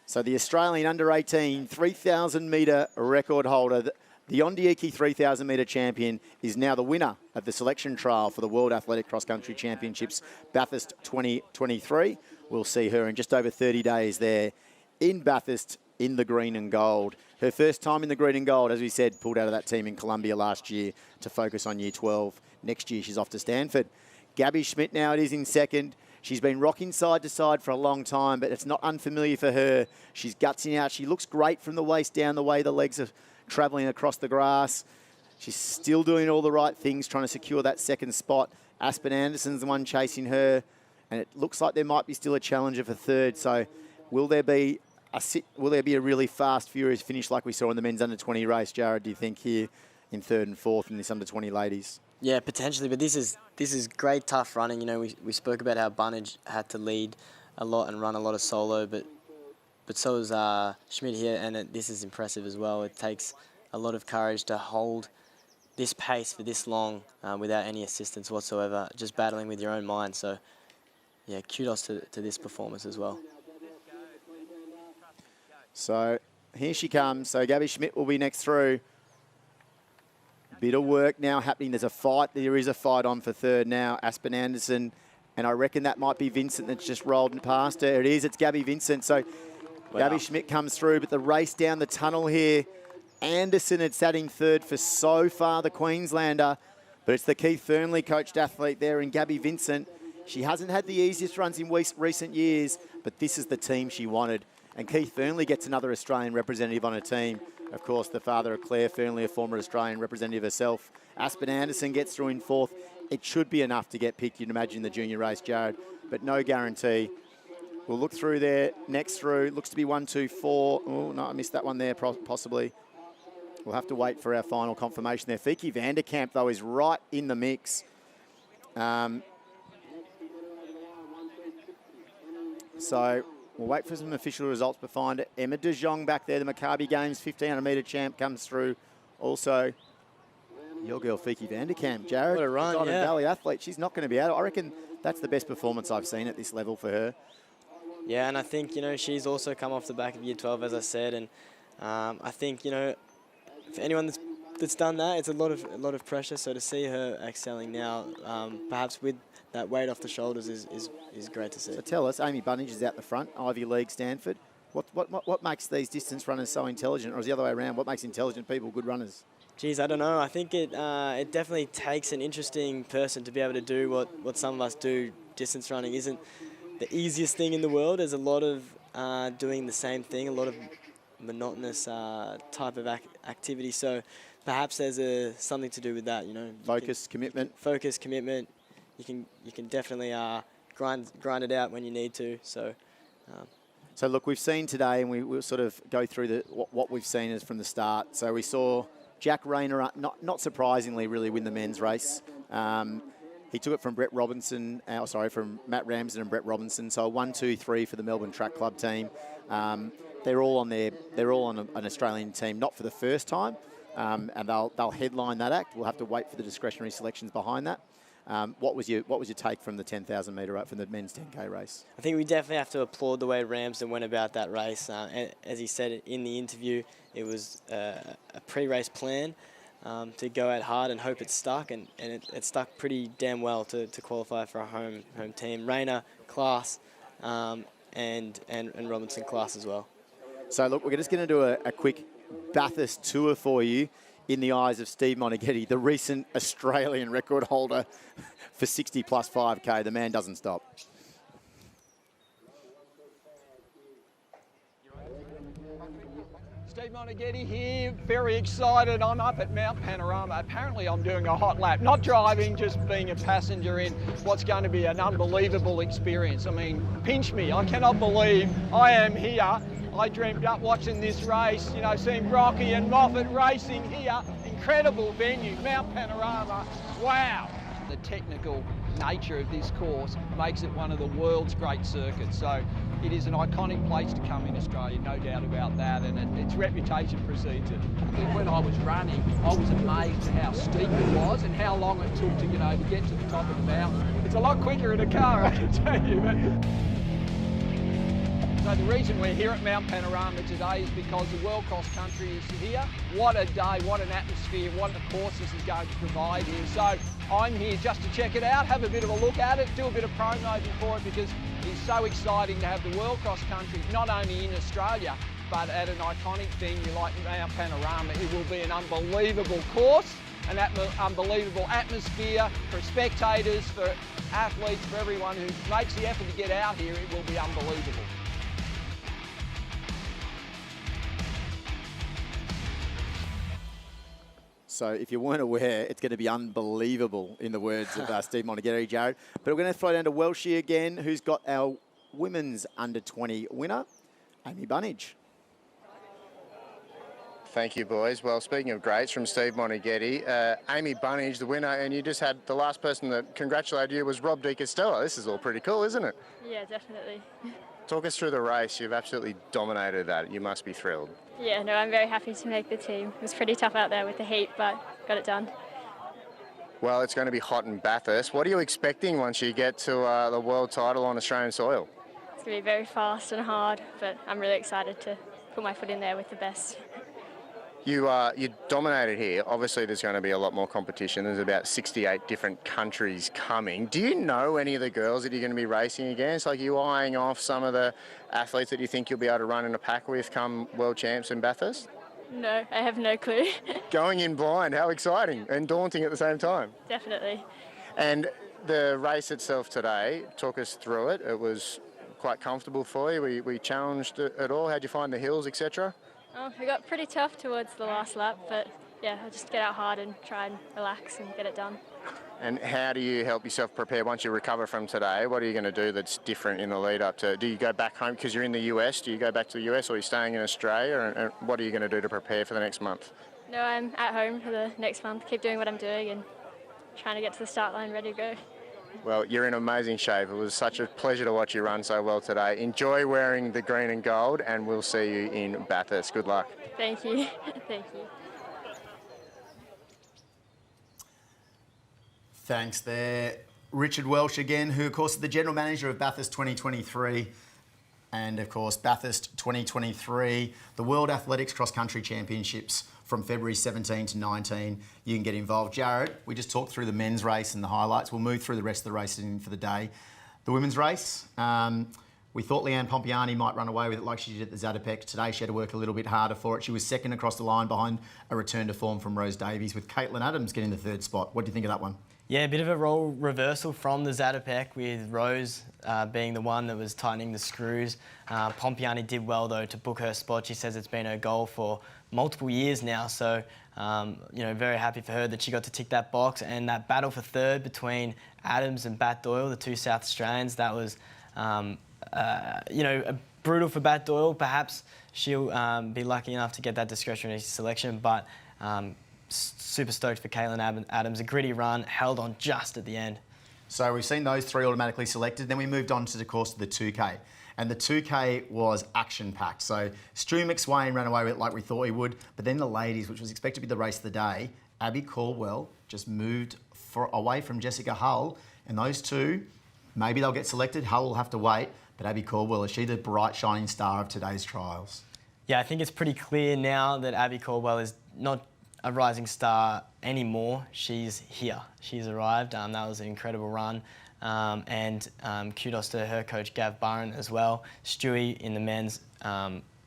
So the Australian under-18 3,000 metre record holder, the Ondieki 3,000 metre champion, is now the winner of the selection trial for the World Athletic Cross Country Championships Bathurst 2023. We'll see her in just over 30 days there in Bathurst in the green and gold. Her first time in the green and gold, as we said, pulled out of that team in Colombia last year to focus on Year 12. Next year, she's off to Stanford. Gabby Schmidt now it is in second. She's been rocking side to side for a long time, but it's not unfamiliar for her. She's gutsing out. She looks great from the waist down, the way the legs are travelling across the grass. She's still doing all the right things, trying to secure that second spot. Aspen Anderson's the one chasing her, and it looks like there might be still a challenger for third. So will there be a really fast, furious finish like we saw in the men's under-20 race, Jared, do you think, here in third and fourth in this under-20 ladies? Yeah, potentially, but this is great tough running. You know, we spoke about how Bunnage had to lead a lot and run a lot of solo, but so is Schmidt here, and this is impressive as well. It takes a lot of courage to hold this pace for this long without any assistance whatsoever, just battling with your own mind. So, yeah, kudos to this performance as well. So here she comes. So Gabby Schmidt will be next through. Bit of work now happening. There's a fight. There is a fight on for third now. Aspen Anderson, and I reckon that might be Vincent that's just rolled past her. It is. It's Gabby Vincent. So wow. Gabby Schmidt comes through, but the race down the tunnel here, Anderson had sat in third for so far, the Queenslander, but it's the Keith Fernley coached athlete there in Gabby Vincent. She hasn't had the easiest runs in recent years, but this is the team she wanted. And Keith Fernley gets another Australian representative on her team. Of course, the father of Claire Fernley, a former Australian representative herself. Aspen Anderson gets through in fourth. It should be enough to get picked, you'd imagine, the junior race, Jared, but no guarantee. We'll look through there. Next through, looks to be 1, 2, 4. Oh, no, I missed that one there, possibly. We'll have to wait for our final confirmation there. Fiki Vanderkamp, though, is right in the mix. So we'll wait for some official results behind it. Emma De Jong back there, the Maccabi Games 1,500 metre champ comes through. Also, your girl Fiki Vanderkamp, Jared. What a run, Diamond yeah. Valley athlete. She's not going to be out. I reckon that's the best performance I've seen at this level for her. Yeah, and I think, you know, she's also come off the back of Year 12, as I said, and I think, you know, for anyone that's done that, it's a lot of pressure. So to see her excelling now, perhaps with that weight off the shoulders, is great to see. So tell us, Amy Bunnage is out the front, Ivy League, Stanford. What makes these distance runners so intelligent, or is the other way around? What makes intelligent people good runners? Geez, I don't know. I think it definitely takes an interesting person to be able to do what some of us do. Distance running isn't the easiest thing in the world. There's a lot of doing the same thing, a lot of monotonous type of activity. So perhaps there's something to do with that. You know, Commitment. Focus, commitment. You can definitely grind it out when you need to. So. So look, we've seen today, and we'll sort of go through what we've seen is from the start. So we saw Jack Rayner, not surprisingly, really win the men's race. He took it from from Matt Ramsden and Brett Robinson. So a 1-2-3 for the Melbourne Track Club team. They're all on an Australian team, not for the first time, and they'll headline that act. We'll have to wait for the discretionary selections behind that. What was your take from the 10,000 metre from the men's 10K race? I think we definitely have to applaud the way Ramsden went about that race. As he said in the interview, it was a pre-race plan to go out hard and hope it stuck, and it stuck pretty damn well to qualify for a home team. Rayner, class, and Robinson, class as well. So look, we're just going to do a quick Bathurst tour for you in the eyes of Steve Monaghetti, the recent Australian record holder for 60 plus 5K. The man doesn't stop. Steve Monaghetti here, very excited. I'm up at Mount Panorama. Apparently I'm doing a hot lap, not driving, just being a passenger in what's going to be an unbelievable experience. I mean, pinch me, I cannot believe I am here. I dreamed up watching this race, you know, seeing Rocky and Moffat racing here. Incredible venue, Mount Panorama, wow. The technical nature of this course makes it one of the world's great circuits. So it is an iconic place to come in Australia, no doubt about that, and its reputation precedes it. When I was running, I was amazed at how steep it was and how long it took to, you know, to get to the top of the mountain. It's a lot quicker in a car, I can tell you. So the reason we're here at Mount Panorama today is because the World Cross Country is here. What a day, what an atmosphere, what a course this is going to provide here. So I'm here just to check it out, have a bit of a look at it, do a bit of promo before it, because it's so exciting to have the World Cross Country not only in Australia, but at an iconic venue like Mount Panorama. It will be an unbelievable course, an unbelievable atmosphere for spectators, for athletes, for everyone who makes the effort to get out here. It will be unbelievable. So if you weren't aware, it's going to be unbelievable in the words of Steve Monaghetti, Jared. But we're going to throw down to Welshie again, who's got our women's under-20 winner, Amy Bunnage. Thank you, boys. Well, speaking of greats from Steve Monaghetti, Amy Bunnage, the winner, and you just had the last person that congratulated you was Rob Di Castello. This is all pretty cool, isn't it? Yeah, definitely. Talk us through the race. You've absolutely dominated that. You must be thrilled. Yeah, no, I'm very happy to make the team. It was pretty tough out there with the heat, but got it done. Well, it's going to be hot in Bathurst. What are you expecting once you get to the world title on Australian soil? It's going to be very fast and hard, but I'm really excited to put my foot in there with the best. You dominated here. Obviously, there's going to be a lot more competition. There's about 68 different countries coming. Do you know any of the girls that you're going to be racing against? Like, are you eyeing off some of the athletes that you think you'll be able to run in a pack with come world champs in Bathurst? No, I have no clue. Going in blind, how exciting and daunting at the same time. Definitely. And the race itself today, talk us through it. It was quite comfortable for you. We challenged it at all. How'd you find the hills, etc.? Oh, it got pretty tough towards the last lap, but yeah, I'll just get out hard and try and relax and get it done. And how do you help yourself prepare once you recover from today? What are you going to do that's different in the lead up to? Do you go back home because you're in the US? Do you go back to the US, or are you staying in Australia? And what are you going to do to prepare for the next month? No, I'm at home for the next month. Keep doing what I'm doing and trying to get to the start line ready to go. Well, you're in amazing shape. It was such a pleasure to watch you run so well today. Enjoy wearing the green and gold, and we'll see you in Bathurst. Good luck. Thank you. Thank you. Thanks there. Richard Welsh again, who of course is the General Manager of Bathurst 2023. And of course, Bathurst 2023, the World Athletics Cross Country Championships from February 17 to 19. You can get involved. Jared, we just talked through the men's race and the highlights. We'll move through the rest of the racing for the day. The women's race, we thought Leanne Pompiani might run away with it like she did at the Zatopek. Today she had to work a little bit harder for it. She was second across the line behind a return to form from Rose Davies, with Caitlin Adams getting the third spot. What do you think of that one? Yeah, a bit of a role reversal from the Zatopek, with Rose being the one that was tightening the screws. Pompiani did well, though, to book her spot. She says it's been her goal for multiple years now, so very happy for her that she got to tick that box. And that battle for third between Adams and Bat Doyle, the two South Australians, that was brutal for Bat Doyle. Perhaps she'll be lucky enough to get that discretionary selection, but super stoked for Caitlin Adams. A gritty run, held on just at the end. So we've seen those three automatically selected. Then we moved on to the course of the 2K. And the 2K was action-packed. So Stu McSwain ran away with it like we thought he would. But then the ladies, which was expected to be the race of the day, Abby Caldwell just moved away from Jessica Hull. And those two, maybe they'll get selected. Hull will have to wait. But Abby Caldwell, is she the bright, shining star of today's trials? Yeah, I think it's pretty clear now that Abby Caldwell is not a rising star anymore. She's here. She's arrived. That was an incredible run. And kudos to her coach, Gav Barron, as well. Stewie in the men's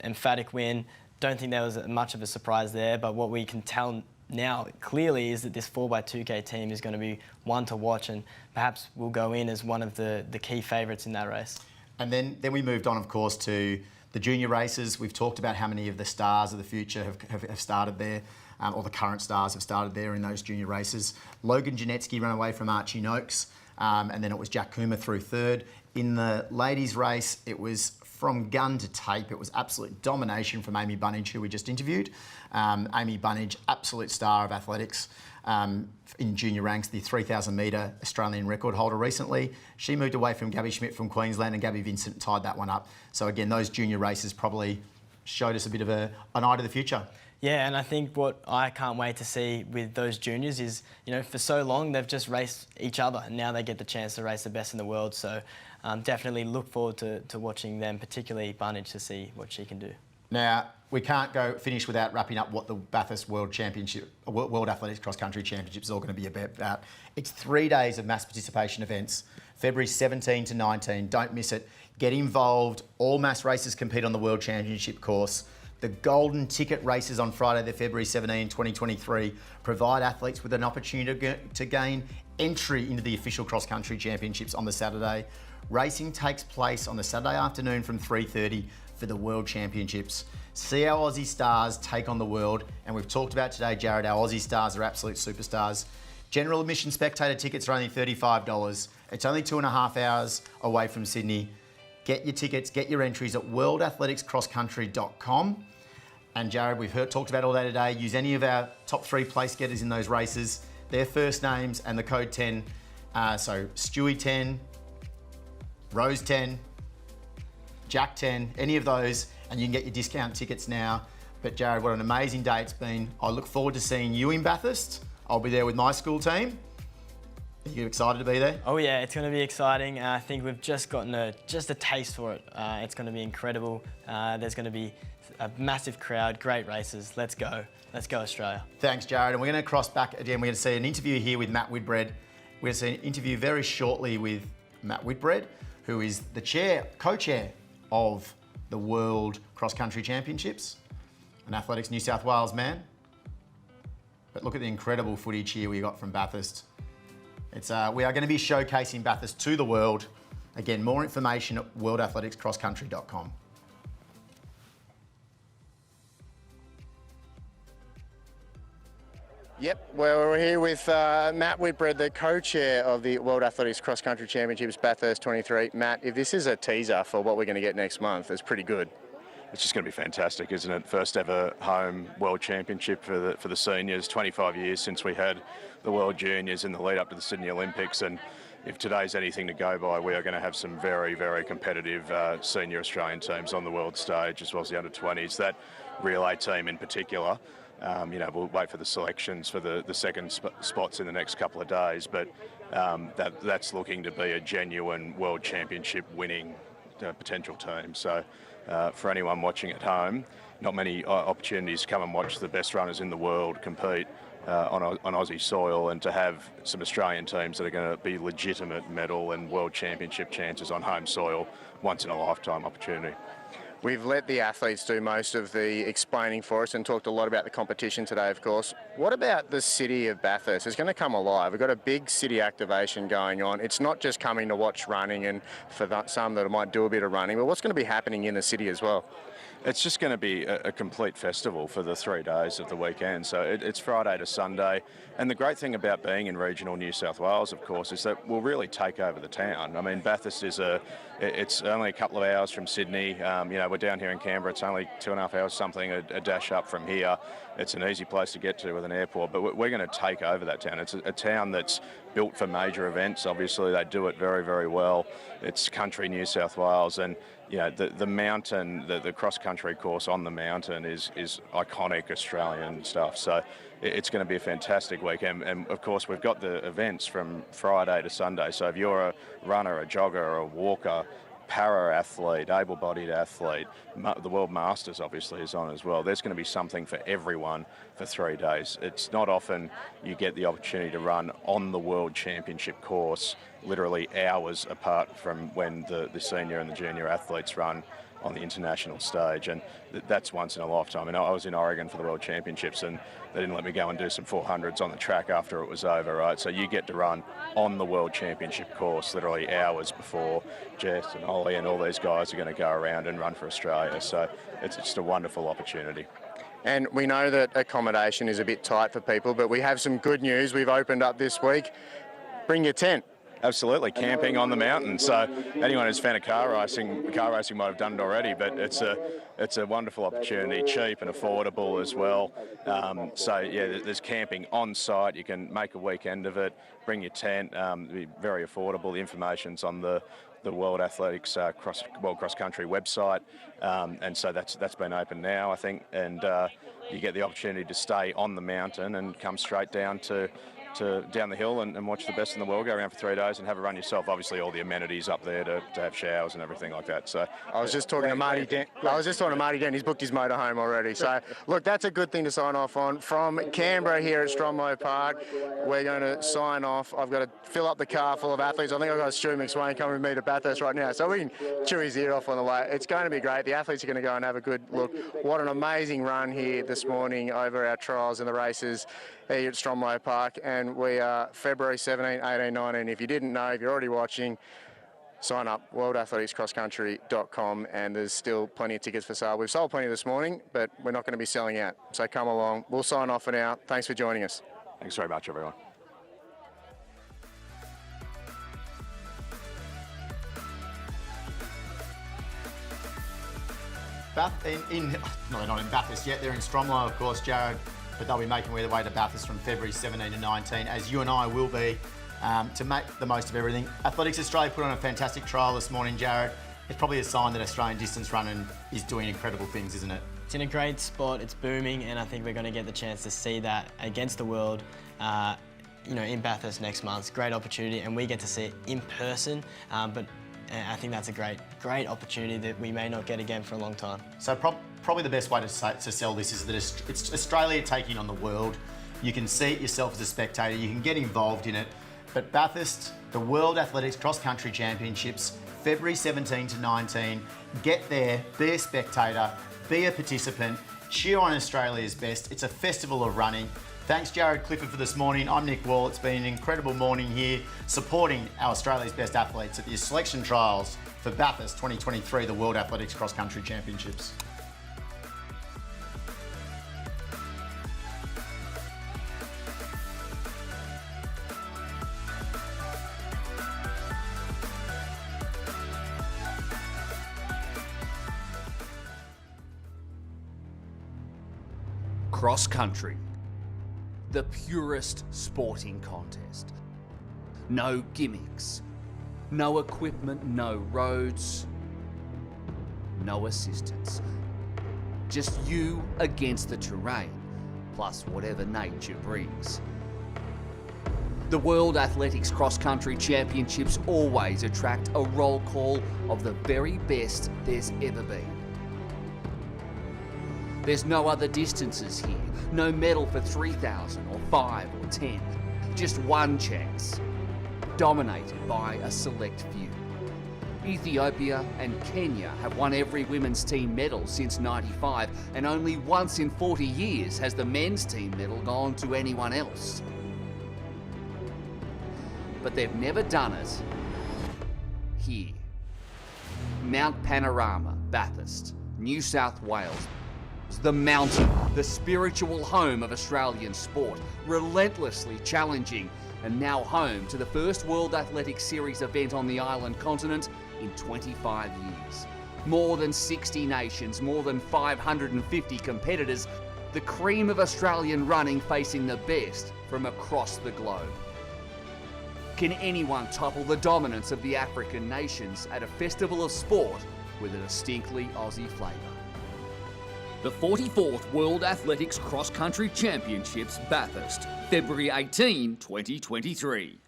emphatic win. Don't think there was much of a surprise there, but what we can tell now clearly is that this 4x2K team is going to be one to watch and perhaps will go in as one of the key favourites in that race. And then we moved on, of course, to the junior races. We've talked about how many of the stars of the future have started there, or the current stars have started there in those junior races. Logan Janetsky ran away from Archie Noakes, and then it was Jack Coomer through third. In the ladies' race, it was from gun to tape. It was absolute domination from Amy Bunnage, who we just interviewed. Amy Bunnage, absolute star of athletics in junior ranks, the 3,000 metre Australian record holder recently. She moved away from Gabby Schmidt from Queensland, and Gabby Vincent tied that one up. So again, those junior races probably showed us a bit of an eye to the future. Yeah, and I think what I can't wait to see with those juniors is, you know, for so long they've just raced each other, and now they get the chance to race the best in the world. So definitely look forward to watching them, particularly Bunnage, to see what she can do. Now, we can't go finish without wrapping up what the Bathurst World Athletics Cross Country Championship is all going to be about. It's 3 days of mass participation events, February 17 to 19. Don't miss it. Get involved. All mass races compete on the World Championship course. The golden ticket races on Friday, the February 17, 2023, provide athletes with an opportunity to gain entry into the official Cross Country Championships on the Saturday. Racing takes place on the Saturday afternoon from 3:30 for the World Championships. See our Aussie stars take on the world. And we've talked about today, Jared, our Aussie stars are absolute superstars. General admission spectator tickets are only $35. It's only 2.5 hours away from Sydney. Get your tickets, get your entries at worldathleticscrosscountry.com. And Jared, we've talked about all that today. Use any of our top 3 place getters in those races, their first names and the code 10. So Stewie 10, Rose 10, Jack 10, any of those, and you can get your discount tickets now. But Jared, what an amazing day it's been. I look forward to seeing you in Bathurst. I'll be there with my school team. Are you excited to be there? Oh yeah, it's going to be exciting. I think we've just gotten a taste for it. It's going to be incredible. There's going to be a massive crowd, great races. Let's go. Let's go, Australia. Thanks, Jared. And we're going to cross back again. We're going to see an interview here with Matt Whitbread. We're going to see an interview very shortly with Matt Whitbread, who is the co-chair of the World Cross Country Championships, an Athletics New South Wales man. But look at the incredible footage here we got from Bathurst. We are going to be showcasing Bathurst to the world. Again, more information at worldathleticscrosscountry.com. Yep, well, we're here with Matt Whitbread, the co-chair of the World Athletics Cross Country Championships, Bathurst 23. Matt, if this is a teaser for what we're going to get next month, it's pretty good. It's just going to be fantastic, isn't it? First ever home World Championship for the seniors. 25 years since we had the World Juniors in the lead up to the Sydney Olympics, and if today's anything to go by, we are going to have some very, very competitive senior Australian teams on the world stage, as well as the under-20s. That relay team in particular. We'll wait for the selections for the second spots in the next couple of days, but that's looking to be a genuine World Championship winning potential team. So for anyone watching at home, not many opportunities to come and watch the best runners in the world compete on Aussie soil, and to have some Australian teams that are going to be legitimate medal and World Championship chances on home soil, once in a lifetime opportunity. We've let the athletes do most of the explaining for us and talked a lot about the competition today, of course. What about the city of Bathurst? It's going to come alive. We've got a big city activation going on. It's not just coming to watch running and for some that might do a bit of running, but what's going to be happening in the city as well? It's just going to be a complete festival for the 3 days of the weekend. So it's Friday to Sunday. And the great thing about being in regional New South Wales, of course, is that we'll really take over the town. I mean, Bathurst it's only a couple of hours from Sydney. We're down here in Canberra. It's only 2.5 hours something, a dash up from here. It's an easy place to get to with an airport, but we're going to take over that town. It's a town that's built for major events. Obviously, they do it very, very well. It's country New South Wales, and you know the mountain, the cross-country course on the mountain is iconic Australian stuff. So it's going to be a fantastic weekend, and of course we've got the events from Friday to Sunday. So if you're a runner, a jogger, a walker, para-athlete, able-bodied athlete, the World Masters obviously is on as well. There's going to be something for everyone for 3 days. It's not often you get the opportunity to run on the World Championship course, literally hours apart from when the senior and the junior athletes run on the international stage, and that's once in a lifetime. And I was in Oregon for the World Championships, and they didn't let me go and do some 400s on the track after it was over, right? So you get to run on the World Championship course literally hours before Jess and Ollie and all these guys are going to go around and run for Australia. So it's just a wonderful opportunity. And we know that accommodation is a bit tight for people, but we have some good news. We've opened up this week. Bring your tent. Absolutely, camping on the mountain. So anyone who's a fan of car racing might have done it already, but it's a wonderful opportunity, cheap and affordable as well. So yeah, there's camping on site. You can make a weekend of it. Bring your tent. It'll be very affordable. The information's on the World Athletics World Cross Country website, and so that's been open now, I think, and you get the opportunity to stay on the mountain and come straight down down the hill and watch the best in the world, go around for 3 days and have a run yourself. Obviously all the amenities up there to have showers and everything like that. So I was just talking to Marty Dent. He's booked his motorhome already. So look, that's a good thing to sign off on. From Canberra here at Stromlo Park, we're going to sign off. I've got to fill up the car full of athletes. I think I've got Stu McSwain coming with me to Bathurst right now, so we can chew his ear off on the way. It's going to be great. The athletes are going to go and have a good look. What an amazing run here this morning over our trials and the races here at Stromlo Park, and we are February 17, 18, 19. If you didn't know, if you're already watching, sign up, worldathleticscrosscountry.com, and there's still plenty of tickets for sale. We've sold plenty this morning, but we're not going to be selling out, so come along. We'll sign off for now. Thanks for joining us. Thanks very much, everyone. No, they're not in Bathurst yet. They're in Stromlo, of course, Jared, but they'll be making their way to Bathurst from February 17 to 19, as you and I will be, to make the most of everything. Athletics Australia put on a fantastic trial this morning, Jared. It's probably a sign that Australian distance running is doing incredible things, isn't it? It's in a great spot, it's booming, and I think we're going to get the chance to see that against the world in Bathurst next month. It's a great opportunity, and we get to see it in person, but I think that's a great opportunity that we may not get again for a long time. So probably the best way to sell this is that it's Australia taking on the world. You can see it yourself as a spectator, you can get involved in it, but Bathurst, the World Athletics Cross Country Championships, February 17 to 19, get there, be a spectator, be a participant, cheer on Australia's best. It's a festival of running. Thanks, Jared Clifford, for this morning. I'm Nick Wall. It's been an incredible morning here supporting our Australia's best athletes at the selection trials for Bathurst 2023, the World Athletics Cross Country Championships. Cross country, the purest sporting contest. No gimmicks, no equipment, no roads, no assistance. Just you against the terrain, plus whatever nature brings. The World Athletics Cross Country Championships always attract a roll call of the very best there's ever been. There's no other distances here, no medal for 3,000 or 5 or 10. Just one chance, dominated by a select few. Ethiopia and Kenya have won every women's team medal since '95, and only once in 40 years has the men's team medal gone to anyone else. But they've never done it here. Mount Panorama, Bathurst, New South Wales. The mountain, the spiritual home of Australian sport, relentlessly challenging, and now home to the first World Athletics Series event on the island continent in 25 years. More than 60 nations, more than 550 competitors, The cream of Australian running facing the best from across the globe. Can anyone topple the dominance of the African nations at a festival of sport with a distinctly Aussie flavour? The 44th World Athletics Cross Country Championships, Bathurst, February 18, 2023.